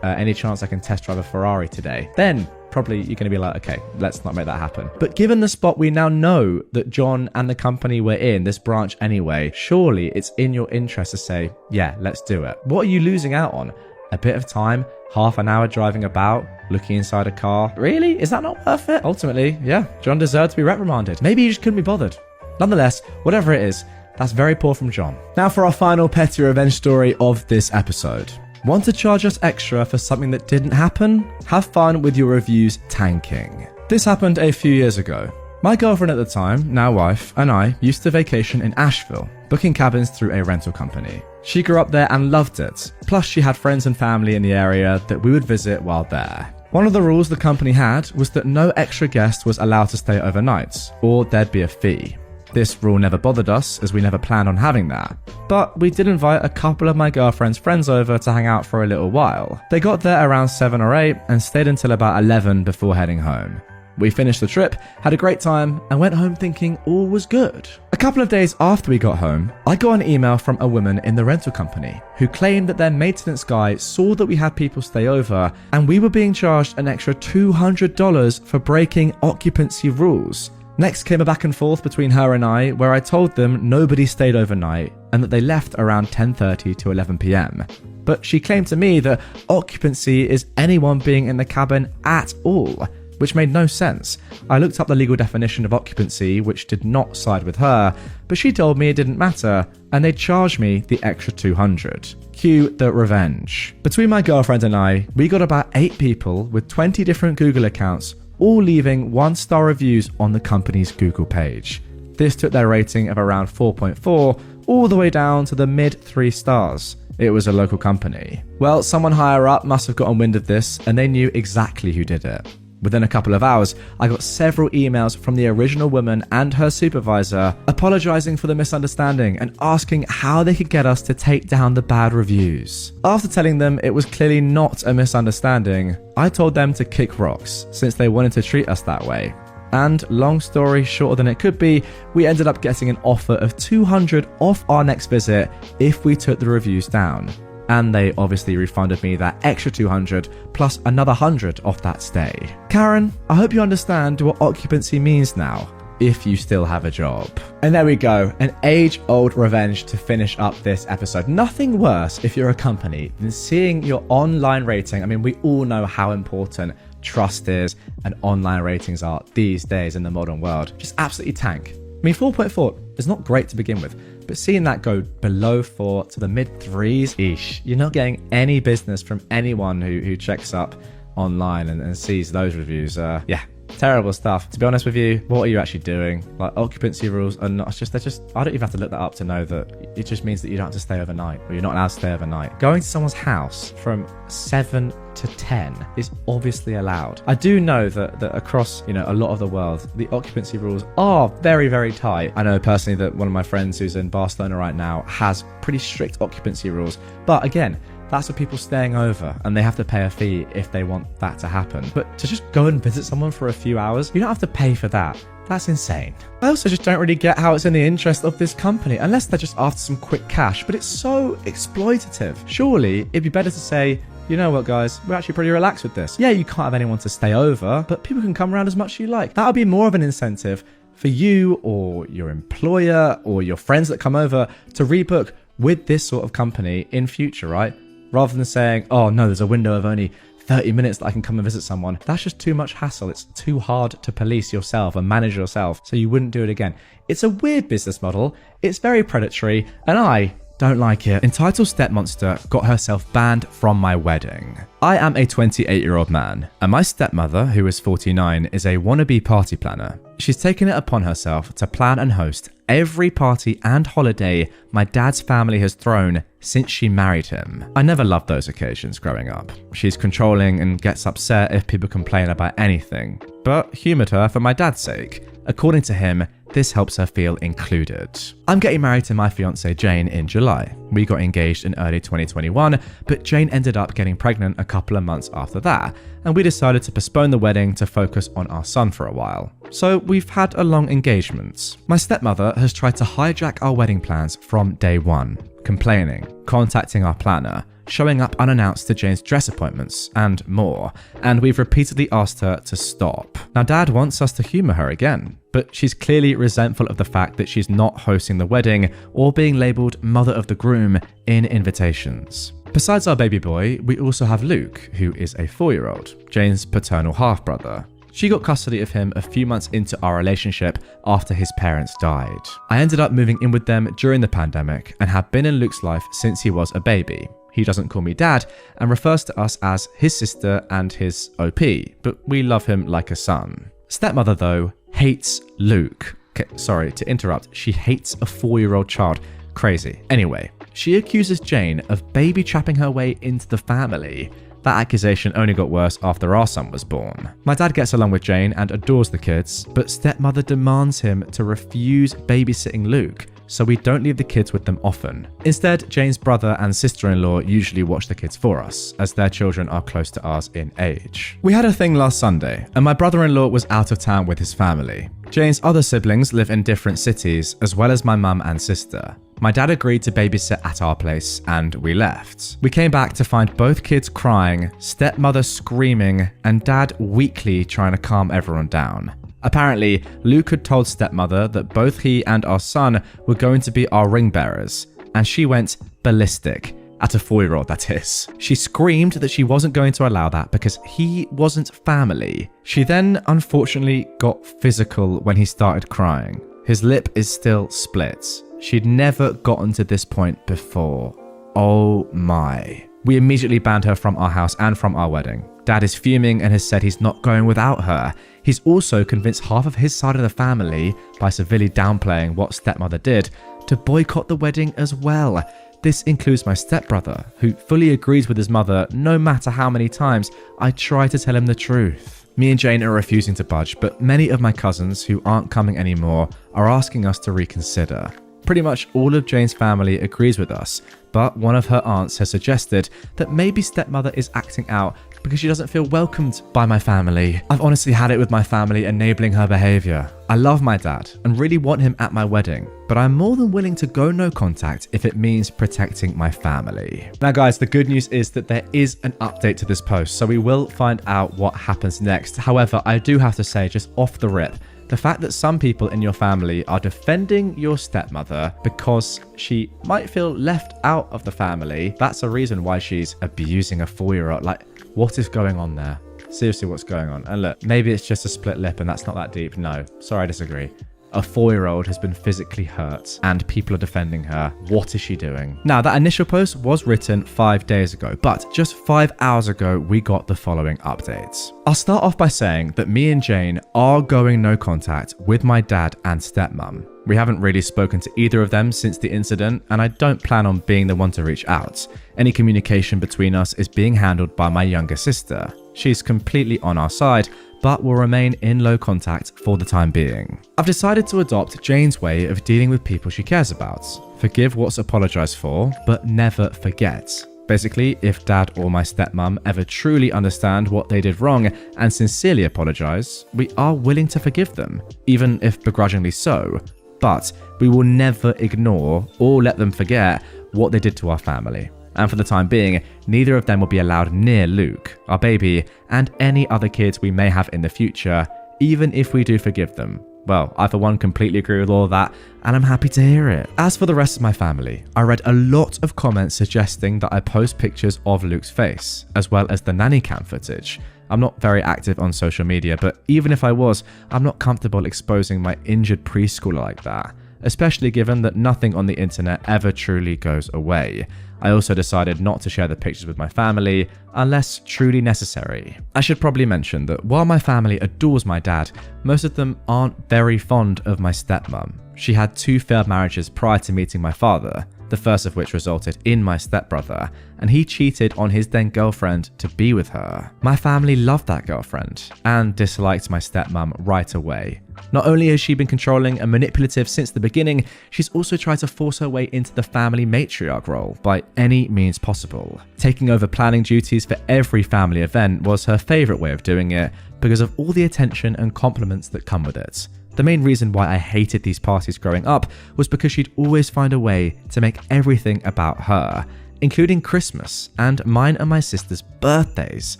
any chance I can test drive a Ferrari today? Then probably you're going to be like, okay, let's not make that happen. But given the spot we now know that John and the company were in, this branch anyway, surely it's in your interest to say, yeah, let's do it. What are you losing out on? A bit of time, half an hour driving about, looking inside a car. Really? Is that not worth it? Ultimately, yeah, John deserved to be reprimanded. Maybe he just couldn't be bothered. Nonetheless, whatever it is, that's very poor from John. Now for our final petty revenge story of this episode. Want to charge us extra for something that didn't happen? Have fun with your reviews tanking. This happened a few years ago. My girlfriend at the time, now wife, and I used to vacation in Asheville, booking cabins through a rental company. She grew up there and loved it. Plus she had friends and family in the area that we would visit while there. One of the rules the company had was that no extra guest was allowed to stay overnight, or there'd be a fee. This rule never bothered us, as we never planned on having that. But we did invite a couple of my girlfriend's friends over to hang out for a little while. They got there around 7 or 8 and stayed until about 11 before heading home. We finished the trip, had a great time, and went home thinking all was good. A couple of days after we got home, I got an email from a woman in the rental company who claimed that their maintenance guy saw that we had people stay over and we were being charged an extra $200 for breaking occupancy rules. Next came a back and forth between her and I, where I told them nobody stayed overnight and that they left around 10:30 to 11 p.m. But she claimed to me that occupancy is anyone being in the cabin at all, which made no sense. I looked up the legal definition of occupancy, which did not side with her, but she told me it didn't matter, and they charged me the extra $200. Cue the revenge. Between my girlfriend and I, we got about 8 people with 20 different Google accounts, all leaving 1-star reviews on the company's Google page. This took their rating of around 4.4 all the way down to the mid 3 stars. It was a local company. Well, someone higher up must have gotten wind of this, and they knew exactly who did it. Within a couple of hours, I got several emails from the original woman and her supervisor apologizing for the misunderstanding and asking how they could get us to take down the bad reviews. After telling them it was clearly not a misunderstanding, I told them to kick rocks since they wanted to treat us that way. And long story shorter than it could be, we ended up getting an offer of $200 off our next visit if we took the reviews down. And they obviously refunded me that extra $200 plus another $100 off that stay. Karen, I hope you understand what occupancy means now, if you still have a job. And there we go, an age-old revenge to finish up this episode. Nothing worse if you're a company than seeing your online rating. I mean, we all know how important trust is and online ratings are these days in the modern world. Just absolutely tank. I mean, 4.4 is not great to begin with, but seeing that go below 4 to the mid 3s, you're not getting any business from anyone who checks up online and sees those reviews, yeah, terrible stuff. To be honest with you, what are you actually doing? Like, occupancy rules are not they're just, I don't even have to look that up to know that it just means that you don't have to stay overnight, or you're not allowed to stay overnight. Going to someone's house from 7 to 10 is obviously allowed. I do know that across, a lot of the world, the occupancy rules are very, very tight. I know personally that one of my friends who's in Barcelona right now has pretty strict occupancy rules. But again, that's for people staying over, and they have to pay a fee if they want that to happen. But to just go and visit someone for a few hours, you don't have to pay for that. That's insane. I also just don't really get how it's in the interest of this company, unless they're just after some quick cash, but it's so exploitative. Surely it'd be better to say, you know what, guys, we're actually pretty relaxed with this. Yeah, you can't have anyone to stay over, but people can come around as much as you like. That would be more of an incentive for you or your employer or your friends that come over to rebook with this sort of company in future, right? Rather than saying, oh no, there's a window of only 30 minutes that I can come and visit someone. That's just too much hassle. It's too hard to police yourself and manage yourself, so you wouldn't do it again. It's a weird business model. It's very predatory, and I don't like it. Entitled stepmonster got herself banned from my wedding. I am a 28-year-old man, and my stepmother, who is 49, is a wannabe party planner. She's taken it upon herself to plan and host every party and holiday my dad's family has thrown since she married him. I never loved those occasions growing up. She's controlling and gets upset if people complain about anything, but humoured her for my dad's sake. According to him, this helps her feel included. I'm getting married to my fiancée Jane in July. We got engaged in early 2021, but Jane ended up getting pregnant a couple of months after that, and we decided to postpone the wedding to focus on our son for a while. So we've had a long engagement. My stepmother has tried to hijack our wedding plans from day one, complaining, contacting our planner, showing up unannounced to Jane's dress appointments, and more, and we've repeatedly asked her to stop. Now, Dad wants us to humour her again, but she's clearly resentful of the fact that she's not hosting the wedding or being labelled mother of the groom in invitations. Besides our baby boy, we also have Luke, who is a 4-year-old, Jane's paternal half-brother. She got custody of him a few months into our relationship after his parents died. I ended up moving in with them during the pandemic and have been in Luke's life since he was a baby. He doesn't call me dad and refers to us as his sister and his OP, but we love him like a son. Stepmother, though, hates Luke. Okay, sorry to interrupt, she hates a 4-year-old child. Crazy. Anyway, she accuses Jane of baby trapping her way into the family. That accusation only got worse after our son was born. My dad gets along with Jane and adores the kids, but stepmother demands him to refuse babysitting Luke, so we don't leave the kids with them often. Instead, Jane's brother and sister-in-law usually watch the kids for us, as their children are close to ours in age. We had a thing last Sunday, and my brother-in-law was out of town with his family. Jane's other siblings live in different cities, as well as my mum and sister. My dad agreed to babysit at our place, and we left. We came back to find both kids crying, stepmother screaming, and dad weakly trying to calm everyone down. Apparently, Luke had told stepmother that both he and our son were going to be our ring bearers, and she went ballistic. At a 4-year-old, that is. She screamed that she wasn't going to allow that because he wasn't family. She then, unfortunately, got physical when he started crying. His lip is still split. She'd never gotten to this point before. Oh my. We immediately banned her from our house and from our wedding. Dad is fuming and has said he's not going without her. He's also convinced half of his side of the family, by severely downplaying what stepmother did, to boycott the wedding as well. This includes my stepbrother, who fully agrees with his mother no matter how many times I try to tell him the truth. Me and Jane are refusing to budge, but many of my cousins who aren't coming anymore are asking us to reconsider. Pretty much all of Jane's family agrees with us, but one of her aunts has suggested that maybe stepmother is acting out because she doesn't feel welcomed by my family. I've honestly had it with my family enabling her behaviour. I love my dad and really want him at my wedding, but I'm more than willing to go no contact if it means protecting my family. Now guys, the good news is that there is an update to this post, so we will find out what happens next. However, I do have to say, just off the rip, the fact that some people in your family are defending your stepmother because she might feel left out of the family, that's a reason why she's abusing a 4-year-old. Like, what is going on there? Seriously, what's going on? And look, maybe it's just a split lip and that's not that deep. No, sorry, I disagree. A 4-year-old has been physically hurt and people are defending her. What is she doing? Now, that initial post was written 5 days ago, but just 5 hours ago, we got the following updates. I'll start off by saying that me and Jane are going no contact with my dad and stepmom. We haven't really spoken to either of them since the incident, and I don't plan on being the one to reach out. Any communication between us is being handled by my younger sister. She's completely on our side, but will remain in low contact for the time being. I've decided to adopt Jane's way of dealing with people she cares about. Forgive what's apologized for, but never forget. Basically, if dad or my stepmom ever truly understand what they did wrong and sincerely apologize, we are willing to forgive them, even if begrudgingly so. But we will never ignore or let them forget what they did to our family. And for the time being, neither of them will be allowed near Luke, our baby, and any other kids we may have in the future, even if we do forgive them. Well, I for one completely agree with all of that, and I'm happy to hear it. As for the rest of my family, I read a lot of comments suggesting that I post pictures of Luke's face, as well as the nanny cam footage. I'm not very active on social media, but even if I was, I'm not comfortable exposing my injured preschooler like that, especially given that nothing on the internet ever truly goes away. I also decided not to share the pictures with my family unless truly necessary. I should probably mention that while my family adores my dad, most of them aren't very fond of my stepmom. She had 2 failed marriages prior to meeting my father, the first of which resulted in my stepbrother, and he cheated on his then girlfriend to be with her. My family loved that girlfriend and disliked my stepmom right away. Not only has she been controlling and manipulative since the beginning, she's also tried to force her way into the family matriarch role by any means possible. Taking over planning duties for every family event was her favourite way of doing it because of all the attention and compliments that come with it. The main reason why I hated these parties growing up was because she'd always find a way to make everything about her, including Christmas and mine and my sister's birthdays.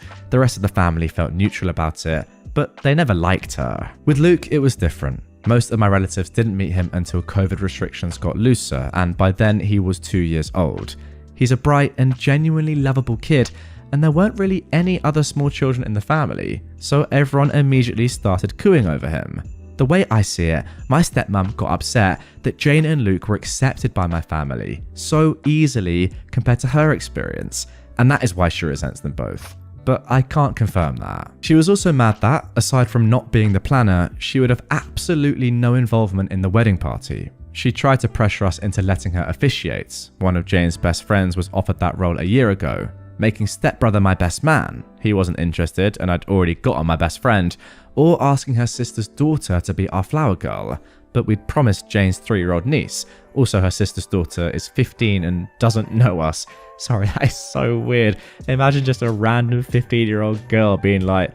The rest of the family felt neutral about it, but they never liked her. With Luke, it was different. Most of my relatives didn't meet him until COVID restrictions got looser, and by then he was 2 years old. He's a bright and genuinely lovable kid, and there weren't really any other small children in the family, so everyone immediately started cooing over him. The way I see it, my stepmom got upset that Jane and Luke were accepted by my family so easily compared to her experience, and that is why she resents them both. But I can't confirm that. She was also mad that, aside from not being the planner, she would have absolutely no involvement in the wedding party. She tried to pressure us into letting her officiate. One of Jane's best friends was offered that role a year ago, making stepbrother my best man. He wasn't interested and I'd already got on my best friend, or asking her sister's daughter to be our flower girl, but we'd promised Jane's 3-year-old niece. Also, her sister's daughter is 15 and doesn't know us. Sorry, that is so weird. Imagine just a random 15-year-old girl being like,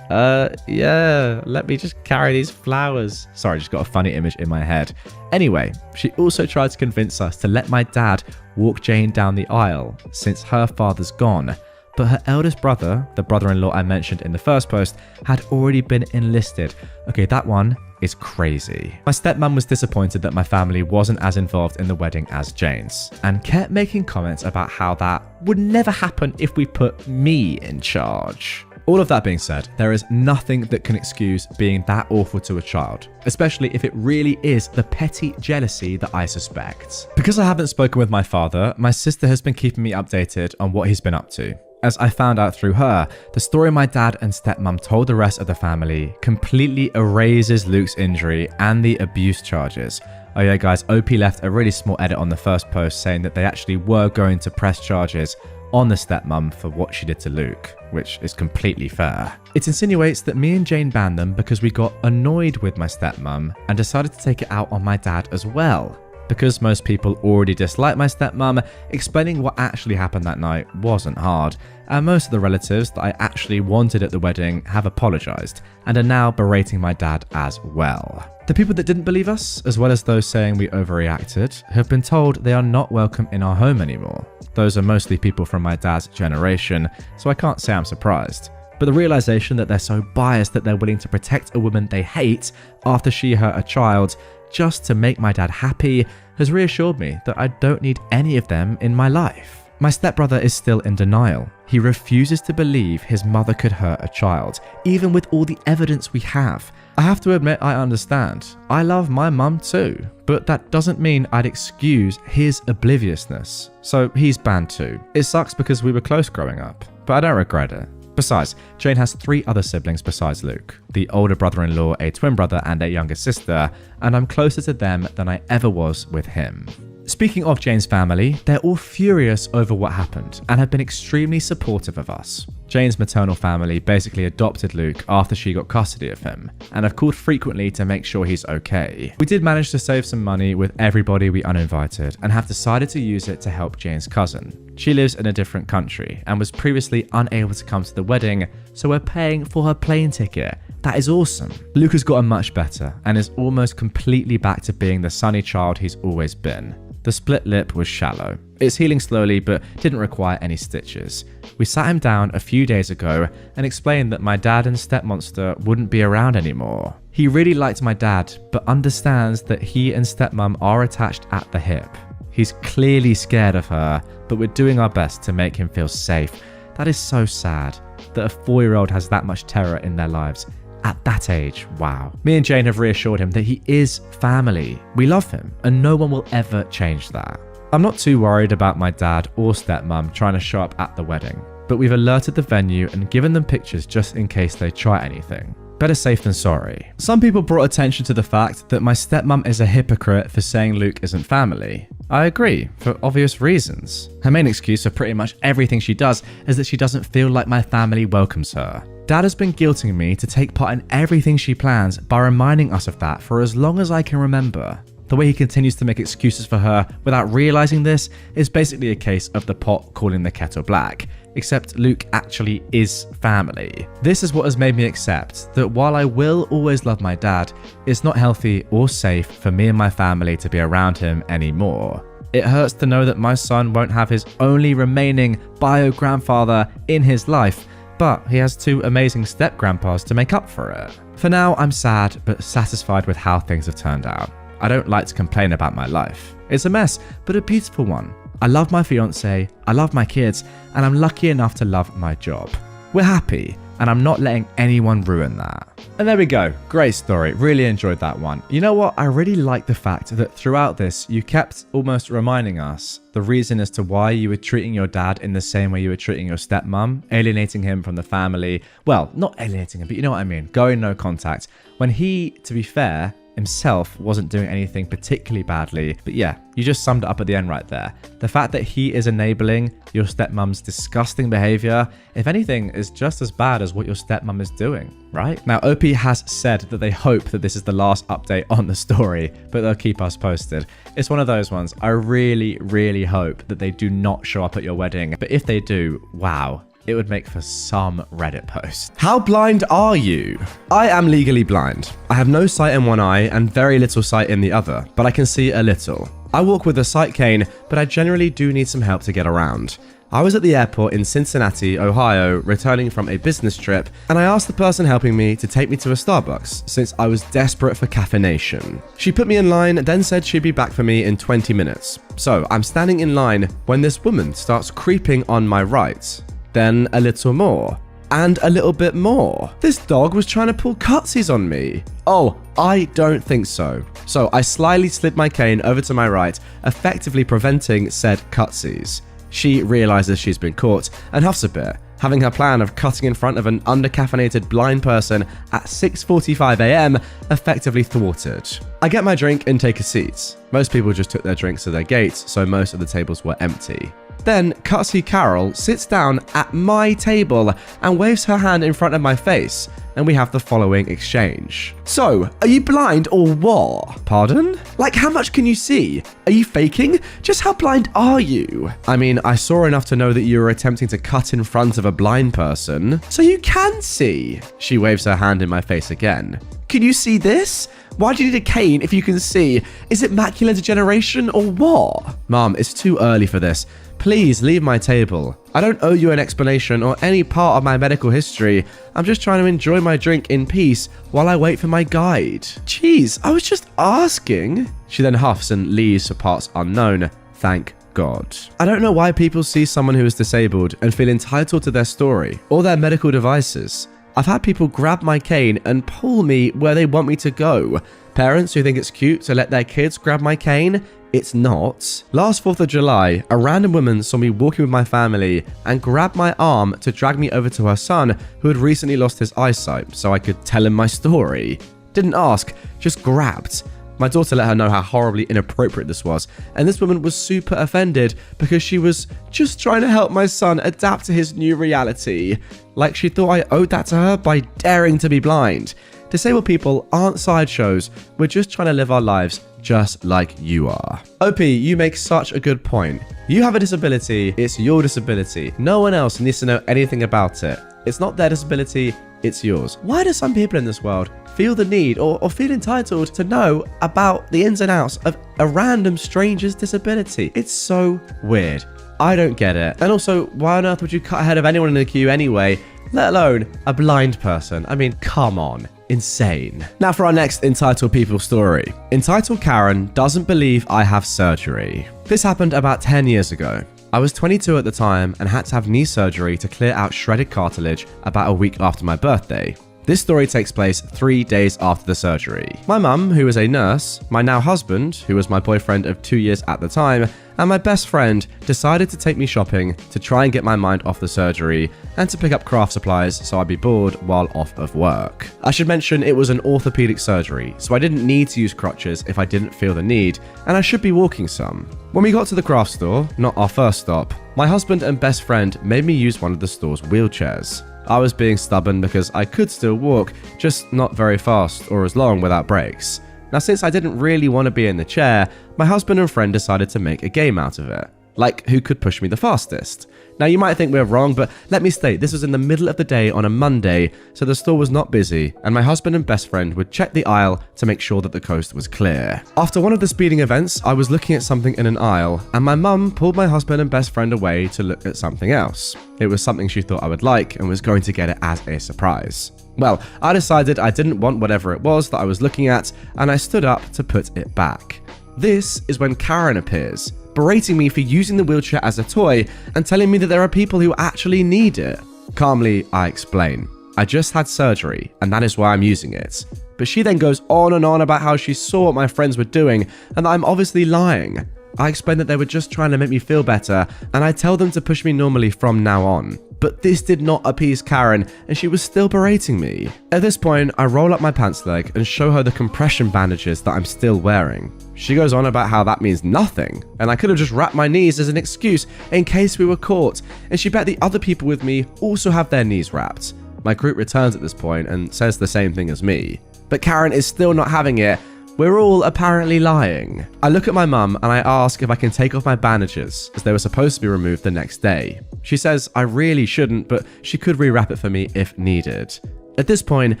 yeah, let me just carry these flowers. Sorry, just got a funny image in my head. Anyway, she also tried to convince us to let my dad walk Jane down the aisle since her father's gone. But her eldest brother, the brother-in-law I mentioned in the first post, had already been enlisted. Okay, that one is crazy. My stepmom was disappointed that my family wasn't as involved in the wedding as Jane's, and kept making comments about how that would never happen if we put me in charge. All of that being said, there is nothing that can excuse being that awful to a child, especially if it really is the petty jealousy that I suspect. Because I haven't spoken with my father, my sister has been keeping me updated on what he's been up to. As I found out through her, the story my dad and stepmom told the rest of the family completely erases Luke's injury and the abuse charges. Oh yeah guys, OP left a really small edit on the first post saying that they actually were going to press charges on the stepmom for what she did to Luke, which is completely fair. It insinuates that me and Jane banned them because we got annoyed with my stepmom and decided to take it out on my dad as well. Because most people already dislike my stepmom, explaining what actually happened that night wasn't hard, and most of the relatives that I actually wanted at the wedding have apologised and are now berating my dad as well. The people that didn't believe us, as well as those saying we overreacted, have been told they are not welcome in our home anymore. Those are mostly people from my dad's generation, so I can't say I'm surprised. But the realisation that they're so biased that they're willing to protect a woman they hate after she hurt a child just to make my dad happy has reassured me that I don't need any of them in my life. My stepbrother is still in denial. He refuses to believe his mother could hurt a child, even with all the evidence we have. I have to admit I understand. I love my mum too, but that doesn't mean I'd excuse his obliviousness. So he's banned too. It sucks because we were close growing up, but I don't regret it. Besides, Jane has 3 other siblings besides Luke, the older brother-in-law, a twin brother, and a younger sister, and I'm closer to them than I ever was with him. Speaking of Jane's family, they're all furious over what happened and have been extremely supportive of us. Jane's maternal family basically adopted Luke after she got custody of him and have called frequently to make sure he's okay. We did manage to save some money with everybody we uninvited and have decided to use it to help Jane's cousin. She lives in a different country and was previously unable to come to the wedding, so we're paying for her plane ticket. That is awesome. Luke has gotten much better and is almost completely back to being the sunny child he's always been. The split lip was shallow. It's healing slowly but didn't require any stitches. We sat him down a few days ago and explained that my dad and stepmonster wouldn't be around anymore. He really liked my dad but understands that he and stepmom are attached at the hip. He's clearly scared of her, but we're doing our best to make him feel safe. That is so sad that a 4-year-old has that much terror in their lives. At that age, wow. Me and Jane have reassured him that he is family. We love him, and no one will ever change that. I'm not too worried about my dad or stepmom trying to show up at the wedding, but we've alerted the venue and given them pictures just in case they try anything. Better safe than sorry. Some people brought attention to the fact that my stepmom is a hypocrite for saying Luke isn't family. I agree, for obvious reasons. Her main excuse for pretty much everything she does is that she doesn't feel like my family welcomes her. Dad has been guilting me to take part in everything she plans by reminding us of that for as long as I can remember. The way he continues to make excuses for her without realizing this is basically a case of the pot calling the kettle black, except Luke actually is family. This is what has made me accept that while I will always love my dad, it's not healthy or safe for me and my family to be around him anymore. It hurts to know that my son won't have his only remaining bio-grandfather in his life, but he has 2 amazing step-grandpas to make up for it. For now, I'm sad but satisfied with how things have turned out. I don't like to complain about my life. It's a mess, but a beautiful one. I love my fiance, I love my kids, and I'm lucky enough to love my job. We're happy, and I'm not letting anyone ruin that. And there we go. Great story. Really enjoyed that one. You know what? I really like the fact that throughout this, you kept almost reminding us the reason as to why you were treating your dad in the same way you were treating your stepmom, alienating him from the family. Well, not alienating him, but you know what I mean. Going no contact. When he, to be fair, himself wasn't doing anything particularly badly. But yeah, you just summed it up at the end right there. The fact that he is enabling your stepmom's disgusting behavior, if anything, is just as bad as what your stepmom is doing, right? Now, OP has said that they hope that this is the last update on the story, but they'll keep us posted. It's one of those ones. I really, really hope that they do not show up at your wedding. But if they do, wow. It would make for some Reddit post. How blind are you? I am legally blind. I have no sight in one eye and very little sight in the other, but I can see a little. I walk with a sight cane, but I generally do need some help to get around. I was at the airport in Cincinnati, Ohio, returning from a business trip, and I asked the person helping me to take me to a Starbucks since I was desperate for caffeination. She put me in line, then said she'd be back for me in 20 minutes. So I'm standing in line when this woman starts creeping on my right. Then a little more, and a little bit more. This dog was trying to pull cutsies on me. Oh, I don't think so. So I slyly slid my cane over to my right, effectively preventing said cutsies. She realizes she's been caught and huffs a bit, having her plan of cutting in front of an undercaffeinated blind person at 6:45 a.m. effectively thwarted. I get my drink and take a seat. Most people just took their drinks to their gates, so most of the tables were empty. Then Cutsy Carol sits down at my table and waves her hand in front of my face, and we have the following exchange. So, are you blind or what? Pardon? Like, how much can you see? Are you faking? Just how blind are you? I mean, I saw enough to know that you were attempting to cut in front of a blind person. So you can see. She waves her hand in my face again. Can you see this? Why do you need a cane if you can see? Is it macular degeneration or what? Mom, it's too early for this. Please leave my table. I don't owe you an explanation or any part of my medical history. I'm just trying to enjoy my drink in peace while I wait for my guide. Jeez, I was just asking. She then huffs and leaves for parts unknown. Thank God. I don't know why people see someone who is disabled and feel entitled to their story or their medical devices. I've had people grab my cane and pull me where they want me to go. Parents who think it's cute to let their kids grab my cane, it's not. Last 4th of July, a random woman saw me walking with my family and grabbed my arm to drag me over to her son who had recently lost his eyesight so I could tell him my story. Didn't ask, just grabbed. My daughter let her know how horribly inappropriate this was, and this woman was super offended because she was just trying to help my son adapt to his new reality. Like she thought I owed that to her by daring to be blind. Disabled people aren't sideshows, we're just trying to live our lives just like you are. OP, you make such a good point. You have a disability, it's your disability. No one else needs to know anything about it. It's not their disability, it's yours. Why do some people in this world feel the need or feel entitled to know about the ins and outs of a random stranger's disability? It's so weird. I don't get it. And also, why on earth would you cut ahead of anyone in the queue anyway, let alone a blind person? I mean, come on. Insane. Now for our next entitled people story. Entitled Karen doesn't believe I have surgery. This happened about 10 years ago. I was 22 at the time and had to have knee surgery to clear out shredded cartilage about a week after my birthday. This story takes place 3 days after the surgery. My mum, who is a nurse, my now husband, who was my boyfriend of 2 years at the time, and my best friend decided to take me shopping to try and get my mind off the surgery and to pick up craft supplies so I'd be bored while off of work. I should mention it was an orthopedic surgery, so I didn't need to use crutches if I didn't feel the need, and I should be walking some. When we got to the craft store, not our first stop, my husband and best friend made me use one of the store's wheelchairs. I was being stubborn because I could still walk, just not very fast or as long without brakes. Now, since I didn't really want to be in the chair, my husband and friend decided to make a game out of it. Like, who could push me the fastest? Now, you might think we're wrong, but let me state, this was in the middle of the day on a Monday, so the store was not busy, and my husband and best friend would check the aisle to make sure that the coast was clear. After one of the speeding events, I was looking at something in an aisle, and my mum pulled my husband and best friend away to look at something else. It was something she thought I would like, and was going to get it as a surprise. Well, I decided I didn't want whatever it was that I was looking at, and I stood up to put it back. This is when Karen appears, berating me for using the wheelchair as a toy and telling me that there are people who actually need it. Calmly, I explain, I just had surgery and that is why I'm using it. But she then goes on and on about how she saw what my friends were doing and that I'm obviously lying. I explain that they were just trying to make me feel better and I tell them to push me normally from now on. But this did not appease Karen and she was still berating me. At this point, I roll up my pants leg and show her the compression bandages that I'm still wearing. She goes on about how that means nothing, and I could have just wrapped my knees as an excuse in case we were caught, and she bet the other people with me also have their knees wrapped. My group returns at this point and says the same thing as me. But Karen is still not having it. We're all apparently lying. I look at my mum and I ask if I can take off my bandages, as they were supposed to be removed the next day. She says I really shouldn't, but she could rewrap it for me if needed. At this point,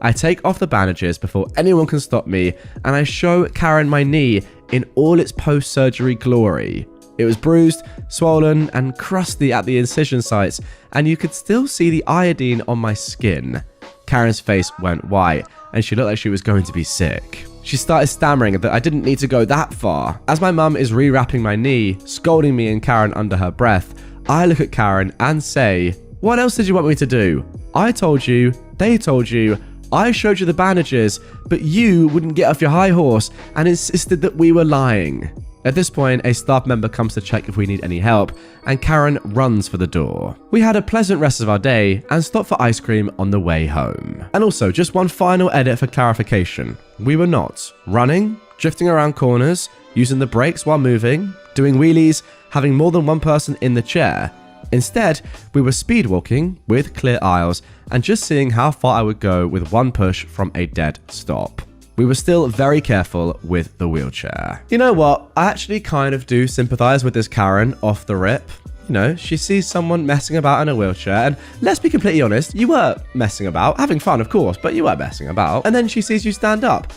I take off the bandages before anyone can stop me, and I show Karen my knee in all its post-surgery glory. It was bruised, swollen, and crusty at the incision sites, and you could still see the iodine on my skin. Karen's face went white, and she looked like she was going to be sick. She started stammering that I didn't need to go that far. As my mum is rewrapping my knee, scolding me and Karen under her breath, I look at Karen and say, "What else did you want me to do? I told you, they told you, I showed you the bandages, but you wouldn't get off your high horse and insisted that we were lying." At this point, a staff member comes to check if we need any help, and Karen runs for the door. We had a pleasant rest of our day and stopped for ice cream on the way home. And also, just one final edit for clarification. We were not running, drifting around corners, using the brakes while moving, doing wheelies, having more than one person in the chair. Instead, we were speed walking with clear aisles and just seeing how far I would go with one push from a dead stop. We were still very careful with the wheelchair. You know what? I actually kind of do sympathize with this Karen off the rip. You know, she sees someone messing about in a wheelchair, and let's be completely honest, you were messing about, having fun of course, but you were messing about. And then she sees you stand up.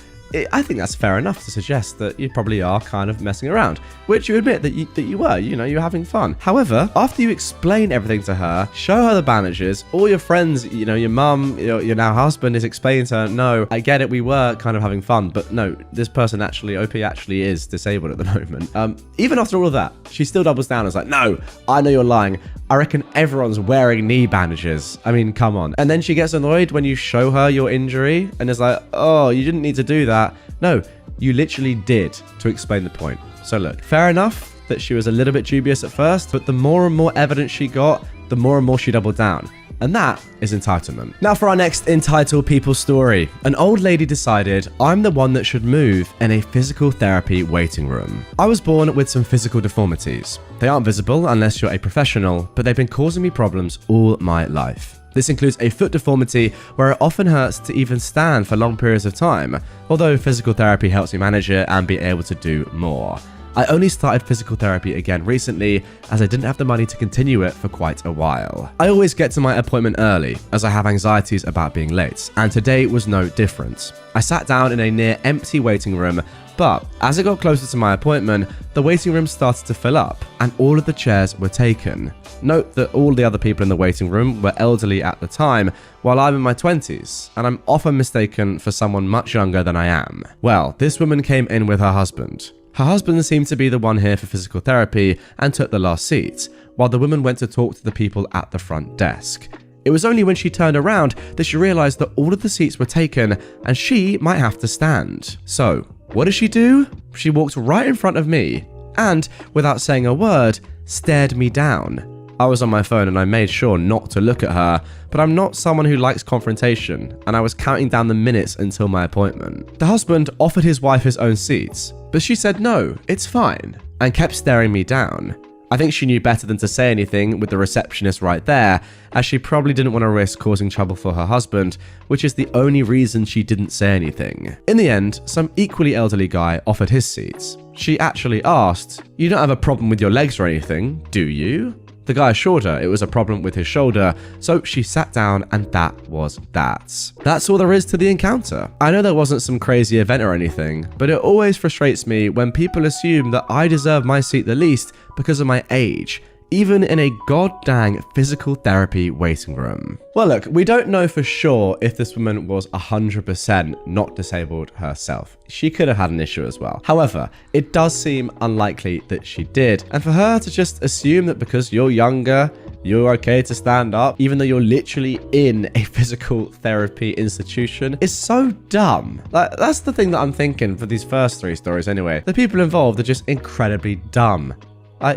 I think that's fair enough to suggest that you probably are kind of messing around, which you admit that you were, you're having fun. However, after you explain everything to her, show her the bandages, all your friends, your mum, your now husband is explaining to her, no, I get it, we were kind of having fun, but no, this person OP actually is disabled at the moment. Even after all of that, she still doubles down and is like, no, I know you're lying. I reckon everyone's wearing knee bandages. I mean, come on. And then she gets annoyed when you show her your injury and is like, oh, you didn't need to do that. No, you literally did, to explain the point. So look, fair enough that she was a little bit dubious at first, but the more and more evidence she got, the more and more she doubled down. And that is entitlement. Now for our next entitled people story. An old lady decided I'm the one that should move in a physical therapy waiting room. I was born with some physical deformities. They aren't visible unless you're a professional, but they've been causing me problems all my life. This includes a foot deformity where it often hurts to even stand for long periods of time, although physical therapy helps me manage it and be able to do more. I only started physical therapy again recently as I didn't have the money to continue it for quite a while. I always get to my appointment early as I have anxieties about being late, and today was no different. I sat down in a near empty waiting room, but as I got closer to my appointment, the waiting room started to fill up and all of the chairs were taken. Note that all the other people in the waiting room were elderly at the time, while I'm in my 20s, and I'm often mistaken for someone much younger than I am. Well, this woman came in with her husband. Her husband seemed to be the one here for physical therapy and took the last seat, while the woman went to talk to the people at the front desk. It was only when she turned around that she realized that all of the seats were taken and she might have to stand. So, what does she do? She walked right in front of me and, without saying a word, stared me down. I was on my phone and I made sure not to look at her, but I'm not someone who likes confrontation, and I was counting down the minutes until my appointment. The husband offered his wife his own seats, but she said no, it's fine, and kept staring me down. I think she knew better than to say anything with the receptionist right there, as she probably didn't want to risk causing trouble for her husband, which is the only reason she didn't say anything. In the end, some equally elderly guy offered his seats. She actually asked, "You don't have a problem with your legs or anything, do you?" The guy assured her it was a problem with his shoulder, so she sat down and that was that. That's all there is to the encounter. I know there wasn't some crazy event or anything, but it always frustrates me when people assume that I deserve my seat the least because of my age, even in a goddamn physical therapy waiting room. Well look, we don't know for sure if this woman was 100% not disabled herself. She could have had an issue as well. However, it does seem unlikely that she did, and for her to just assume that because you're younger, you're okay to stand up, even though you're literally in a physical therapy institution, is so dumb. That's the thing that I'm thinking for these first three stories anyway. The people involved are just incredibly dumb.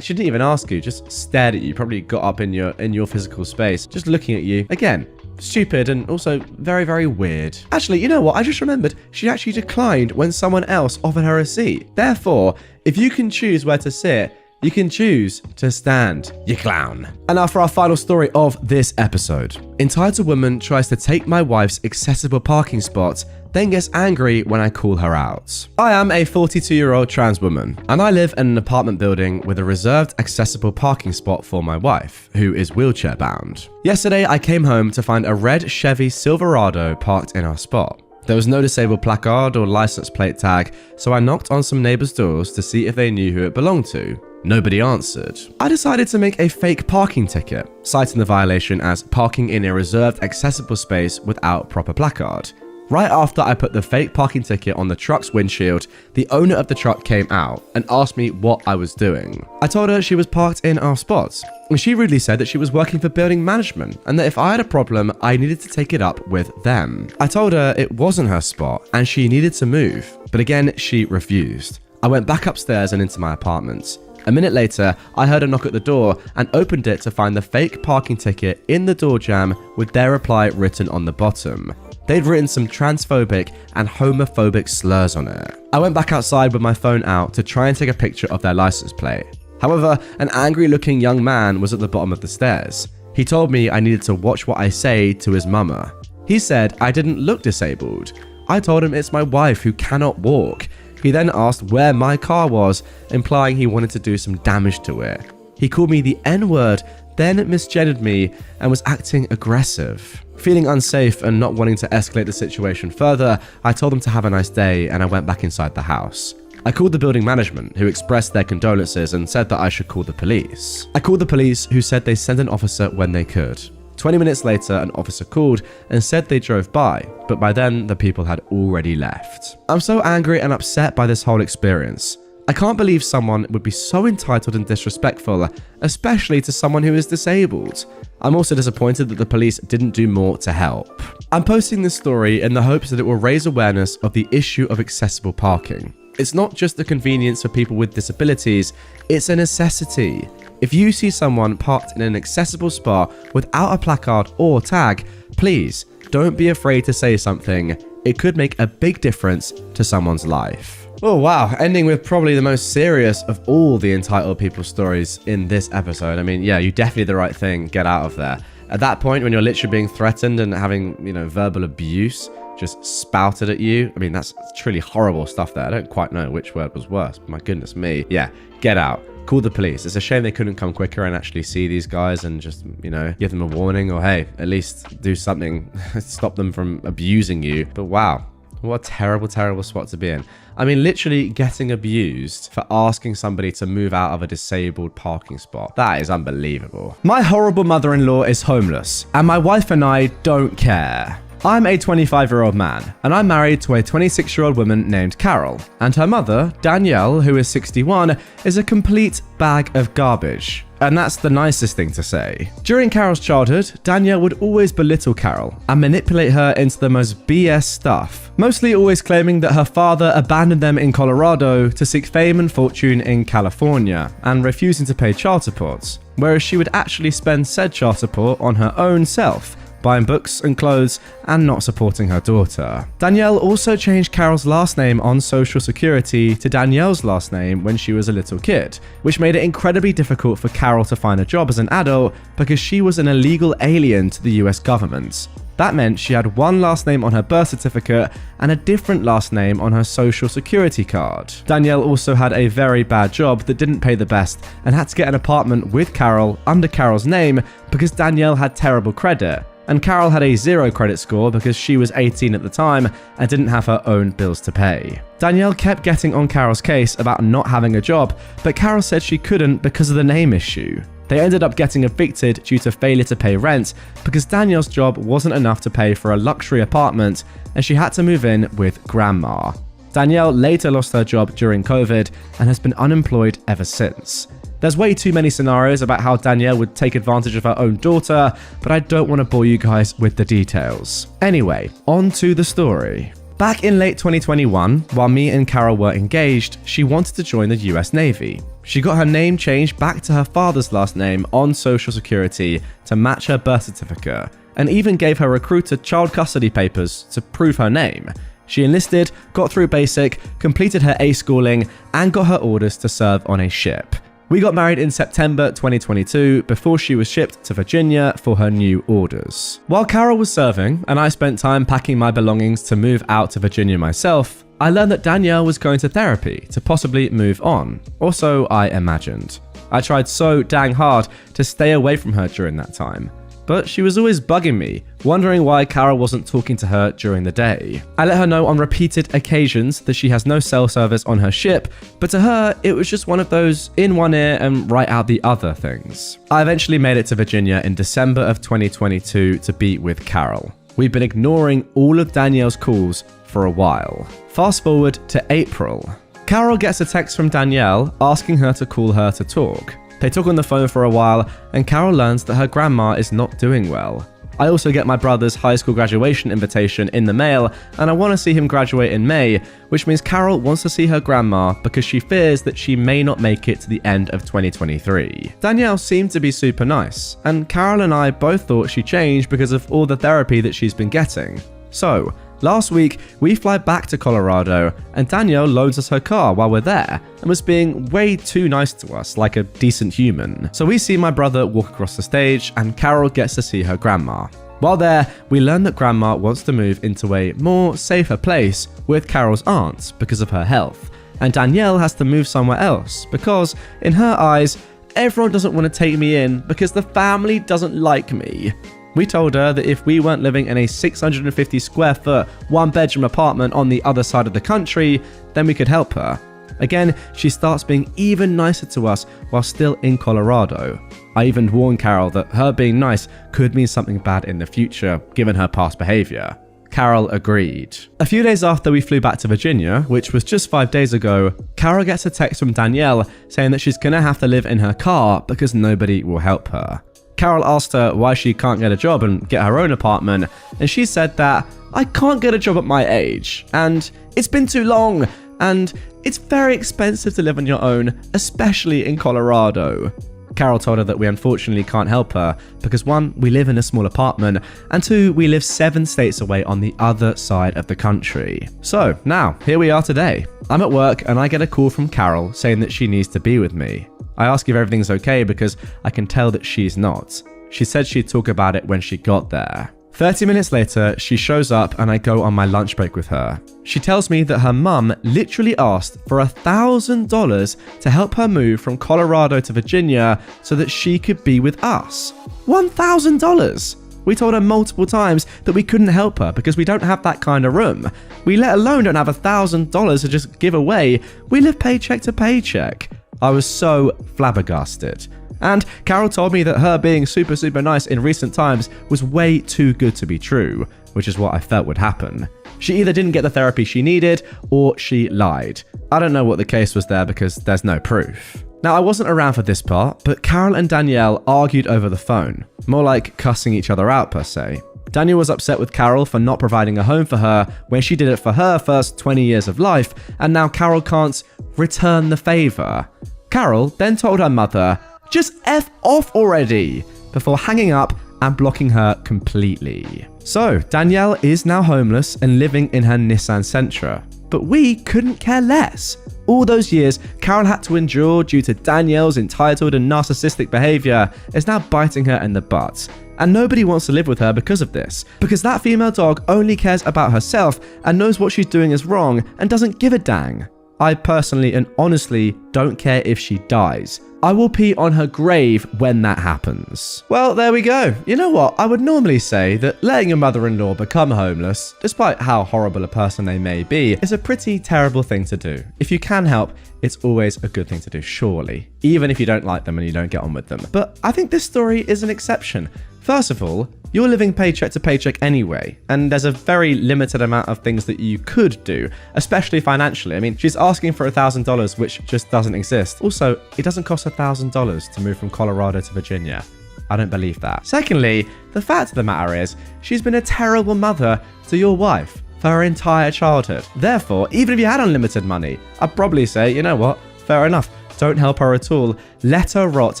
She didn't even ask you, just stared at you, probably got up in your physical space, just looking at you. Again, stupid and also very, very weird. Actually, you know what? I just remembered she actually declined when someone else offered her a seat. Therefore, if you can choose where to sit, you can choose to stand, you clown. And now for our final story of this episode. Entitled woman tries to take my wife's accessible parking spot, then gets angry when I call her out. I am a 42-year-old trans woman, and I live in an apartment building with a reserved accessible parking spot for my wife, who is wheelchair bound. Yesterday, I came home to find a red Chevy Silverado parked in our spot. There was no disabled placard or license plate tag, so I knocked on some neighbors' doors to see if they knew who it belonged to. Nobody answered. I decided to make a fake parking ticket, citing the violation as parking in a reserved accessible space without proper placard. Right after I put the fake parking ticket on the truck's windshield, the owner of the truck came out and asked me what I was doing. I told her she was parked in our spot, and she rudely said that she was working for building management and that if I had a problem, I needed to take it up with them. I told her it wasn't her spot and she needed to move, but again, she refused. I went back upstairs and into my apartment. A minute later, I heard a knock at the door and opened it to find the fake parking ticket in the door jamb with their reply written on the bottom. They'd written some transphobic and homophobic slurs on it. I went back outside with my phone out to try and take a picture of their license plate. However, an angry-looking young man was at the bottom of the stairs. He told me I needed to watch what I say to his mama. He said I didn't look disabled. I told him it's my wife who cannot walk. He then asked where my car was, implying he wanted to do some damage to it. He called me the N-word, then misgendered me and was acting aggressive. Feeling unsafe and not wanting to escalate the situation further, I told them to have a nice day and I went back inside the house. I called the building management, who expressed their condolences and said that I should call the police. I called the police, who said they sent an officer when they could. 20 minutes later, an officer called and said they drove by, but by then the people had already left. I'm so angry and upset by this whole experience. I can't believe someone would be so entitled and disrespectful, especially to someone who is disabled. I'm also disappointed that the police didn't do more to help. I'm posting this story in the hopes that it will raise awareness of the issue of accessible parking. It's not just a convenience for people with disabilities, it's a necessity. If you see someone parked in an accessible spot without a placard or tag, please don't be afraid to say something. It could make a big difference to someone's life. Oh wow, ending with probably the most serious of all the entitled people stories in this episode. I mean, yeah, you definitely did the right thing, get out of there. At that point, when you're literally being threatened and having, verbal abuse just spouted at you, I mean, that's truly horrible stuff there. I don't quite know which word was worse, but my goodness me. Yeah, get out. Call the police. It's a shame they couldn't come quicker and actually see these guys and just, give them a warning, or hey, at least do something, stop them from abusing you. But wow, what a terrible, terrible spot to be in. I mean, literally getting abused for asking somebody to move out of a disabled parking spot. That is unbelievable. My horrible mother-in-law is homeless, and my wife and I don't care. I'm a 25-year-old man, and I'm married to a 26-year-old woman named Carol, and her mother, Danielle, who is 61, is a complete bag of garbage. And that's the nicest thing to say. During Carol's childhood, Danielle would always belittle Carol and manipulate her into the most BS stuff, mostly always claiming that her father abandoned them in Colorado to seek fame and fortune in California, and refusing to pay child support, whereas she would actually spend said child support on her own self, buying books and clothes and not supporting her daughter. Danielle also changed Carol's last name on Social Security to Danielle's last name when she was a little kid, which made it incredibly difficult for Carol to find a job as an adult because she was an illegal alien to the US government. That meant she had one last name on her birth certificate and a different last name on her Social Security card. Danielle also had a very bad job that didn't pay the best and had to get an apartment with Carol under Carol's name because Danielle had terrible credit, and Carol had a 0 credit score because she was 18 at the time and didn't have her own bills to pay. Danielle kept getting on Carol's case about not having a job, but Carol said she couldn't because of the name issue. They ended up getting evicted due to failure to pay rent because Danielle's job wasn't enough to pay for a luxury apartment and she had to move in with grandma. Danielle later lost her job during COVID and has been unemployed ever since. There's way too many scenarios about how Danielle would take advantage of her own daughter, but I don't want to bore you guys with the details. Anyway, on to the story. Back in late 2021, while me and Carol were engaged, she wanted to join the US Navy. She got her name changed back to her father's last name on Social Security to match her birth certificate, and even gave her recruiter child custody papers to prove her name. She enlisted, got through basic, completed her A schooling, and got her orders to serve on a ship. We got married in September 2022 before she was shipped to Virginia for her new orders. While Carol was serving and I spent time packing my belongings to move out to Virginia myself, I learned that Danielle was going to therapy to possibly move on, or so I imagined. I tried so dang hard to stay away from her during that time, but she was always bugging me, wondering why Carol wasn't talking to her during the day. I let her know on repeated occasions that she has no cell service on her ship, but to her, it was just one of those in one ear and right out the other things. I eventually made it to Virginia in December of 2022 to be with Carol. We've been ignoring all of Danielle's calls for a while. Fast forward to April. Carol gets a text from Danielle asking her to call her to talk. They talk on the phone for a while, and Carol learns that her grandma is not doing well. I also get my brother's high school graduation invitation in the mail, and I want to see him graduate in May, which means Carol wants to see her grandma because she fears that she may not make it to the end of 2023. Danielle seemed to be super nice, and Carol and I both thought she changed because of all the therapy that she's been getting. So, last week, we fly back to Colorado, and Danielle loans us her car while we're there, and was being way too nice to us, like a decent human. So we see my brother walk across the stage, and Carol gets to see her grandma. While there, we learn that grandma wants to move into a more safer place with Carol's aunt because of her health, and Danielle has to move somewhere else because, in her eyes, everyone doesn't want to take me in because the family doesn't like me. We told her that if we weren't living in a 650 square foot, 1-bedroom apartment on the other side of the country, then we could help her. Again, she starts being even nicer to us while still in Colorado. I even warned Carol that her being nice could mean something bad in the future, given her past behavior. Carol agreed. A few days after we flew back to Virginia, which was just 5 days ago, Carol gets a text from Danielle saying that she's gonna have to live in her car because nobody will help her. Carol asked her why she can't get a job and get her own apartment, and she said that, "I can't get a job at my age, and it's been too long, and it's very expensive to live on your own, especially in Colorado." Carol told her that we unfortunately can't help her because 1, we live in a small apartment, and 2, we live 7 states away on the other side of the country. So now, here we are today. I'm at work and I get a call from Carol saying that she needs to be with me. I ask if everything's okay because I can tell that she's not. She said she'd talk about it when she got there. 30 minutes later, she shows up and I go on my lunch break with her. She tells me that her mum literally asked for $1,000 to help her move from Colorado to Virginia so that she could be with us. $1,000! We told her multiple times that we couldn't help her because we don't have that kind of room. We let alone don't have $1,000 to just give away. We live paycheck to paycheck. I was so flabbergasted. And Carol told me that her being super nice in recent times was way too good to be true, which is what I felt would happen. She either didn't get the therapy she needed, or she lied. I don't know what the case was there because there's no proof. Now, I wasn't around for this part, but Carol and Danielle argued over the phone. More like cussing each other out per se. Danielle was upset with Carol for not providing a home for her when she did it for her first 20 years of life, and now Carol can't return the favor. Carol then told her mother, "Just F off already," before hanging up and blocking her completely. So, Danielle is now homeless and living in her Nissan Sentra. But we couldn't care less. All those years Carol had to endure due to Danielle's entitled and narcissistic behavior is now biting her in the butt. And nobody wants to live with her because of this. Because that female dog only cares about herself and knows what she's doing is wrong and doesn't give a dang. I personally and honestly don't care if she dies. I will pee on her grave when that happens. Well, there we go. You know what? I would normally say that letting your mother-in-law become homeless, despite how horrible a person they may be, is a pretty terrible thing to do. If you can help, it's always a good thing to do, surely. Even if you don't like them and you don't get on with them. But I think this story is an exception. First of all, you're living paycheck to paycheck anyway, and there's a very limited amount of things that you could do, especially financially. I mean, she's asking for $1,000, which just doesn't exist. Also, it doesn't cost $1,000 to move from Colorado to Virginia. I don't believe that. Secondly, the fact of the matter is, she's been a terrible mother to your wife for her entire childhood. Therefore, even if you had unlimited money, I'd probably say, you know what, fair enough. Don't help her at all. Let her rot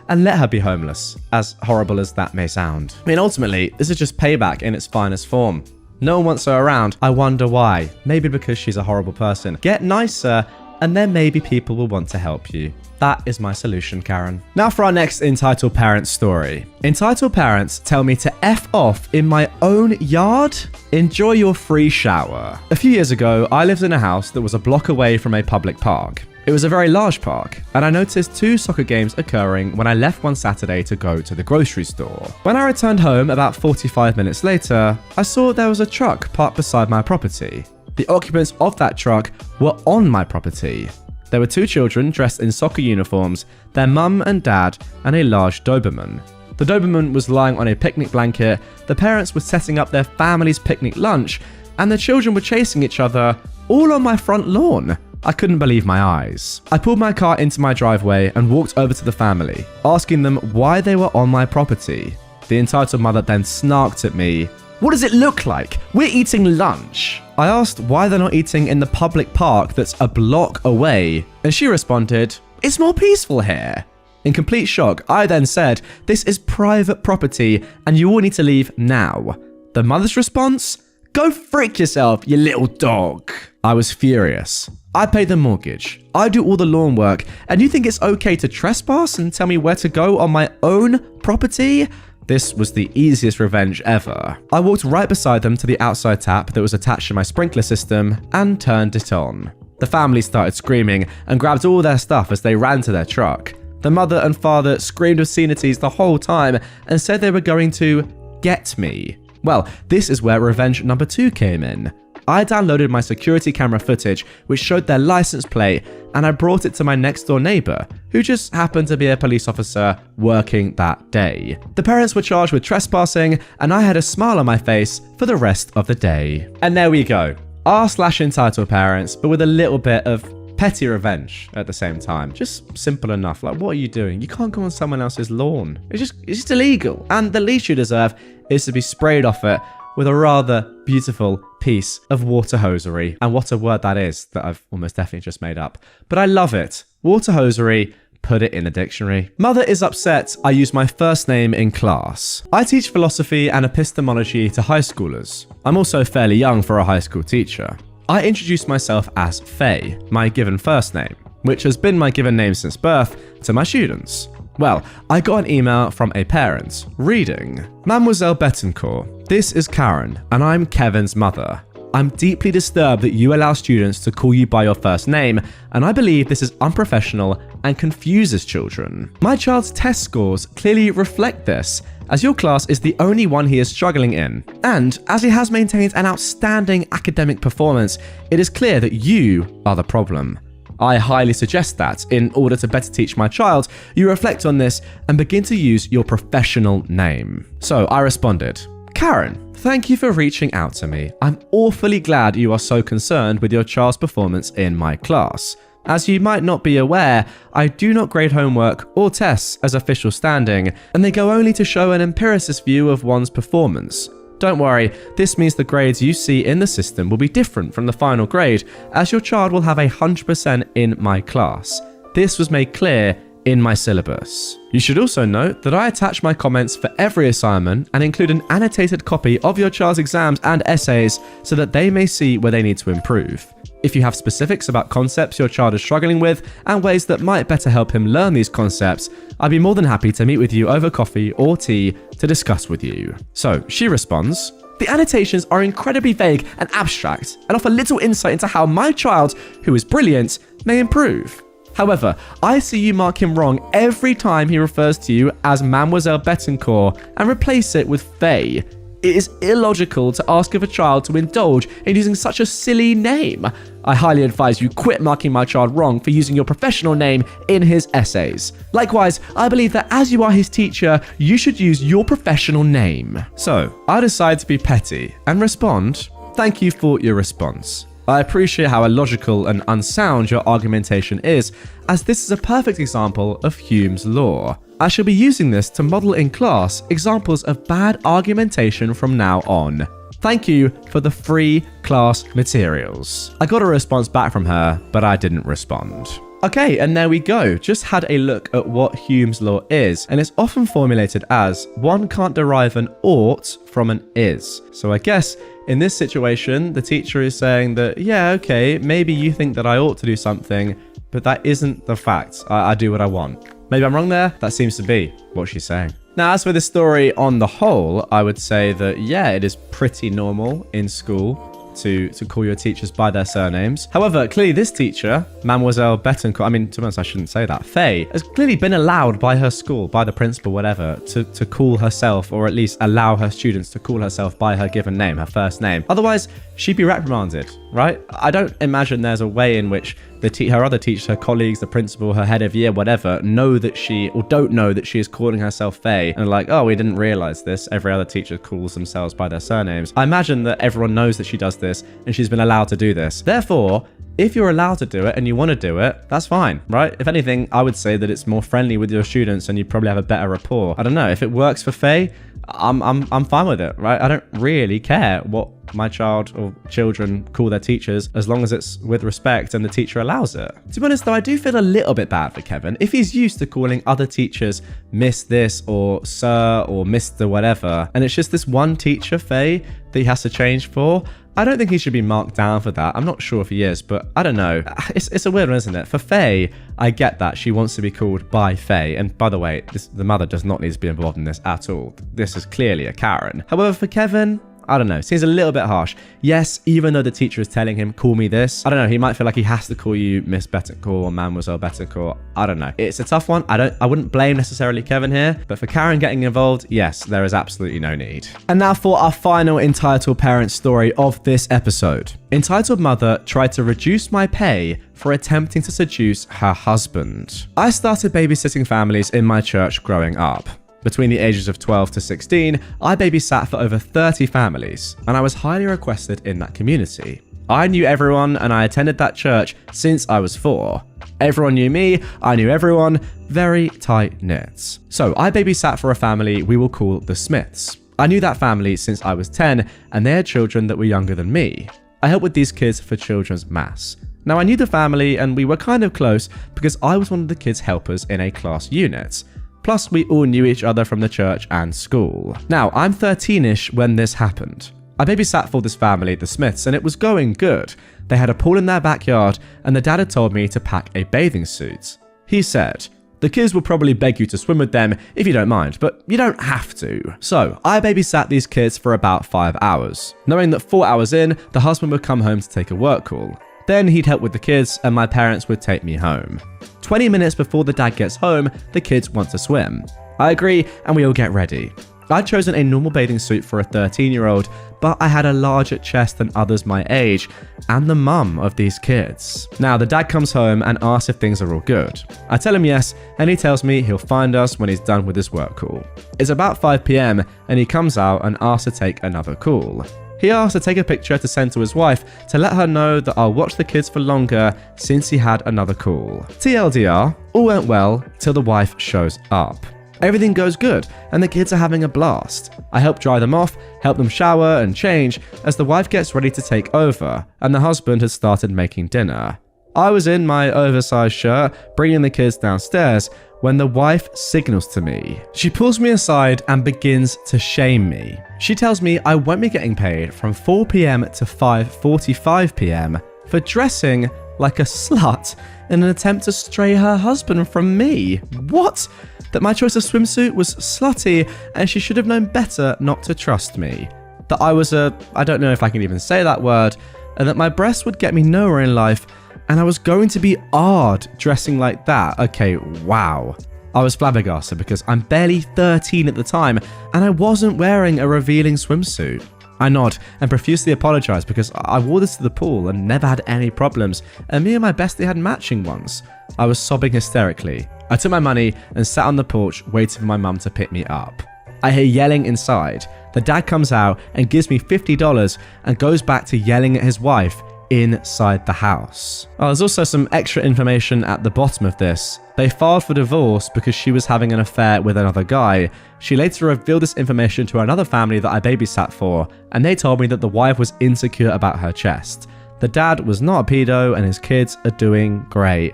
and let her be homeless, as horrible as that may sound. I mean, ultimately, this is just payback in its finest form. No one wants her around. I wonder why. Maybe because she's a horrible person. Get nicer, and then maybe people will want to help you. That is my solution, Karen. Now for our next entitled parents story. Entitled parents tell me to F off in my own yard? Enjoy your free shower. A few years ago, I lived in a house that was a block away from a public park. It was a very large park, and I noticed 2 soccer games occurring when I left one Saturday to go to the grocery store. When I returned home about 45 minutes later, I saw there was a truck parked beside my property. The occupants of that truck were on my property. There were 2 children dressed in soccer uniforms, their mum and dad, and a large Doberman. The Doberman was lying on a picnic blanket, the parents were setting up their family's picnic lunch, and the children were chasing each other all on my front lawn. I couldn't believe my eyes. I pulled my car into my driveway and walked over to the family, asking them why they were on my property. The entitled mother then snarked at me. "What does it look like? We're eating lunch." I asked why they're not eating in the public park that's a block away, and she responded, "It's more peaceful here." In complete shock, I then said, "This is private property and you all need to leave now." The mother's response? "Go frick yourself, you little dog." I was furious. I pay the mortgage, I do all the lawn work, and you think it's okay to trespass and tell me where to go on my own property? This was the easiest revenge ever. I walked right beside them to the outside tap that was attached to my sprinkler system and turned it on. The family started screaming and grabbed all their stuff as they ran to their truck. The mother and father screamed obscenities the whole time and said they were going to get me? Well, this is where revenge number 2 came in. I downloaded my security camera footage, which showed their license plate, and I brought it to my next door neighbor, who just happened to be a police officer working that day. The parents were charged with trespassing, and I had a smile on my face for the rest of the day. And there we go. R/entitled parents, but with a little bit of petty revenge at the same time. Just simple enough. Like, what are you doing? You can't go on someone else's lawn. It's just illegal. And the least you deserve is to be sprayed off it with a rather beautiful piece of water hosiery. And what a word that is that I've almost definitely just made up. But I love it. Water hosiery, put it in the dictionary. Mother is upset I use my first name in class. I teach philosophy and epistemology to high schoolers. I'm also fairly young for a high school teacher. I introduce myself as Faye, my given first name, which has been my given name since birth, to my students. Well, I got an email from a parent reading, Mademoiselle Bettencourt, this is Karen, and I'm Kevin's mother. I'm deeply disturbed that you allow students to call you by your first name, and I believe this is unprofessional and confuses children. My child's test scores clearly reflect this, as your class is the only one he is struggling in. And as he has maintained an outstanding academic performance, it is clear that you are the problem. I highly suggest that, in order to better teach my child, you reflect on this and begin to use your professional name. So I responded, Karen, thank you for reaching out to me. I'm awfully glad you are so concerned with your child's performance in my class. As you might not be aware, I do not grade homework or tests as official standing, and they go only to show an empiricist view of one's performance. Don't worry, this means the grades you see in the system will be different from the final grade, as your child will have 100% in my class. This was made clear in my syllabus. You should also note that I attach my comments for every assignment and include an annotated copy of your child's exams and essays so that they may see where they need to improve. If you have specifics about concepts your child is struggling with and ways that might better help him learn these concepts, I'd be more than happy to meet with you over coffee or tea to discuss with you. So she responds, the annotations are incredibly vague and abstract and offer little insight into how my child, who is brilliant, may improve. However, I see you mark him wrong every time he refers to you as Mademoiselle Bettencourt and replace it with Faye. It is illogical to ask of a child to indulge in using such a silly name. I highly advise you quit marking my child wrong for using your professional name in his essays. Likewise, I believe that as you are his teacher, you should use your professional name. So, I decide to be petty and respond, thank you for your response. I appreciate how illogical and unsound your argumentation is, as this is a perfect example of Hume's law. I shall be using this to model in class examples of bad argumentation from now on. Thank you for the free class materials. I got a response back from her, but I didn't respond. Okay, and there we go. Just had a look at what Hume's law is, and it's often formulated as one can't derive an ought from an is. So I guess in this situation, the teacher is saying that, yeah, okay, maybe you think that I ought to do something, but that isn't the fact. I do what I want. Maybe I'm wrong there? That seems to be what she's saying. Now, as for the story on the whole, I would say that, yeah, it is pretty normal in school to call your teachers by their surnames. However, clearly this teacher, Mademoiselle Bettencourt, I mean, to be honest, I shouldn't say that, Faye, has clearly been allowed by her school, by the principal, whatever, to call herself, or at least allow her students to call herself by her given name, her first name. Otherwise, she'd be reprimanded, right? I don't imagine there's a way in which her other teachers, her colleagues, the principal, her head of year, whatever, know that she, or don't know that she is calling herself Faye, and like, oh, we didn't realize this. Every other teacher calls themselves by their surnames. I imagine that everyone knows that she does this, and she's been allowed to do this. Therefore, if you're allowed to do it and you want to do it, that's fine, right? If anything, I would say that it's more friendly with your students and you probably have a better rapport. I don't know, if it works for Faye, I'm fine with it, right? I don't really care what my child or children call their teachers as long as it's with respect and the teacher allows it. To be honest though, I do feel a little bit bad for Kevin. If he's used to calling other teachers Miss this or Sir or Mr. whatever, and it's just this one teacher, Faye, that he has to change for, I don't think he should be marked down for that. I'm not sure if he is, but I don't know. It's a weird one, isn't it? For Faye, I get that. She wants to be called by Faye. And by the way, the mother does not need to be involved in this at all. This is clearly a Karen. However, for Kevin, I don't know, seems a little bit harsh. Yes, even though the teacher is telling him, call me this, I don't know, he might feel like he has to call you Miss Bettencourt or Mademoiselle Bettencourt. I don't know. It's a tough one. I wouldn't blame necessarily Kevin here, but for Karen getting involved, yes, there is absolutely no need. And now for our final entitled parent story of this episode. Entitled mother tried to reduce my pay for attempting to seduce her husband. I started babysitting families in my church growing up. Between the ages of 12 to 16, I babysat for over 30 families, and I was highly requested in that community. I knew everyone, and I attended that church since I was 4. Everyone knew me, I knew everyone, very tight-knit. So I babysat for a family we will call the Smiths. I knew that family since I was 10, and they had children that were younger than me. I helped with these kids for children's mass. Now I knew the family, and we were kind of close because I was one of the kids' helpers in a class unit. Plus, we all knew each other from the church and school. Now, I'm 13-ish when this happened. I babysat for this family, the Smiths, and it was going good. They had a pool in their backyard, and the dad had told me to pack a bathing suit. He said, "The kids will probably beg you to swim with them if you don't mind, but you don't have to." So, I babysat these kids for about 5 hours, knowing that 4 hours in, the husband would come home to take a work call. Then he'd help with the kids, and my parents would take me home. 20 minutes before the dad gets home, the kids want to swim. I agree, and we all get ready. I'd chosen a normal bathing suit for a 13-year-old, but I had a larger chest than others my age, and the mum of these kids. Now, the dad comes home and asks if things are all good. I tell him yes, and he tells me he'll find us when he's done with his work call. It's about 5 p.m, and he comes out and asks to take another call. He asked to take a picture to send to his wife to let her know that I'll watch the kids for longer since he had another call. TLDR, all went well till the wife shows up. Everything goes good and the kids are having a blast. I help dry them off, help them shower and change as the wife gets ready to take over and the husband has started making dinner. I was in my oversized shirt, bringing the kids downstairs when the wife signals to me. She pulls me aside and begins to shame me. She tells me I won't be getting paid from 4 p.m. to 5:45 p.m. for dressing like a slut in an attempt to stray her husband from me. What? That my choice of swimsuit was slutty and she should have known better not to trust me. That I was I don't know if I can even say that word, and that my breasts would get me nowhere in life, and I was going to be odd dressing like that. Okay, wow. I was flabbergasted because I'm barely 13 at the time and I wasn't wearing a revealing swimsuit. I nod and profusely apologise because I wore this to the pool and never had any problems, and me and my bestie had matching ones. I was sobbing hysterically. I took my money and sat on the porch waiting for my mum to pick me up. I hear yelling inside. The dad comes out and gives me $50 and goes back to yelling at his wife inside the house. Oh, there's also some extra information at the bottom of this. They filed for divorce because she was having an affair with another guy. She later revealed this information to another family that I babysat for, and they told me that the wife was insecure about her chest. The dad was not a pedo and his kids are doing great.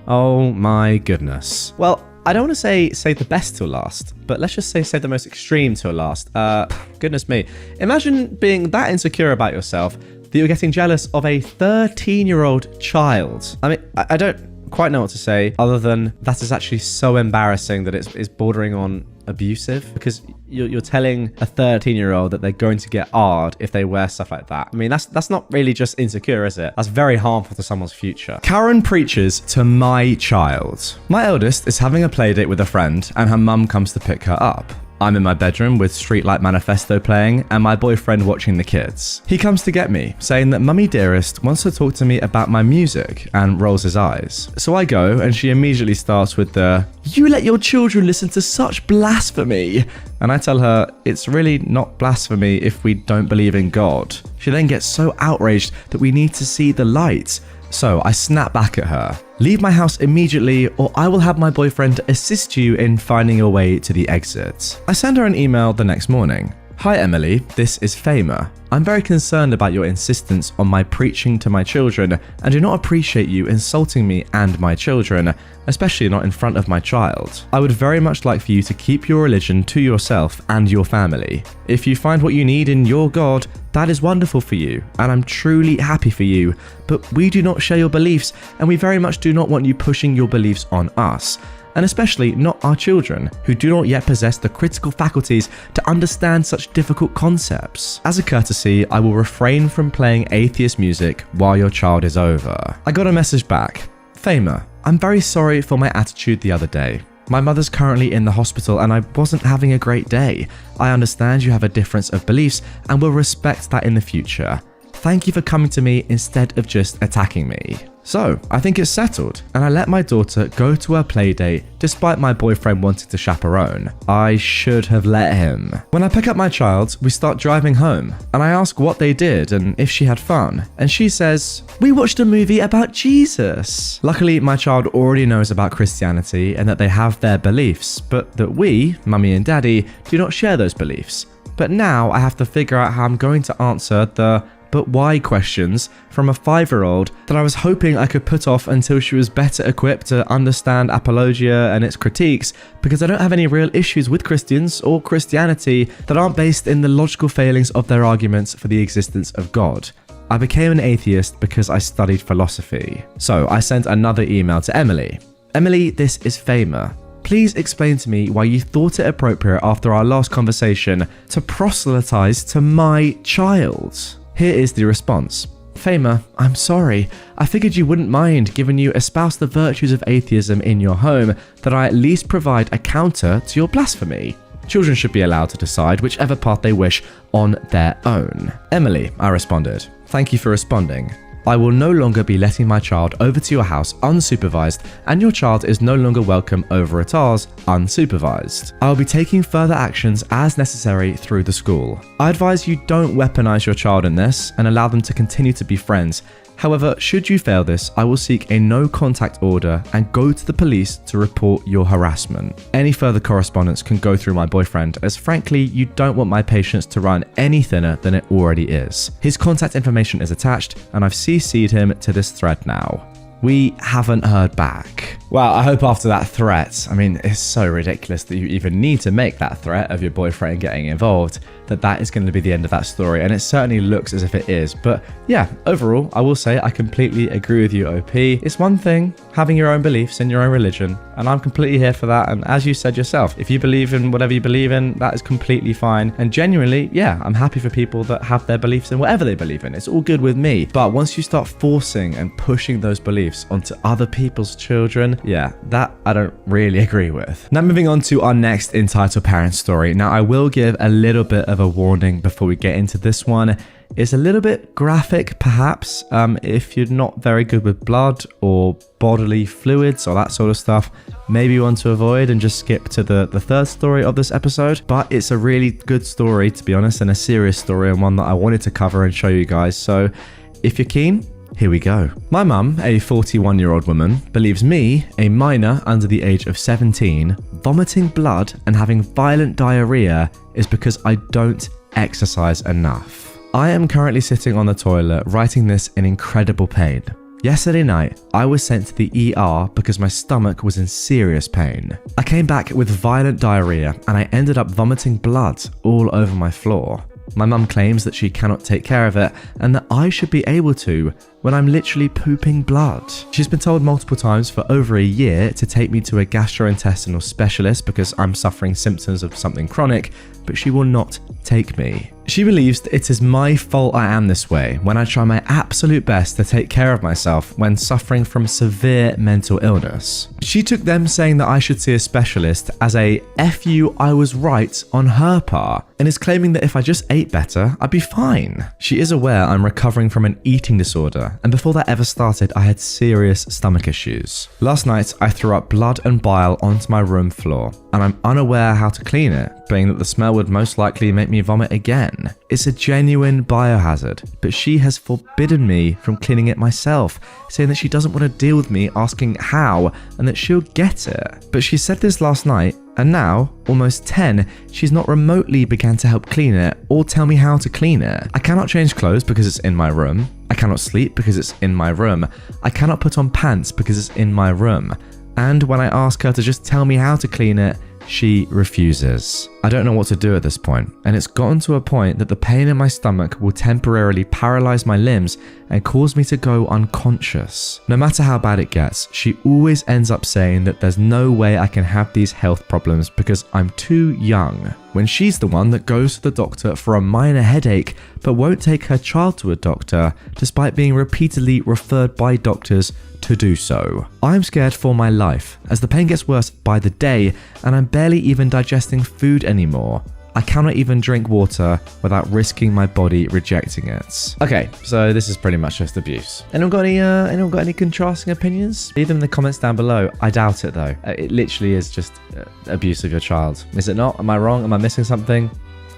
Oh my goodness. Well, I don't want to say save the best till last, but let's just say save the most extreme till last. Goodness me. Imagine being that insecure about yourself that you're getting jealous of a 13-year-old child. I mean, I don't quite know what to say other than that is actually so embarrassing that it's bordering on abusive, because you're telling a 13-year-old that they're going to get hard if they wear stuff like that. I mean, that's not really just insecure, is it? That's very harmful to someone's future. Karen preaches to my child. My eldest is having a play date with a friend and her mum comes to pick her up. I'm in my bedroom with Streetlight Manifesto playing and my boyfriend watching the kids. He comes to get me, saying that Mummy Dearest wants to talk to me about my music and rolls his eyes. So I go and she immediately starts with the, "You let your children listen to such blasphemy." And I tell her it's really not blasphemy if we don't believe in God. She then gets so outraged that we need to see the light. So I snap back at her. "Leave my house immediately or I will have my boyfriend assist you in finding your way to the exit." I send her an email the next morning. "Hi Emily, this is Famer. I'm very concerned about your insistence on my preaching to my children and do not appreciate you insulting me and my children, especially not in front of my child. I would very much like for you to keep your religion to yourself and your family. If you find what you need in your God, that is wonderful for you, and I'm truly happy for you, but we do not share your beliefs and we very much do not want you pushing your beliefs on us. and especially not our children, who do not yet possess the critical faculties to understand such difficult concepts. As a courtesy, I will refrain from playing atheist music while your child is over. I got a message back. Famer, I'm very sorry for my attitude the other day. My mother's currently in the hospital and I wasn't having a great day. I understand you have a difference of beliefs and will respect that in the future. Thank you for coming to me instead of just attacking me. So, I think it's settled, and I let my daughter go to her playdate despite my boyfriend wanting to chaperone. I should have let him. When I pick up my child, we start driving home, and I ask what they did and if she had fun, and she says, "We watched a movie about Jesus." Luckily, my child already knows about Christianity and that they have their beliefs, but that we, mummy and daddy, do not share those beliefs. But now I have to figure out how I'm going to answer the "but why" questions from a 5-year-old that I was hoping I could put off until she was better equipped to understand apologia and its critiques, because I don't have any real issues with Christians or Christianity that aren't based in the logical failings of their arguments for the existence of God. I became an atheist because I studied philosophy. So I sent another email to Emily. Emily, this is Famer. Please explain to me why you thought it appropriate after our last conversation to proselytize to my child. Here is the response. Famer, I'm sorry. I figured you wouldn't mind, given you espouse the virtues of atheism in your home, that I at least provide a counter to your blasphemy. Children should be allowed to decide whichever path they wish on their own. Emily, I responded. Thank you for responding. I will no longer be letting my child over to your house unsupervised, and your child is no longer welcome over at ours unsupervised. I will be taking further actions as necessary through the school. I advise you don't weaponize your child in this and allow them to continue to be friends. However, should you fail this, I will seek a no contact order and go to the police to report your harassment. Any further correspondence can go through my boyfriend, as frankly, you don't want my patience to run any thinner than it already is. His contact information is attached, and I've CC'd him to this thread now. We haven't heard back. Well, I hope after that threat, I mean, it's so ridiculous that you even need to make that threat of your boyfriend getting involved, that is going to be the end of that story, and it certainly looks as if it is. But yeah, overall, I will say I completely agree with you, OP. It's one thing having your own beliefs in your own religion, and I'm completely here for that. And as you said yourself, if you believe in whatever you believe in, that is completely fine. And genuinely, yeah, I'm happy for people that have their beliefs in whatever they believe in. It's all good with me. But once you start forcing and pushing those beliefs onto other people's children, yeah, that I don't really agree with. Now moving on to our next entitled parent story. Now I will give a little bit of a warning before we get into this one. It's a little bit graphic perhaps. If you're not very good with blood or bodily fluids or that sort of stuff, maybe you want to avoid and just skip to the third story of this episode. But it's a really good story, to be honest, and a serious story, and one that I wanted to cover and show you guys. So if you're keen, here we go. My mum, a 41-year-old woman, believes me, a minor under the age of 17, vomiting blood and having violent diarrhea is because I don't exercise enough. I am currently sitting on the toilet writing this in incredible pain. Yesterday night, I was sent to the ER because my stomach was in serious pain. I came back with violent diarrhea and I ended up vomiting blood all over my floor. My mum claims that she cannot take care of it and that I should be able to when I'm literally pooping blood. She's been told multiple times for over a year to take me to a gastrointestinal specialist because I'm suffering symptoms of something chronic, but she will not take me. She believes that it is my fault I am this way when I try my absolute best to take care of myself when suffering from severe mental illness. She took them saying that I should see a specialist as a "F you, I was right" on her part, and is claiming that if I just ate better, I'd be fine. She is aware I'm recovering from an eating disorder, and before that ever started, I had serious stomach issues. Last night, I threw up blood and bile onto my room floor, and I'm unaware how to clean it, being that the smell would most likely make me vomit again. It's a genuine biohazard, but she has forbidden me from cleaning it myself, saying that she doesn't want to deal with me asking how and that she'll get it. But she said this last night, and now, almost 10, she's not remotely began to help clean it or tell me how to clean it. I cannot change clothes because it's in my room. I cannot sleep because it's in my room. I cannot put on pants because it's in my room. And when I ask her to just tell me how to clean it, she refuses. I don't know what to do at this point, and it's gotten to a point that the pain in my stomach will temporarily paralyze my limbs and cause me to go unconscious. No matter how bad it gets, she always ends up saying that there's no way I can have these health problems because I'm too young, when she's the one that goes to the doctor for a minor headache but won't take her child to a doctor despite being repeatedly referred by doctors to do so. I'm scared for my life as the pain gets worse by the day and I'm barely even digesting food anymore. I cannot even drink water without risking my body rejecting it. Okay, so this is pretty much just abuse. Anyone got any contrasting opinions? Leave them in the comments down below. I doubt it though. It literally is just abuse of your child. Is it not? Am I wrong? Am I missing something?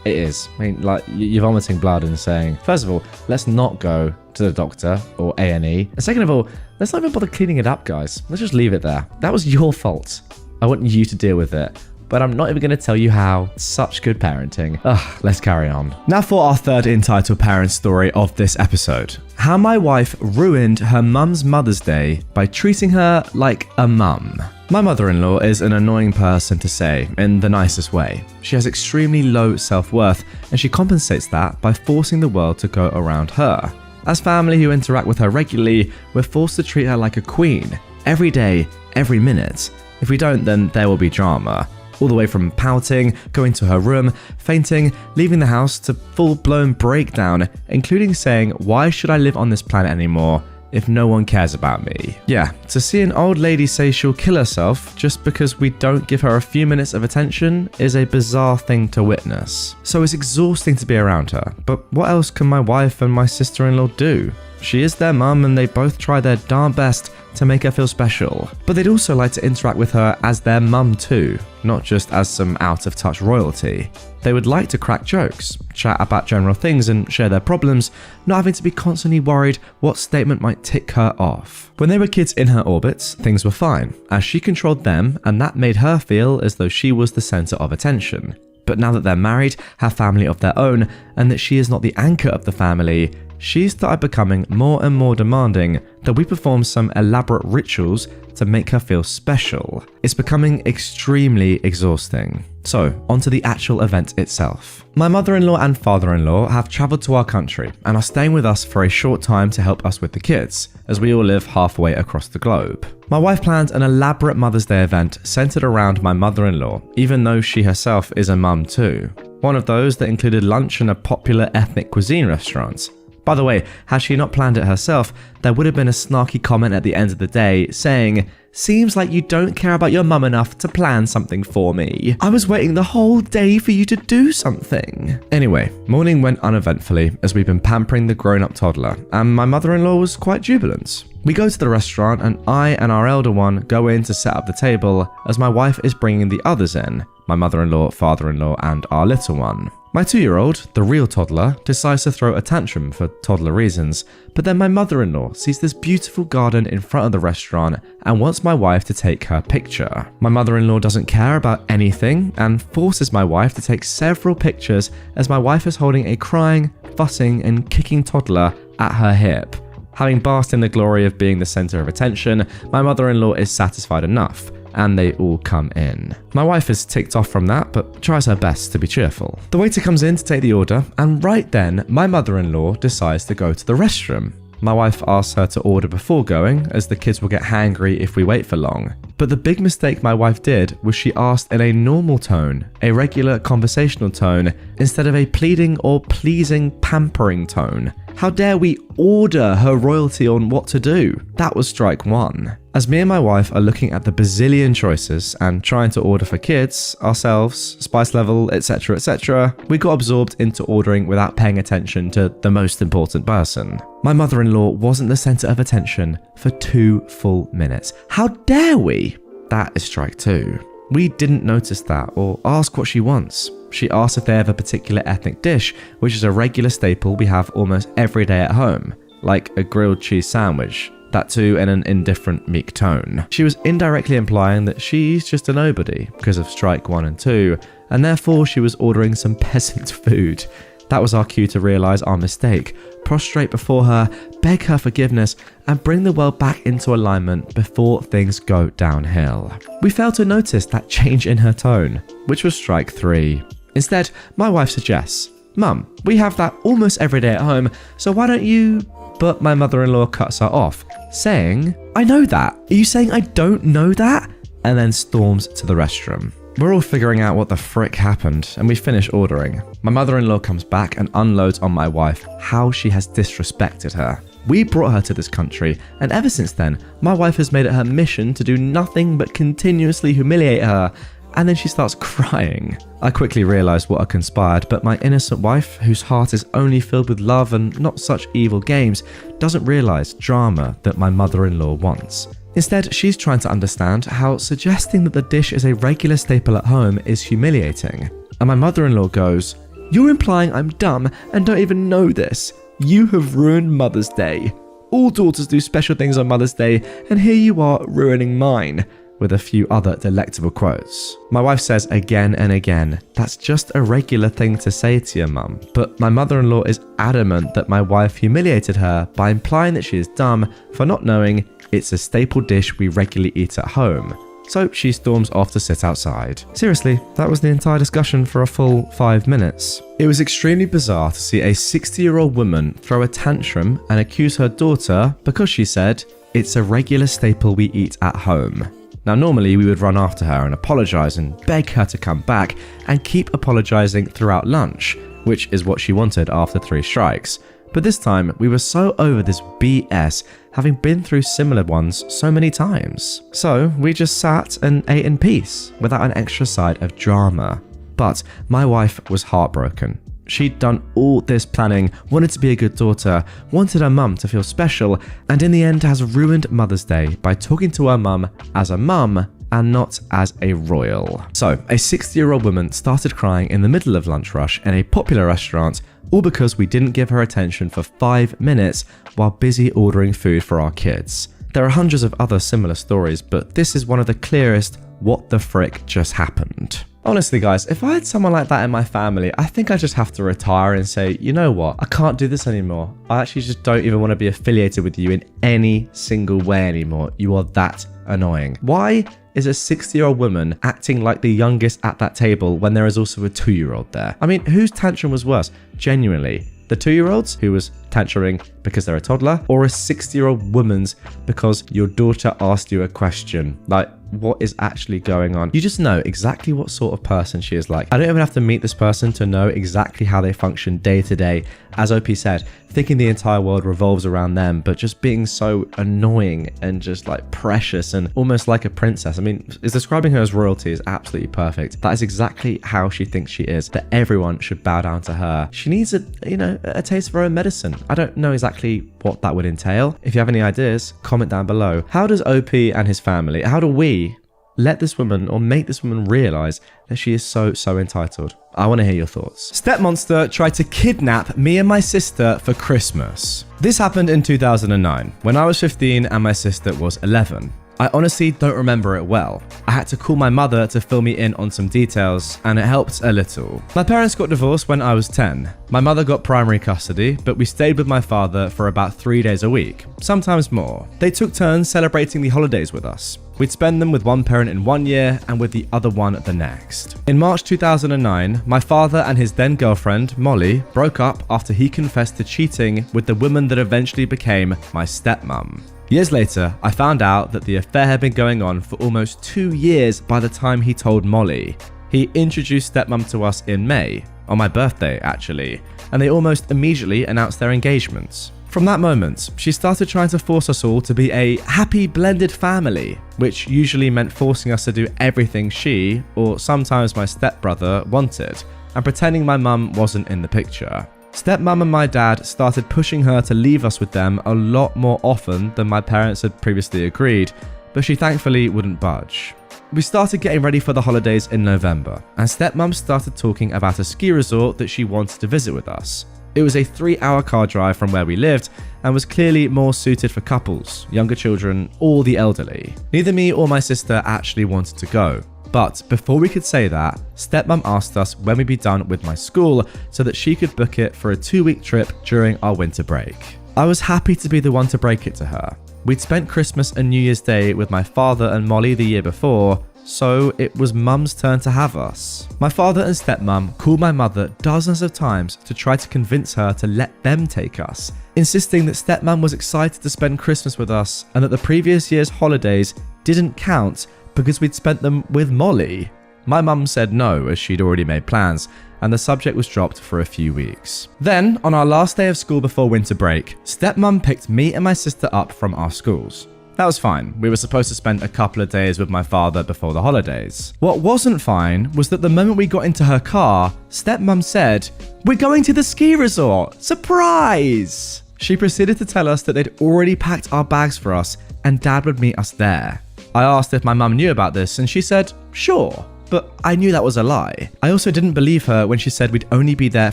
It is. I mean, like, you're vomiting blood and saying, first of all, let's not go to the doctor or A&E. And second of all, let's not even bother cleaning it up, guys. Let's just leave it there. That was your fault. I want you to deal with it. But I'm not even going to tell you how. Such good parenting. Ugh, let's carry on. Now for our third entitled parent story of this episode. How my wife ruined her mum's Mother's Day by treating her like a mum. My mother-in-law is an annoying person to say, in the nicest way. She has extremely low self-worth, and she compensates that by forcing the world to go around her. As family who interact with her regularly, we're forced to treat her like a queen. Every day, every minute. If we don't, then there will be drama. All the way from pouting, going to her room, fainting, leaving the house to full-blown breakdown, including saying, "Why should I live on this planet anymore if no one cares about me?" Yeah, to see an old lady say she'll kill herself just because we don't give her a few minutes of attention is a bizarre thing to witness. So it's exhausting to be around her, but what else can my wife and my sister-in-law do? She is their mum and they both try their darn best to make her feel special. But they'd also like to interact with her as their mum too, not just as some out-of-touch royalty. They would like to crack jokes, chat about general things and share their problems, not having to be constantly worried what statement might tick her off. When they were kids in her orbits, things were fine, as she controlled them and that made her feel as though she was the centre of attention. But now that they're married, have family of their own, and that she is not the anchor of the family, she's started becoming more and more demanding that we perform some elaborate rituals to make her feel special. It's becoming extremely exhausting. So, onto the actual event itself. My mother-in-law and father-in-law have travelled to our country and are staying with us for a short time to help us with the kids, as we all live halfway across the globe. My wife planned an elaborate Mother's Day event centred around my mother-in-law, even though she herself is a mum too. One of those that included lunch in a popular ethnic cuisine restaurant. By the way, had she not planned it herself, there would have been a snarky comment at the end of the day saying, "Seems like you don't care about your mum enough to plan something for me. I was waiting the whole day for you to do something." Anyway, morning went uneventfully as we've been pampering the grown-up toddler, and my mother-in-law was quite jubilant. We go to the restaurant and I and our elder one go in to set up the table as my wife is bringing the others in, my mother-in-law, father-in-law and our little one. My 2-year-old, the real toddler, decides to throw a tantrum for toddler reasons, but then my mother-in-law sees this beautiful garden in front of the restaurant and wants my wife to take her picture. My mother-in-law doesn't care about anything and forces my wife to take several pictures as my wife is holding a crying, fussing and kicking toddler at her hip. Having basked in the glory of being the centre of attention, my mother-in-law is satisfied enough, and they all come in. My wife is ticked off from that, but tries her best to be cheerful. The waiter comes in to take the order, and right then, my mother-in-law decides to go to the restroom. My wife asks her to order before going, as the kids will get hangry if we wait for long. But the big mistake my wife did was she asked in a normal tone, a regular conversational tone, instead of a pleading or pleasing pampering tone. How dare we order her royalty on what to do? That was strike one. As me and my wife are looking at the bazillion choices and trying to order for kids, ourselves, spice level, etc., we got absorbed into ordering without paying attention to the most important person. My mother-in-law wasn't the centre of attention for 2 full minutes. How dare we? That is strike 2. We didn't notice that or ask what she wants. She asked if they have a particular ethnic dish, which is a regular staple we have almost every day at home, like a grilled cheese sandwich. That too in an indifferent, meek tone. She was indirectly implying that she's just a nobody because of strike 1 and 2, and therefore she was ordering some peasant food. That was our cue to realise our mistake, prostrate before her, beg her forgiveness, and bring the world back into alignment before things go downhill. We failed to notice that change in her tone, which was strike 3. Instead, my wife suggests, "Mum, we have that almost every day at home, so why don't you..." But my mother-in-law cuts her off, saying, "I know that. Are you saying I don't know that?" And then storms to the restroom. We're all figuring out what the frick happened, and we finish ordering. My mother-in-law comes back and unloads on my wife how she has disrespected her. We brought her to this country, and ever since then, my wife has made it her mission to do nothing but continuously humiliate her, and then she starts crying. I quickly realised what had conspired, but my innocent wife, whose heart is only filled with love and not such evil games, doesn't realise drama that my mother-in-law wants. Instead, she's trying to understand how suggesting that the dish is a regular staple at home is humiliating. And my mother-in-law goes, "You're implying I'm dumb and don't even know this. You have ruined Mother's Day. All daughters do special things on Mother's Day, and here you are ruining mine," with a few other delectable quotes. My wife says again and again, "That's just a regular thing to say to your mum," but my mother-in-law is adamant that my wife humiliated her by implying that she is dumb for not knowing it's a staple dish we regularly eat at home. So she storms off to sit outside. Seriously, that was the entire discussion for a full 5 minutes. It was extremely bizarre to see a 60-year-old woman throw a tantrum and accuse her daughter because she said, "It's a regular staple we eat at home." Now normally we would run after her and apologise and beg her to come back and keep apologising throughout lunch, which is what she wanted after 3 strikes. But this time we were so over this BS, having been through similar ones so many times. So we just sat and ate in peace without an extra side of drama. But my wife was heartbroken. She'd done all this planning, wanted to be a good daughter, wanted her mum to feel special, and in the end has ruined Mother's Day by talking to her mum as a mum and not as a royal. So, a 60-year-old woman started crying in the middle of lunch rush in a popular restaurant, all because we didn't give her attention for 5 minutes while busy ordering food for our kids. There are hundreds of other similar stories, but this is one of the clearest what the frick just happened. Honestly guys, if I had someone like that in my family, I think I just have to retire and say, you know what, I can't do this anymore. I actually just don't even want to be affiliated with you in any single way anymore. You are that annoying. Why is a 60-year-old woman acting like the youngest at that table when there is also a 2-year-old there? I mean, whose tantrum was worse? Genuinely. The 2-year-old's who was tantruming because they're a toddler, or a 60-year-old woman's because your daughter asked you a question? Like, what is actually going on? You just know exactly what sort of person she is like. I don't even have to meet this person to know exactly how they function day to day. As OP said, thinking the entire world revolves around them, but just being so annoying and just like precious and almost like a princess. I mean, is describing her as royalty is absolutely perfect. That is exactly how she thinks she is, that everyone should bow down to her. She needs a taste of her own medicine. I don't know exactly what that would entail. If you have any ideas, comment down below. How does OP and his family, how do we let this woman or make this woman realize that she is so entitled? I want to hear your thoughts. Stepmonster tried to kidnap me and my sister for Christmas. This happened in 2009 when I was 15 and my sister was 11. I honestly don't remember it well. I had to call my mother to fill me in on some details, and it helped a little. My parents got divorced when I was 10. My mother got primary custody, but we stayed with my father for about 3 days a week, sometimes more. They took turns celebrating the holidays with us. We'd spend them with one parent in 1 year and with the other one the next. In March 2009, my father and his then girlfriend, Molly, broke up after he confessed to cheating with the woman that eventually became my stepmom. Years later, I found out that the affair had been going on for almost 2 years by the time he told Molly. He introduced stepmom to us in May, on my birthday actually, and they almost immediately announced their engagement. From that moment, she started trying to force us all to be a happy blended family, which usually meant forcing us to do everything she, or sometimes my stepbrother, wanted, and pretending my mum wasn't in the picture. Stepmom and my dad started pushing her to leave us with them a lot more often than my parents had previously agreed, but she thankfully wouldn't budge. We started getting ready for the holidays in November, and stepmom started talking about a ski resort that she wanted to visit with us. It was a 3-hour car drive from where we lived and was clearly more suited for couples, younger children, or the elderly. Neither me or my sister actually wanted to go. But before we could say that, stepmom asked us when we'd be done with my school so that she could book it for a 2-week trip during our winter break. I was happy to be the one to break it to her. We'd spent Christmas and New Year's Day with my father and Molly the year before, so it was mum's turn to have us. My father and stepmom called my mother dozens of times to try to convince her to let them take us, insisting that stepmom was excited to spend Christmas with us and that the previous year's holidays didn't count because we'd spent them with Molly. My mum said no, as she'd already made plans, and the subject was dropped for a few weeks. Then, on our last day of school before winter break, stepmom picked me and my sister up from our schools. That was fine. We were supposed to spend a couple of days with my father before the holidays. What wasn't fine was that the moment we got into her car, stepmom said, "We're going to the ski resort! Surprise!" She proceeded to tell us that they'd already packed our bags for us and dad would meet us there. I asked if my mum knew about this and she said, "Sure." But I knew that was a lie. I also didn't believe her when she said we'd only be there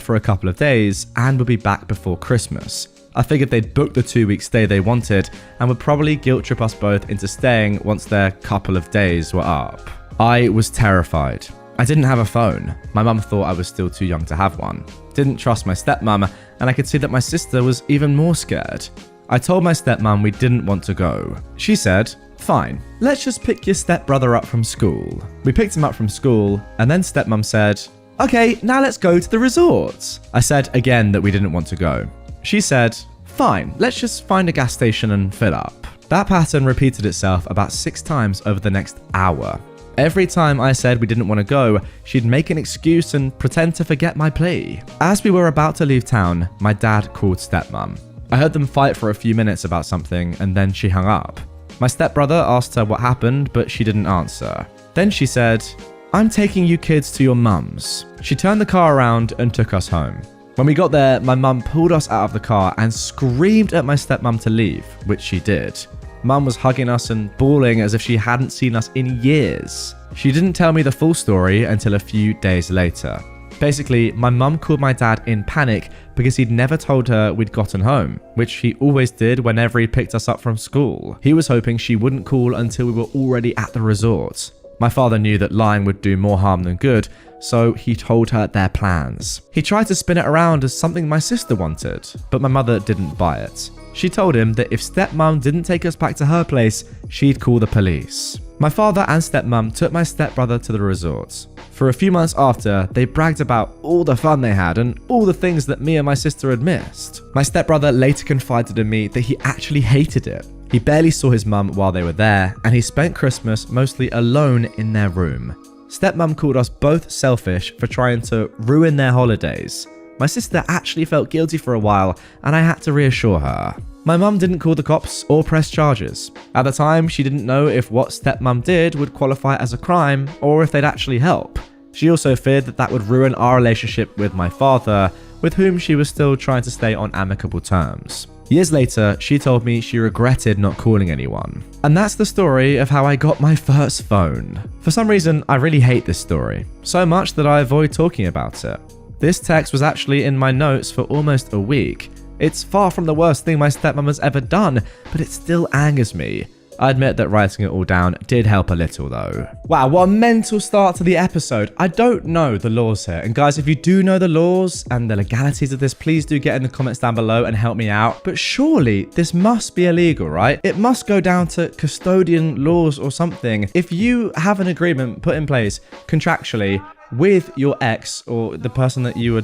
for a couple of days and would be back before Christmas. I figured they'd booked the 2-week stay they wanted and would probably guilt trip us both into staying once their couple of days were up. I was terrified. I didn't have a phone. My mum thought I was still too young to have one. Didn't trust my stepmom, and I could see that my sister was even more scared. I told my stepmom we didn't want to go. She said, "Fine, let's just pick your stepbrother up from school." We picked him up from school, and then stepmom said, "Okay, now let's go to the resort." I said again that we didn't want to go. She said, "Fine, let's just find a gas station and fill up." That pattern repeated itself about 6 times over the next hour. Every time I said we didn't want to go, she'd make an excuse and pretend to forget my plea. As we were about to leave town, my dad called stepmom. I heard them fight for a few minutes about something and then she hung up. My stepbrother asked her what happened, but she didn't answer. Then she said, "I'm taking you kids to your mum's." She turned the car around and took us home. When we got there, my mum pulled us out of the car and screamed at my stepmom to leave, which she did. Mum was hugging us and bawling as if she hadn't seen us in years. She didn't tell me the full story until a few days later. Basically, my mum called my dad in panic because he'd never told her we'd gotten home, which he always did whenever he picked us up from school. He was hoping she wouldn't call until we were already at the resort. My father knew that lying would do more harm than good, so he told her their plans. He tried to spin it around as something my sister wanted, but my mother didn't buy it. She told him that if stepmom didn't take us back to her place, she'd call the police. My father and stepmom took my stepbrother to the resort. For a few months after, they bragged about all the fun they had and all the things that me and my sister had missed. My stepbrother later confided in me that he actually hated it. He barely saw his mum while they were there, and he spent Christmas mostly alone in their room. Stepmom called us both selfish for trying to ruin their holidays. My sister actually felt guilty for a while, and I had to reassure her. My mum didn't call the cops or press charges. At the time, she didn't know if what stepmom did would qualify as a crime or if they'd actually help. She also feared that that would ruin our relationship with my father, with whom she was still trying to stay on amicable terms. Years later, she told me she regretted not calling anyone. And that's the story of how I got my first phone. For some reason, I really hate this story, so much that I avoid talking about it. This text was actually in my notes for almost a week. It's far from the worst thing my stepmom has ever done, but it still angers me. I admit that writing it all down did help a little though. Wow, what a mental start to the episode. I don't know the laws here. And guys, if you do know the laws and the legalities of this, please do get in the comments down below and help me out. But surely this must be illegal, right? It must go down to custodian laws or something. If you have an agreement put in place contractually with your ex or the person that you were,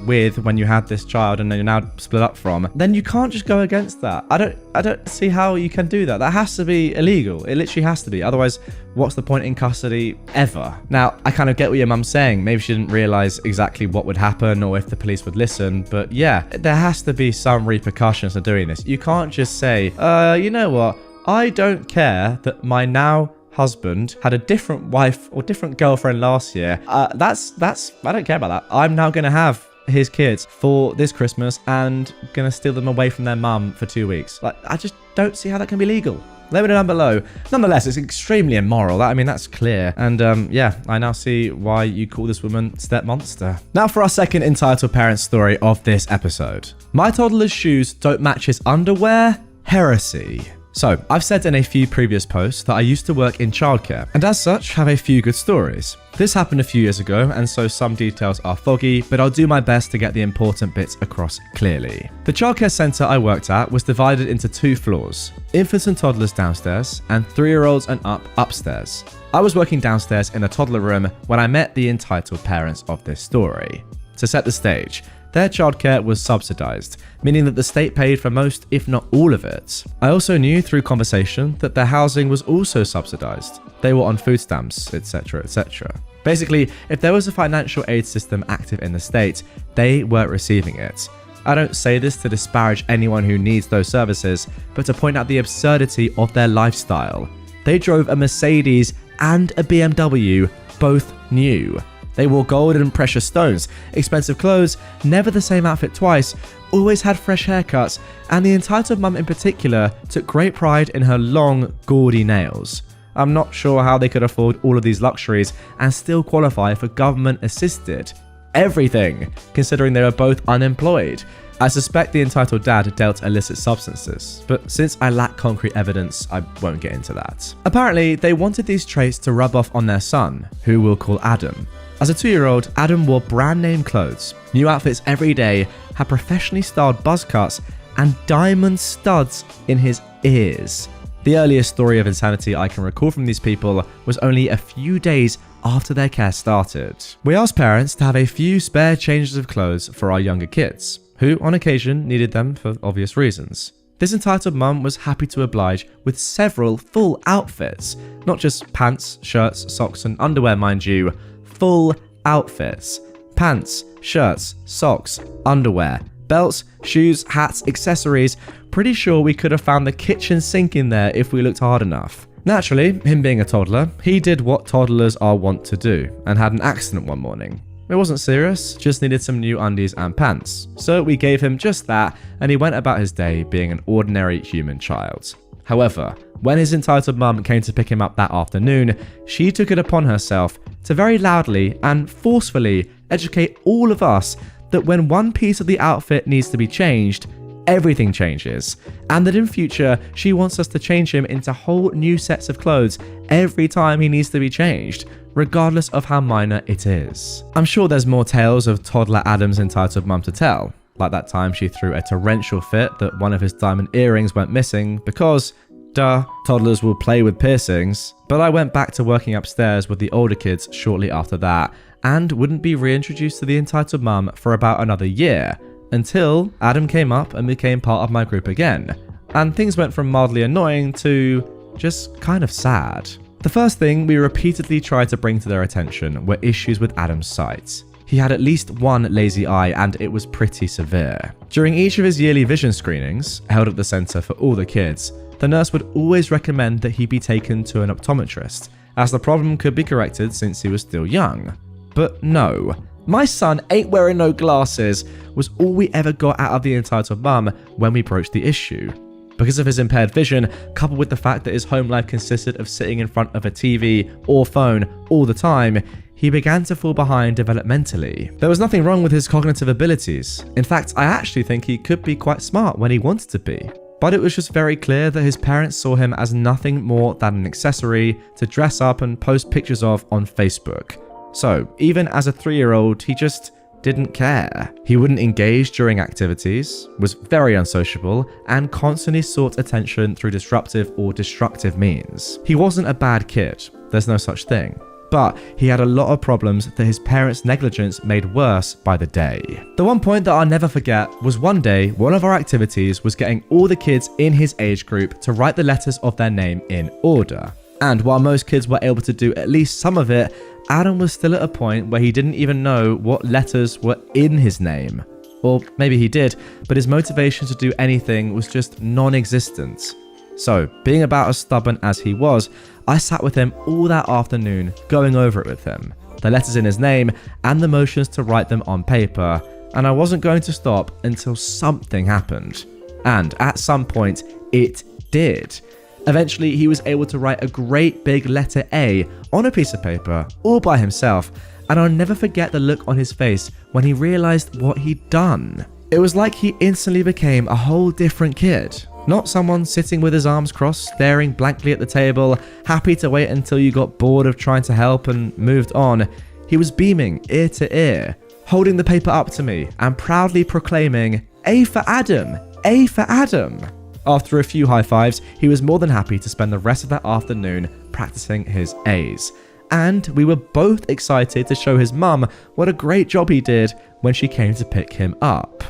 with when you had this child and then you're now split up from, then you can't just go against that. I don't see how you can do that. That has to be illegal. It literally has to be. Otherwise, what's the point in custody ever? Now, I kind of get what your mum's saying. Maybe she didn't realize exactly what would happen or if the police would listen. But yeah, there has to be some repercussions to doing this. You can't just say, you know what? I don't care that my now husband had a different wife or different girlfriend last year. I don't care about that. I'm now going to have his kids for this Christmas and going to steal them away from their mum for 2 weeks. I just don't see how that can be legal. Let me know down below. Nonetheless, it's extremely immoral. That's clear. And yeah, I now see why you call this woman step monster. Now for our second entitled parent story of this episode. My toddler's shoes don't match his underwear? Heresy. So, I've said in a few previous posts that I used to work in childcare, and as such have a few good stories. This happened a few years ago, and so some details are foggy, but I'll do my best to get the important bits across clearly. The childcare centre I worked at was divided into 2 floors, infants and toddlers downstairs, and 3-year-olds and up upstairs. I was working downstairs in a toddler room when I met the entitled parents of this story. To set the stage, their childcare was subsidised, meaning that the state paid for most, if not all of it. I also knew through conversation that their housing was also subsidised. They were on food stamps, etc, etc. Basically, if there was a financial aid system active in the state, they weren't receiving it. I don't say this to disparage anyone who needs those services, but to point out the absurdity of their lifestyle. They drove a Mercedes and a BMW, both new. They wore gold and precious stones, expensive clothes, never the same outfit twice, always had fresh haircuts, and the entitled mum in particular took great pride in her long, gaudy nails. I'm not sure how they could afford all of these luxuries and still qualify for government-assisted everything, considering they were both unemployed. I suspect the entitled dad dealt illicit substances, but since I lack concrete evidence, I won't get into that. Apparently, they wanted these traits to rub off on their son, who we'll call Adam. As a 2-year-old, Adam wore brand name clothes, new outfits every day, had professionally styled buzz cuts, and diamond studs in his ears. The earliest story of insanity I can recall from these people was only a few days after their care started. We asked parents to have a few spare changes of clothes for our younger kids, who on occasion needed them for obvious reasons. This entitled mum was happy to oblige with several full outfits, not just pants, shirts, socks and underwear mind you, full outfits. Pants, shirts, socks, underwear, belts, shoes, hats, accessories. Pretty sure we could have found the kitchen sink in there if we looked hard enough. Naturally, him being a toddler, he did what toddlers are wont to do and had an accident one morning. It wasn't serious, just needed some new undies and pants. So we gave him just that and he went about his day being an ordinary human child. However, when his entitled mum came to pick him up that afternoon, she took it upon herself to very loudly and forcefully educate all of us that when one piece of the outfit needs to be changed, everything changes, and that in future she wants us to change him into whole new sets of clothes every time he needs to be changed, regardless of how minor it is. I'm sure there's more tales of toddler Adam's entitled mum to tell, like that time she threw a torrential fit that one of his diamond earrings went missing because, duh, toddlers will play with piercings. But I went back to working upstairs with the older kids shortly after that and wouldn't be reintroduced to the entitled mum for about another year, until Adam came up and became part of my group again, and things went from mildly annoying to just kind of sad. The first thing we repeatedly tried to bring to their attention were issues with Adam's sight. He had at least one lazy eye and it was pretty severe. During each of his yearly vision screenings, held at the centre for all the kids, the nurse would always recommend that he be taken to an optometrist, as the problem could be corrected since he was still young. But no, my son ain't wearing no glasses was all we ever got out of the entitled mum when we broached the issue. Because of his impaired vision, coupled with the fact that his home life consisted of sitting in front of a TV or phone all the time, he began to fall behind developmentally. There was nothing wrong with his cognitive abilities. In fact, I actually think he could be quite smart when he wanted to be. But it was just very clear that his parents saw him as nothing more than an accessory to dress up and post pictures of on Facebook. So, even as a 3-year-old, he just didn't care. He wouldn't engage during activities, was very unsociable, and constantly sought attention through disruptive or destructive means. He wasn't a bad kid, there's no such thing. But he had a lot of problems that his parents' negligence made worse by the day. The one point that I'll never forget was one day, one of our activities was getting all the kids in his age group to write the letters of their name in order. And while most kids were able to do at least some of it, Adam was still at a point where he didn't even know what letters were in his name. Or maybe he did, but his motivation to do anything was just non-existent. So, being about as stubborn as he was, I sat with him all that afternoon, going over it with him, the letters in his name and the motions to write them on paper, and I wasn't going to stop until something happened. And at some point, it did. Eventually, he was able to write a great big letter A on a piece of paper, all by himself, and I'll never forget the look on his face when he realized what he'd done. It was like he instantly became a whole different kid. Not someone sitting with his arms crossed, staring blankly at the table, happy to wait until you got bored of trying to help and moved on. He was beaming ear to ear, holding the paper up to me and proudly proclaiming, "A for Adam! A for Adam!" After a few high fives, he was more than happy to spend the rest of that afternoon practicing his A's. And we were both excited to show his mum what a great job he did when she came to pick him up.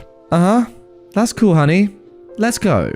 That's cool, honey. Let's go.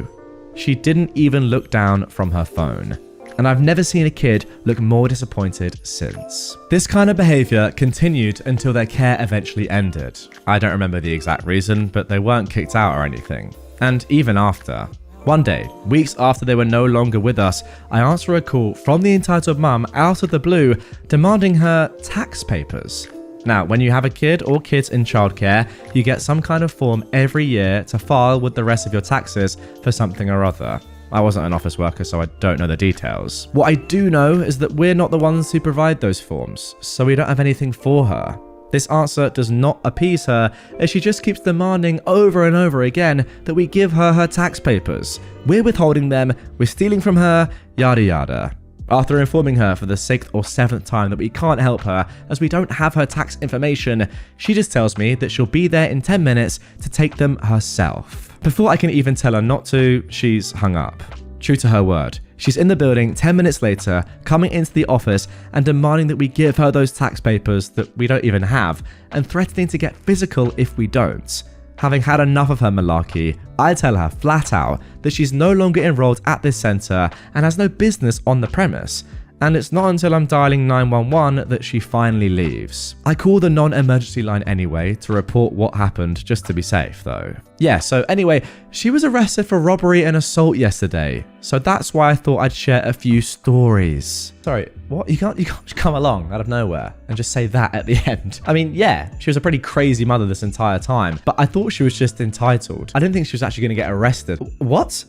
She didn't even look down from her phone. And I've never seen a kid look more disappointed since. This kind of behavior continued until their care eventually ended. I don't remember the exact reason, but they weren't kicked out or anything. And even after. One day, weeks after they were no longer with us, I answer a call from the entitled mum out of the blue, demanding her tax papers. Now, when you have a kid or kids in childcare, you get some kind of form every year to file with the rest of your taxes for something or other. I wasn't an office worker, so I don't know the details. What I do know is that we're not the ones who provide those forms, so we don't have anything for her. This answer does not appease her, as she just keeps demanding over and over again that we give her her tax papers. We're withholding them, we're stealing from her, yada yada. After informing her for the 6th or 7th time that we can't help her as we don't have her tax information, she just tells me that she'll be there in 10 minutes to take them herself. Before I can even tell her not to, she's hung up. True to her word, she's in the building 10 minutes later, coming into the office and demanding that we give her those tax papers that we don't even have, and threatening to get physical if we don't. Having had enough of her malarkey, I tell her flat out that she's no longer enrolled at this centre and has no business on the premise. And it's not until I'm dialing 911 that she finally leaves. I call the non-emergency line anyway to report what happened, just to be safe though. Yeah, so anyway, she was arrested for robbery and assault yesterday. So that's why I thought I'd share a few stories. Sorry, what? You can't just come along out of nowhere and just say that at the end. I mean, yeah, she was a pretty crazy mother this entire time, but I thought she was just entitled. I didn't think she was actually going to get arrested. What?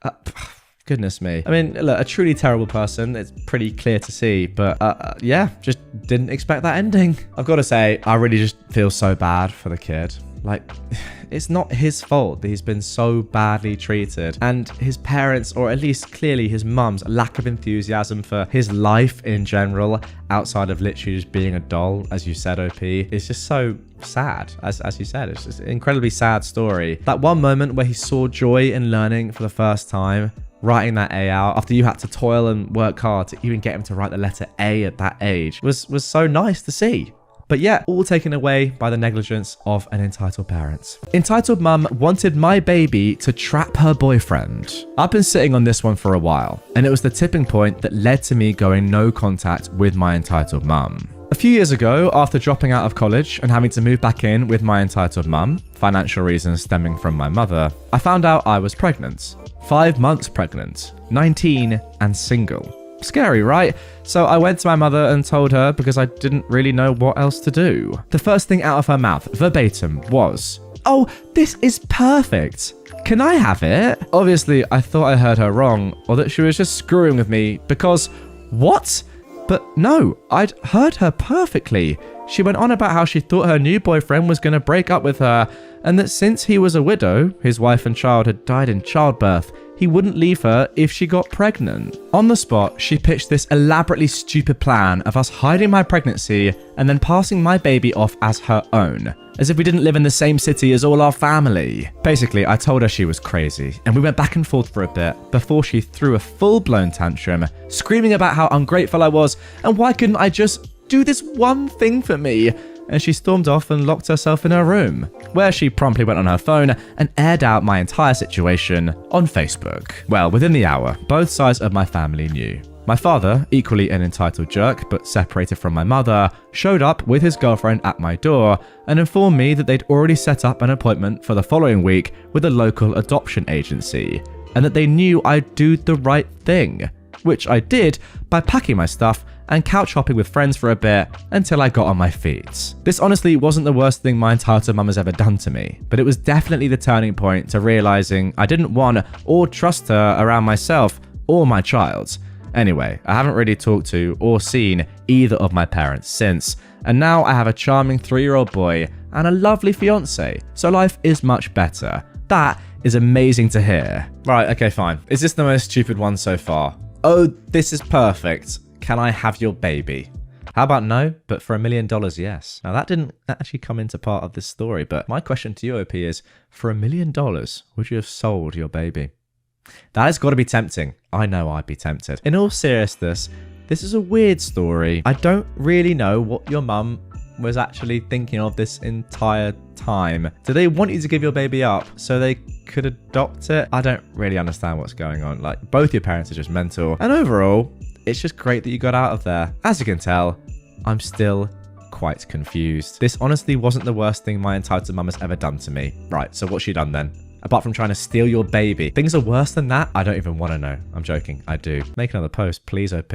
Goodness me. I mean, look, a truly terrible person, it's pretty clear to see, but yeah, just didn't expect that ending. I've got to say, I really just feel so bad for the kid. Like, it's not his fault that he's been so badly treated, and his parents, or at least clearly his mum's lack of enthusiasm for his life in general, outside of literally just being a doll, as you said, OP, is just so sad. As you said, it's just an incredibly sad story. That one moment where he saw joy in learning for the first time, writing that A out after you had to toil and work hard to even get him to write the letter A at that age was so nice to see. But yeah, all taken away by the negligence of an entitled parent. Entitled mum wanted my baby to trap her boyfriend. I've been sitting on this one for a while, and it was the tipping point that led to me going no contact with my entitled mum. A few years ago, after dropping out of college and having to move back in with my entitled mum, financial reasons stemming from my mother, I found out I was pregnant. 5 months pregnant, 19 and single. Scary, right? So I went to my mother and told her because I didn't really know what else to do. The first thing out of her mouth, verbatim, was, "Oh, this is perfect. Can I have it?" Obviously, I thought I heard her wrong, or that she was just screwing with me because, what? But no, I'd heard her perfectly. She went on about how she thought her new boyfriend was going to break up with her, and that since he was a widow, his wife and child had died in childbirth, he wouldn't leave her if she got pregnant. On the spot, she pitched this elaborately stupid plan of us hiding my pregnancy and then passing my baby off as her own, as if we didn't live in the same city as all our family. Basically, I told her she was crazy, and we went back and forth for a bit before she threw a full-blown tantrum, screaming about how ungrateful I was and why couldn't I just do this one thing for me. And she stormed off and locked herself in her room, where she promptly went on her phone and aired out my entire situation on Facebook. Well, within the hour, both sides of my family knew. My father, equally an entitled jerk but separated from my mother, showed up with his girlfriend at my door and informed me that they'd already set up an appointment for the following week with a local adoption agency, and that they knew I'd do the right thing, which I did by packing my stuff and couch hopping with friends for a bit until I got on my feet. This honestly wasn't the worst thing my entitled mum has ever done to me, but it was definitely the turning point to realizing I didn't want or trust her around myself or my child. Anyway, I haven't really talked to or seen either of my parents since, and now I have a charming 3-year-old boy and a lovely fiance, so life is much better. That is amazing to hear. Right, okay, fine. Is this the most stupid one so far? Oh, this is perfect. Can I have your baby? How about no, but for $1 million, yes. Now that didn't actually come into part of this story, but my question to you, OP, is for $1 million, would you have sold your baby? That has got to be tempting. I know I'd be tempted. In all seriousness, this is a weird story. I don't really know what your mum was actually thinking of this entire time. Do they want you to give your baby up so they could adopt it? I don't really understand what's going on. Like, both your parents are just mental. And overall, it's just great that you got out of there. As you can tell, I'm still quite confused. This honestly wasn't the worst thing my entitled mum has ever done to me. Right, so what's she done then? Apart from trying to steal your baby. Things are worse than that? I don't even want to know. I'm joking. I do. Make another post, please, OP.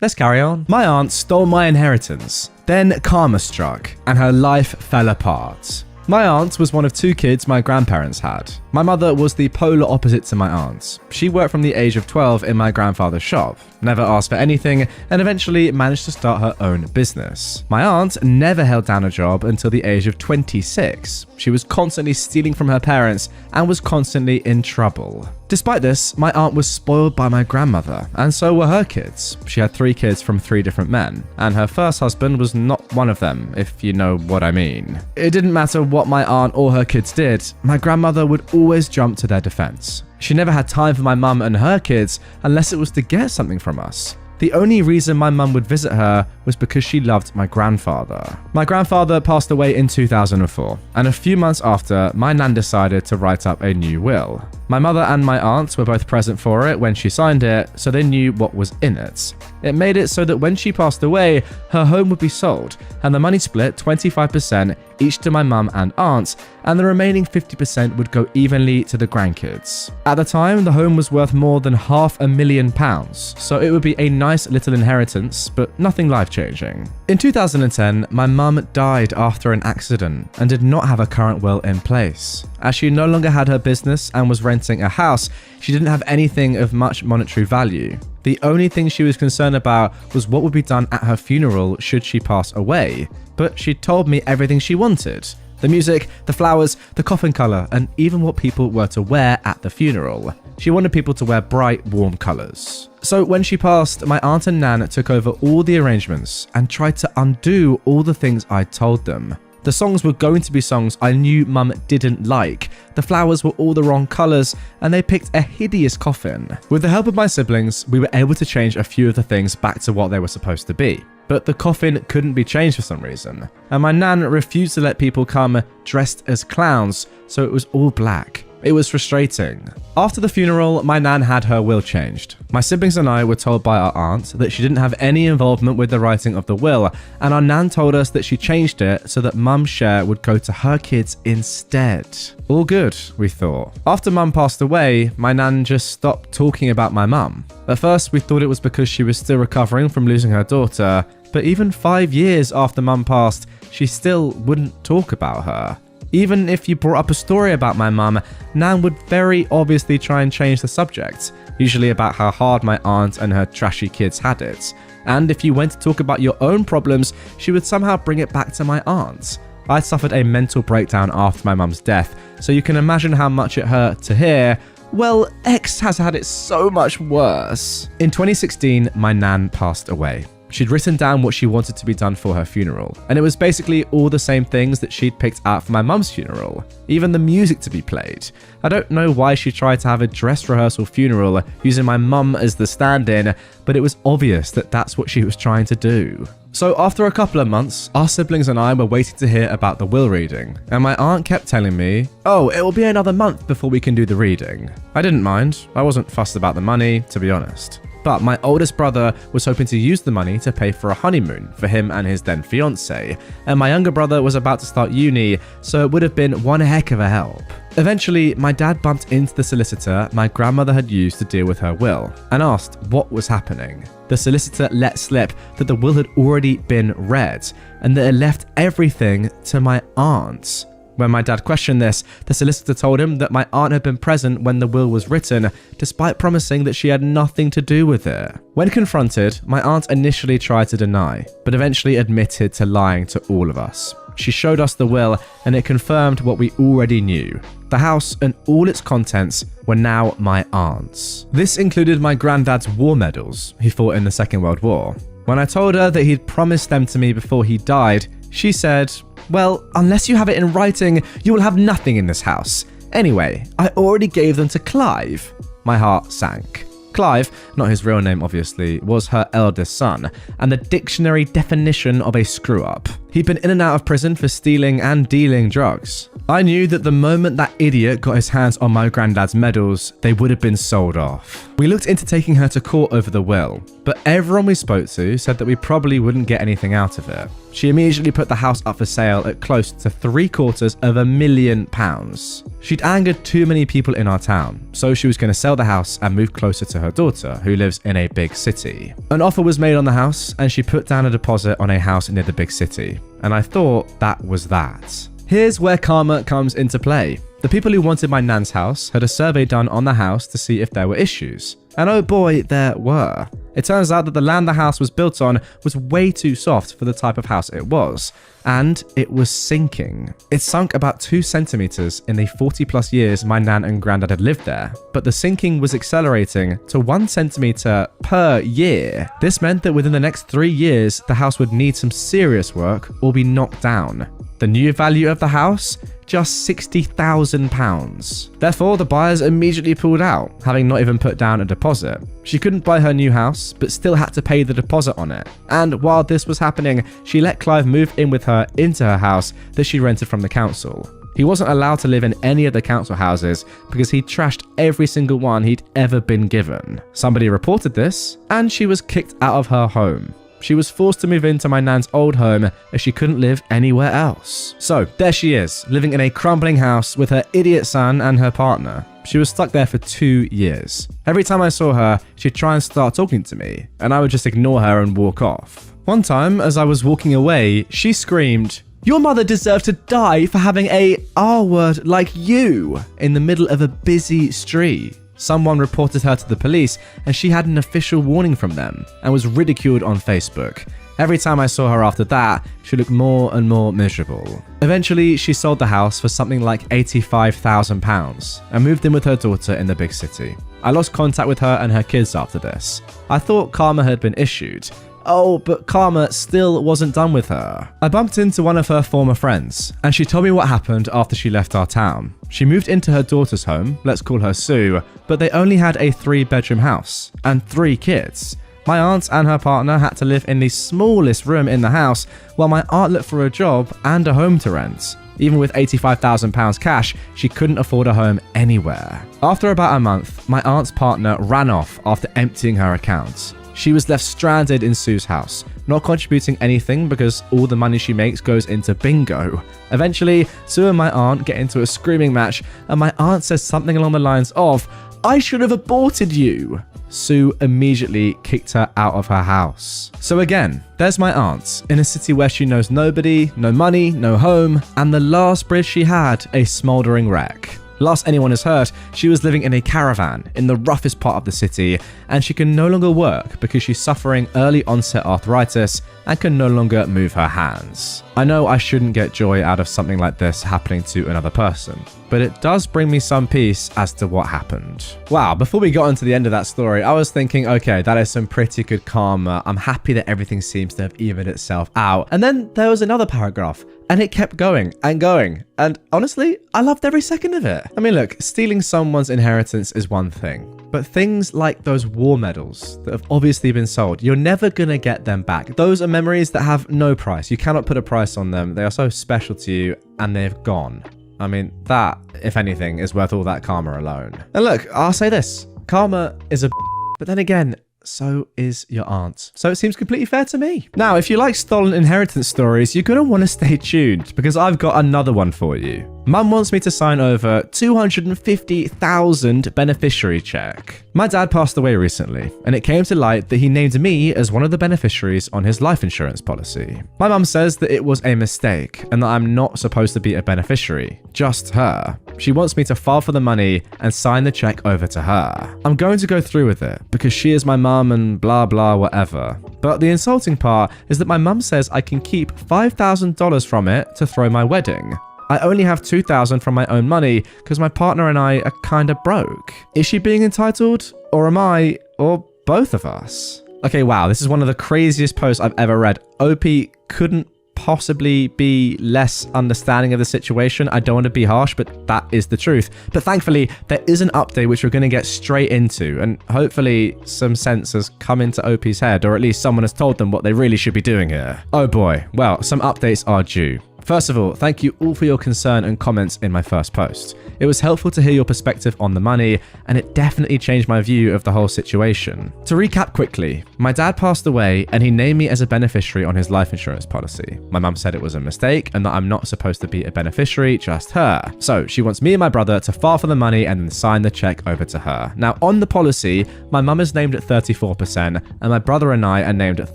Let's carry on. My aunt stole my inheritance. Then karma struck, and her life fell apart. My aunt was one of 2 kids my grandparents had. My mother was the polar opposite to my aunt. She worked from the age of 12 in my grandfather's shop, never asked for anything, and eventually managed to start her own business. My aunt never held down a job until the age of 26. She was constantly stealing from her parents and was constantly in trouble. Despite this, my aunt was spoiled by my grandmother, and so were her kids. She had 3 kids from 3 different men, and her first husband was not one of them, if you know what I mean. It didn't matter what my aunt or her kids did, my grandmother would always jump to their defense. She never had time for my mum and her kids unless it was to get something from us. The only reason my mum would visit her was because she loved my grandfather. My grandfather passed away in 2004, and a few months after, my nan decided to write up a new will. My mother and my aunt were both present for it when she signed it, so they knew what was in it. It made it so that when she passed away, her home would be sold, and the money split 25% each to my mum and aunt, and the remaining 50% would go evenly to the grandkids. At the time, the home was worth more than £500,000, so it would be a nice little inheritance, but nothing life-changing. In 2010, my mum died after an accident and did not have a current will in place. As she no longer had her business and was renting a house, she didn't have anything of much monetary value. The only thing she was concerned about was what would be done at her funeral should she pass away. But she told me everything she wanted. The music, the flowers, the coffin colour, and even what people were to wear at the funeral. She wanted people to wear bright, warm colours. So when she passed, my aunt and nan took over all the arrangements and tried to undo all the things I told them. The songs were going to be songs I knew mum didn't like. The flowers were all the wrong colours, and they picked a hideous coffin. With the help of my siblings, we were able to change a few of the things back to what they were supposed to be. But the coffin couldn't be changed for some reason, and my nan refused to let people come dressed as clowns, so it was all black. It was frustrating. After the funeral, my nan had her will changed. My siblings and I were told by our aunt that she didn't have any involvement with the writing of the will, and our nan told us that she changed it so that mum's share would go to her kids instead. All good, we thought. After mum passed away, my nan just stopped talking about my mum. At first, we thought it was because she was still recovering from losing her daughter, but even 5 years after mum passed, she still wouldn't talk about her. Even if you brought up a story about my mum, Nan would very obviously try and change the subject, usually about how hard my aunt and her trashy kids had it. And if you went to talk about your own problems, she would somehow bring it back to my aunt. I suffered a mental breakdown after my mum's death, so you can imagine how much it hurt to hear, well, X has had it so much worse. In 2016, my nan passed away. She'd written down what she wanted to be done for her funeral, and it was basically all the same things that she'd picked out for my mum's funeral, even the music to be played. I don't know why she tried to have a dress rehearsal funeral using my mum as the stand-in, but it was obvious that that's what she was trying to do. So after a couple of months, our siblings and I were waiting to hear about the will reading, and my aunt kept telling me, oh, it will be another month before we can do the reading. I didn't mind. I wasn't fussed about the money, to be honest. But my oldest brother was hoping to use the money to pay for a honeymoon for him and his then fiancée, and my younger brother was about to start uni, so it would have been one heck of a help. Eventually, my dad bumped into the solicitor my grandmother had used to deal with her will, and asked what was happening. The solicitor let slip that the will had already been read, and that it left everything to my aunt. When my dad questioned this, the solicitor told him that my aunt had been present when the will was written, despite promising that she had nothing to do with it. When confronted, my aunt initially tried to deny, but eventually admitted to lying to all of us. She showed us the will, and it confirmed what we already knew. The house and all its contents were now my aunt's. This included my granddad's war medals he fought in the Second World War. When I told her that he'd promised them to me before he died, she said, "Well, unless you have it in writing, you will have nothing in this house. Anyway, I already gave them to Clive." My heart sank. Clive, not his real name obviously, was her eldest son, and the dictionary definition of a screw-up. He'd been in and out of prison for stealing and dealing drugs. I knew that the moment that idiot got his hands on my granddad's medals, they would have been sold off. We looked into taking her to court over the will, but everyone we spoke to said that we probably wouldn't get anything out of it. She immediately put the house up for sale at close to £750,000. She'd angered too many people in our town, so she was going to sell the house and move closer to her daughter, who lives in a big city. An offer was made on the house, and she put down a deposit on a house near the big city. And I thought that was that. Here's where karma comes into play. The people who wanted my nan's house had a survey done on the house to see if there were issues. And oh boy, there were. It turns out that the land the house was built on was way too soft for the type of house it was. And it was sinking. It sunk about 2 centimeters in the 40 plus years my nan and granddad had lived there. But the sinking was accelerating to 1 centimeter per year. This meant that within the next 3 years, the house would need some serious work or be knocked down. The new value of the house? Just £60,000. Therefore, the buyers immediately pulled out, having not even put down a deposit. She couldn't buy her new house, but still had to pay the deposit on it. And while this was happening, she let Clive move in with her into her house that she rented from the council. He wasn't allowed to live in any of the council houses because he'd trashed every single one he'd ever been given. Somebody reported this, and she was kicked out of her home. She was forced to move into my nan's old home as she couldn't live anywhere else. So there she is, living in a crumbling house with her idiot son and her partner. She was stuck there for 2 years. Every time I saw her, she'd try and start talking to me, and I would just ignore her and walk off. One time, as I was walking away, she screamed, "Your mother deserved to die for having a R-word like you," in the middle of a busy street. Someone reported her to the police, and she had an official warning from them and was ridiculed on Facebook. Every time I saw her after that, she looked more and more miserable. Eventually, she sold the house for something like £85,000 and moved in with her daughter in the big city. I lost contact with her and her kids after this. I thought karma had been issued. Oh, but karma still wasn't done with her. I bumped into one of her former friends, and she told me what happened after she left our town. She moved into her daughter's home, let's call her Sue, but they only had a 3-bedroom house and 3 kids. My aunt and her partner had to live in the smallest room in the house, while my aunt looked for a job and a home to rent. Even with £85,000 cash, she couldn't afford a home anywhere. After about a month, my aunt's partner ran off after emptying her accounts. She was left stranded in Sue's house, not contributing anything because all the money she makes goes into bingo. Eventually, Sue and my aunt get into a screaming match, and my aunt says something along the lines of, "I should have aborted you." Sue immediately kicked her out of her house. So again, there's my aunt, in a city where she knows nobody, no money, no home, and the last bridge she had, a smouldering wreck. Last anyone has heard, she was living in a caravan in the roughest part of the city, and she can no longer work because she's suffering early onset arthritis and can no longer move her hands. I know I shouldn't get joy out of something like this happening to another person, but it does bring me some peace as to what happened. Wow, before we got into the end of that story, I was thinking, okay, that is some pretty good karma. I'm happy that everything seems to have evened itself out. And then there was another paragraph, and it kept going and going. And honestly, I loved every second of it. I mean, look, stealing someone's inheritance is one thing, but things like those war medals that have obviously been sold, you're never gonna get them back. Those are memories that have no price. You cannot put a price on them. They are so special to you, and they've gone. I mean, that, if anything, is worth all that karma alone. And look, I'll say this. Karma is a but then again, so is your aunt. So it seems completely fair to me. Now, if you like stolen inheritance stories, you're going to want to stay tuned because I've got another one for you. Mum wants me to sign over $250,000 beneficiary check. My dad passed away recently, and it came to light that he named me as one of the beneficiaries on his life insurance policy. My mum says that it was a mistake and that I'm not supposed to be a beneficiary, just her. She wants me to file for the money and sign the check over to her. I'm going to go through with it because she is my mum and blah blah whatever. But the insulting part is that my mum says I can keep $5,000 from it to throw my wedding. I only have $2,000 from my own money because my partner and I are kinda broke. Is she being entitled? Or am I? Or both of us? Okay, wow, this is one of the craziest posts I've ever read. OP couldn't possibly be less understanding of the situation. I don't want to be harsh, but that is the truth. But thankfully, there is an update which we're going to get straight into, and hopefully some sense has come into OP's head, or at least someone has told them what they really should be doing here. Oh boy, well, some updates are due. First of all, thank you all for your concern and comments in my first post. It was helpful to hear your perspective on the money, and it definitely changed my view of the whole situation. To recap quickly, my dad passed away and he named me as a beneficiary on his life insurance policy. My mum said it was a mistake and that I'm not supposed to be a beneficiary, just her. So she wants me and my brother to file for the money and then sign the check over to her. Now on the policy, my mum is named at 34% and my brother and I are named at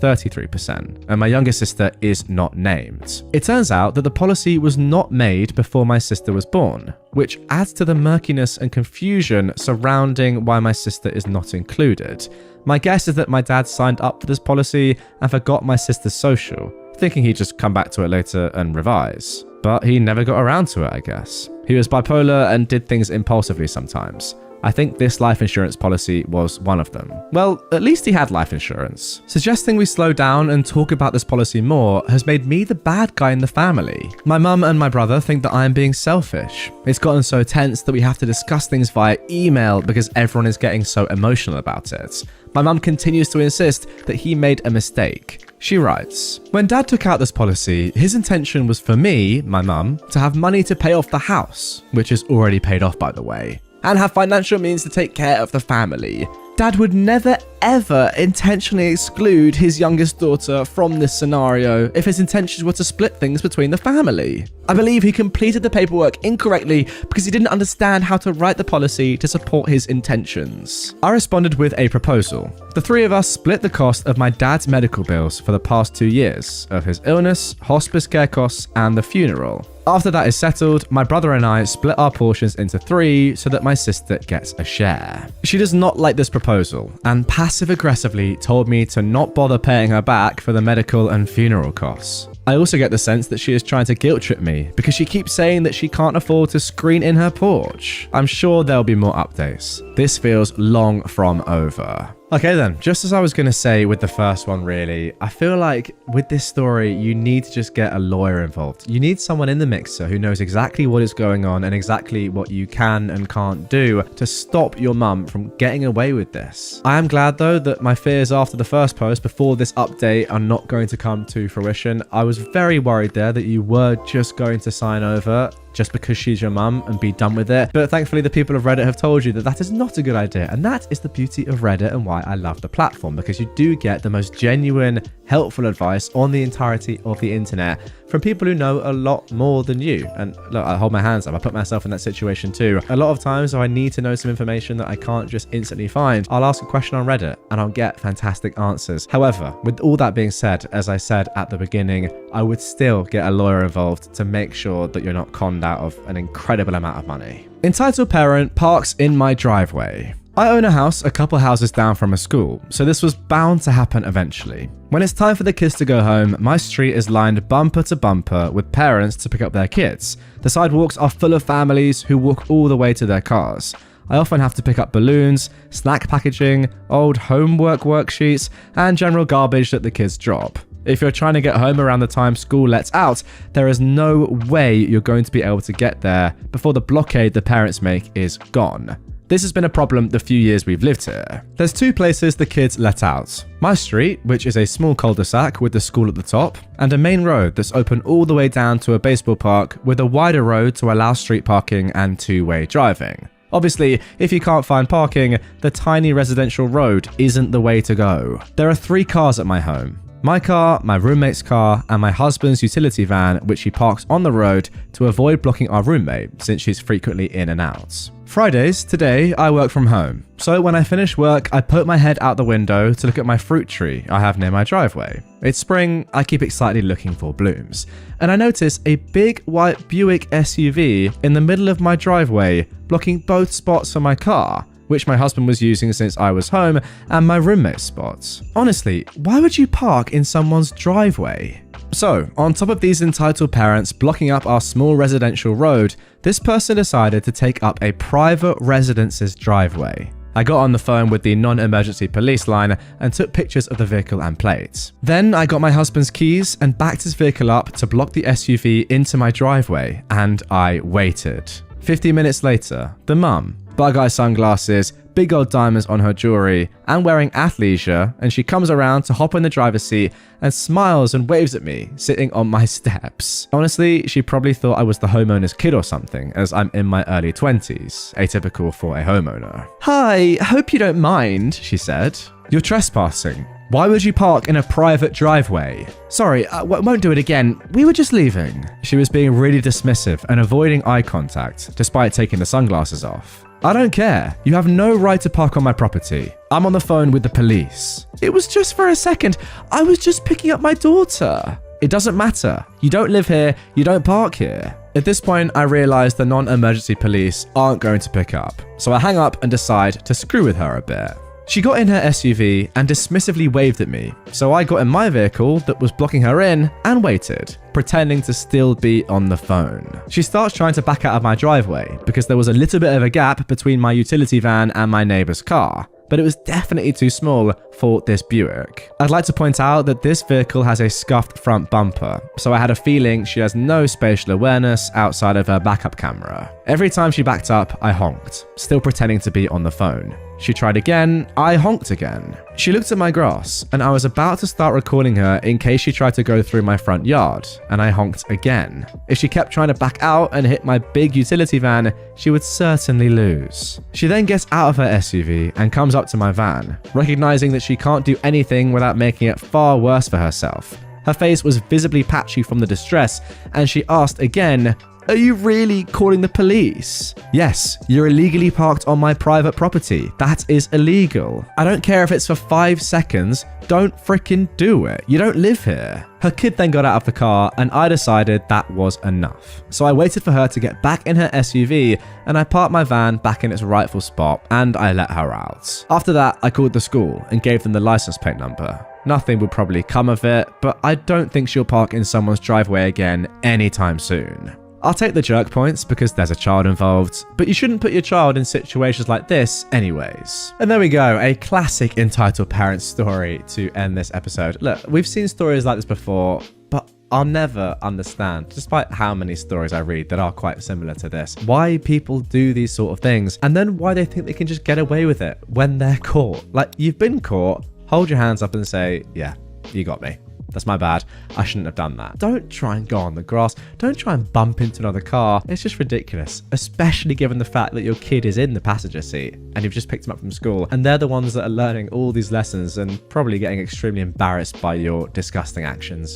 33%, and my younger sister is not named. It turns out that the policy was not made before my sister was born, which adds to the murkiness and confusion surrounding why my sister is not included. My guess is that my dad signed up for this policy and forgot my sister's social, thinking he'd just come back to it later and revise. But he never got around to it, I guess. He was bipolar and did things impulsively sometimes. I think this life insurance policy was one of them. Well, at least he had life insurance. Suggesting we slow down and talk about this policy more has made me the bad guy in the family. My mum and my brother think that I am being selfish. It's gotten so tense that we have to discuss things via email because everyone is getting so emotional about it. My mum continues to insist that he made a mistake. She writes, "When Dad took out this policy, his intention was for me, my mum, to have money to pay off the house, which is already paid off by the way, and have financial means to take care of the family. Dad would never ever intentionally exclude his youngest daughter from this scenario if his intentions were to split things between the family. I believe he completed the paperwork incorrectly because he didn't understand how to write the policy to support his intentions." I responded with a proposal. The three of us split the cost of my dad's medical bills for the past 2 years, of his illness, hospice care costs, and the funeral. After that is settled, my brother and I split our portions into 3 so that my sister gets a share. She does not like this proposal and passive-aggressively told me to not bother paying her back for the medical and funeral costs. I also get the sense that she is trying to guilt-trip me because she keeps saying that she can't afford to screen in her porch. I'm sure there'll be more updates. This feels long from over. Okay then, just as I was going to say with the first one really, I feel like with this story, you need to just get a lawyer involved. You need someone in the mixer who knows exactly what is going on and exactly what you can and can't do to stop your mum from getting away with this. I am glad though that my fears after the first post before this update are not going to come to fruition. I was very worried there that you were just going to sign over just because she's your mum and be done with it. But thankfully the people of Reddit have told you that that is not a good idea. And that is the beauty of Reddit and why I love the platform, because you do get the most genuine, helpful advice on the entirety of the internet from people who know a lot more than you. And look, I hold my hands up. I put myself in that situation too. A lot of times if I need to know some information that I can't just instantly find, I'll ask a question on Reddit and I'll get fantastic answers. However, with all that being said, as I said at the beginning, I would still get a lawyer involved to make sure that you're not conned out of an incredible amount of money. Entitled parent parks in my driveway. I own a house a couple houses down from a school, so this was bound to happen eventually. When it's time for the kids to go home, my street is lined bumper to bumper with parents to pick up their kids. The sidewalks are full of families who walk all the way to their cars. I often have to pick up balloons, snack packaging, old homework worksheets, and general garbage that the kids drop. If you're trying to get home around the time school lets out, there is no way you're going to be able to get there before the blockade the parents make is gone. This has been a problem the few years we've lived here. There's 2 places the kids let out. My street, which is a small cul-de-sac with the school at the top, and a main road that's open all the way down to a baseball park with a wider road to allow street parking and 2-way driving. Obviously, if you can't find parking, the tiny residential road isn't the way to go. There are 3 cars at my home. My car, my roommate's car, and my husband's utility van, which he parks on the road to avoid blocking our roommate since she's frequently in and out. Fridays, today, I work from home. So when I finish work, I poke my head out the window to look at my fruit tree I have near my driveway. It's spring, I keep excitedly looking for blooms. And I notice a big white Buick SUV in the middle of my driveway, blocking both spots for my car, which my husband was using since I was home, and my roommate's spots. Honestly, why would you park in someone's driveway? So, on top of these entitled parents blocking up our small residential road, this person decided to take up a private residence's driveway. I got on the phone with the non-emergency police line and took pictures of the vehicle and plates. Then I got my husband's keys and backed his vehicle up to block the SUV into my driveway, and I waited. 50 minutes later, the mum, bug-eye sunglasses, big old diamonds on her jewelry, and wearing athleisure, and she comes around to hop in the driver's seat and smiles and waves at me, sitting on my steps. Honestly, she probably thought I was the homeowner's kid or something, as I'm in my early 20s, atypical for a homeowner. "Hi, hope you don't mind," she said. "You're trespassing. Why would you park in a private driveway?" "Sorry, I won't do it again. We were just leaving." She was being really dismissive and avoiding eye contact, despite taking the sunglasses off. "I don't care. You have no right to park on my property. I'm on the phone with the police." "It was just for a second. I was just picking up my daughter." "It doesn't matter. You don't live here. You don't park here." At this point, I realized the non-emergency police aren't going to pick up, so I hang up and decide to screw with her a bit. She got in her SUV and dismissively waved at me, so I got in my vehicle that was blocking her in and waited, pretending to still be on the phone. She starts trying to back out of my driveway because there was a little bit of a gap between my utility van and my neighbor's car, but it was definitely too small for this Buick. I'd like to point out that this vehicle has a scuffed front bumper, so I had a feeling she has no spatial awareness outside of her backup camera. Every time she backed up, I honked, still pretending to be on the phone. She tried again, I honked again. She looked at my grass, and I was about to start recording her in case she tried to go through my front yard, and I honked again. If she kept trying to back out and hit my big utility van, she would certainly lose. She then gets out of her SUV and comes up to my van, recognizing that she can't do anything without making it far worse for herself. Her face was visibly patchy from the distress, and she asked again, "Are you really calling the police?" "Yes, you're illegally parked on my private property. That is illegal. I don't care if it's for 5 seconds. Don't freaking do it. You don't live here." Her kid then got out of the car, and I decided that was enough. So I waited for her to get back in her SUV, and I parked my van back in its rightful spot, and I let her out. After that, I called the school and gave them the license plate number. Nothing will probably come of it, but I don't think she'll park in someone's driveway again anytime soon. I'll take the jerk points because there's a child involved, but you shouldn't put your child in situations like this anyways. And there we go, a classic entitled parent story to end this episode. Look, we've seen stories like this before, but I'll never understand, despite how many stories I read that are quite similar to this, why people do these sort of things, and then why they think they can just get away with it when they're caught. Like, you've been caught, hold your hands up and say, yeah, you got me. That's my bad. I shouldn't have done that. Don't try and go on the grass. Don't try and bump into another car. It's just ridiculous, especially given the fact that your kid is in the passenger seat and you've just picked them up from school, and they're the ones that are learning all these lessons and probably getting extremely embarrassed by your disgusting actions.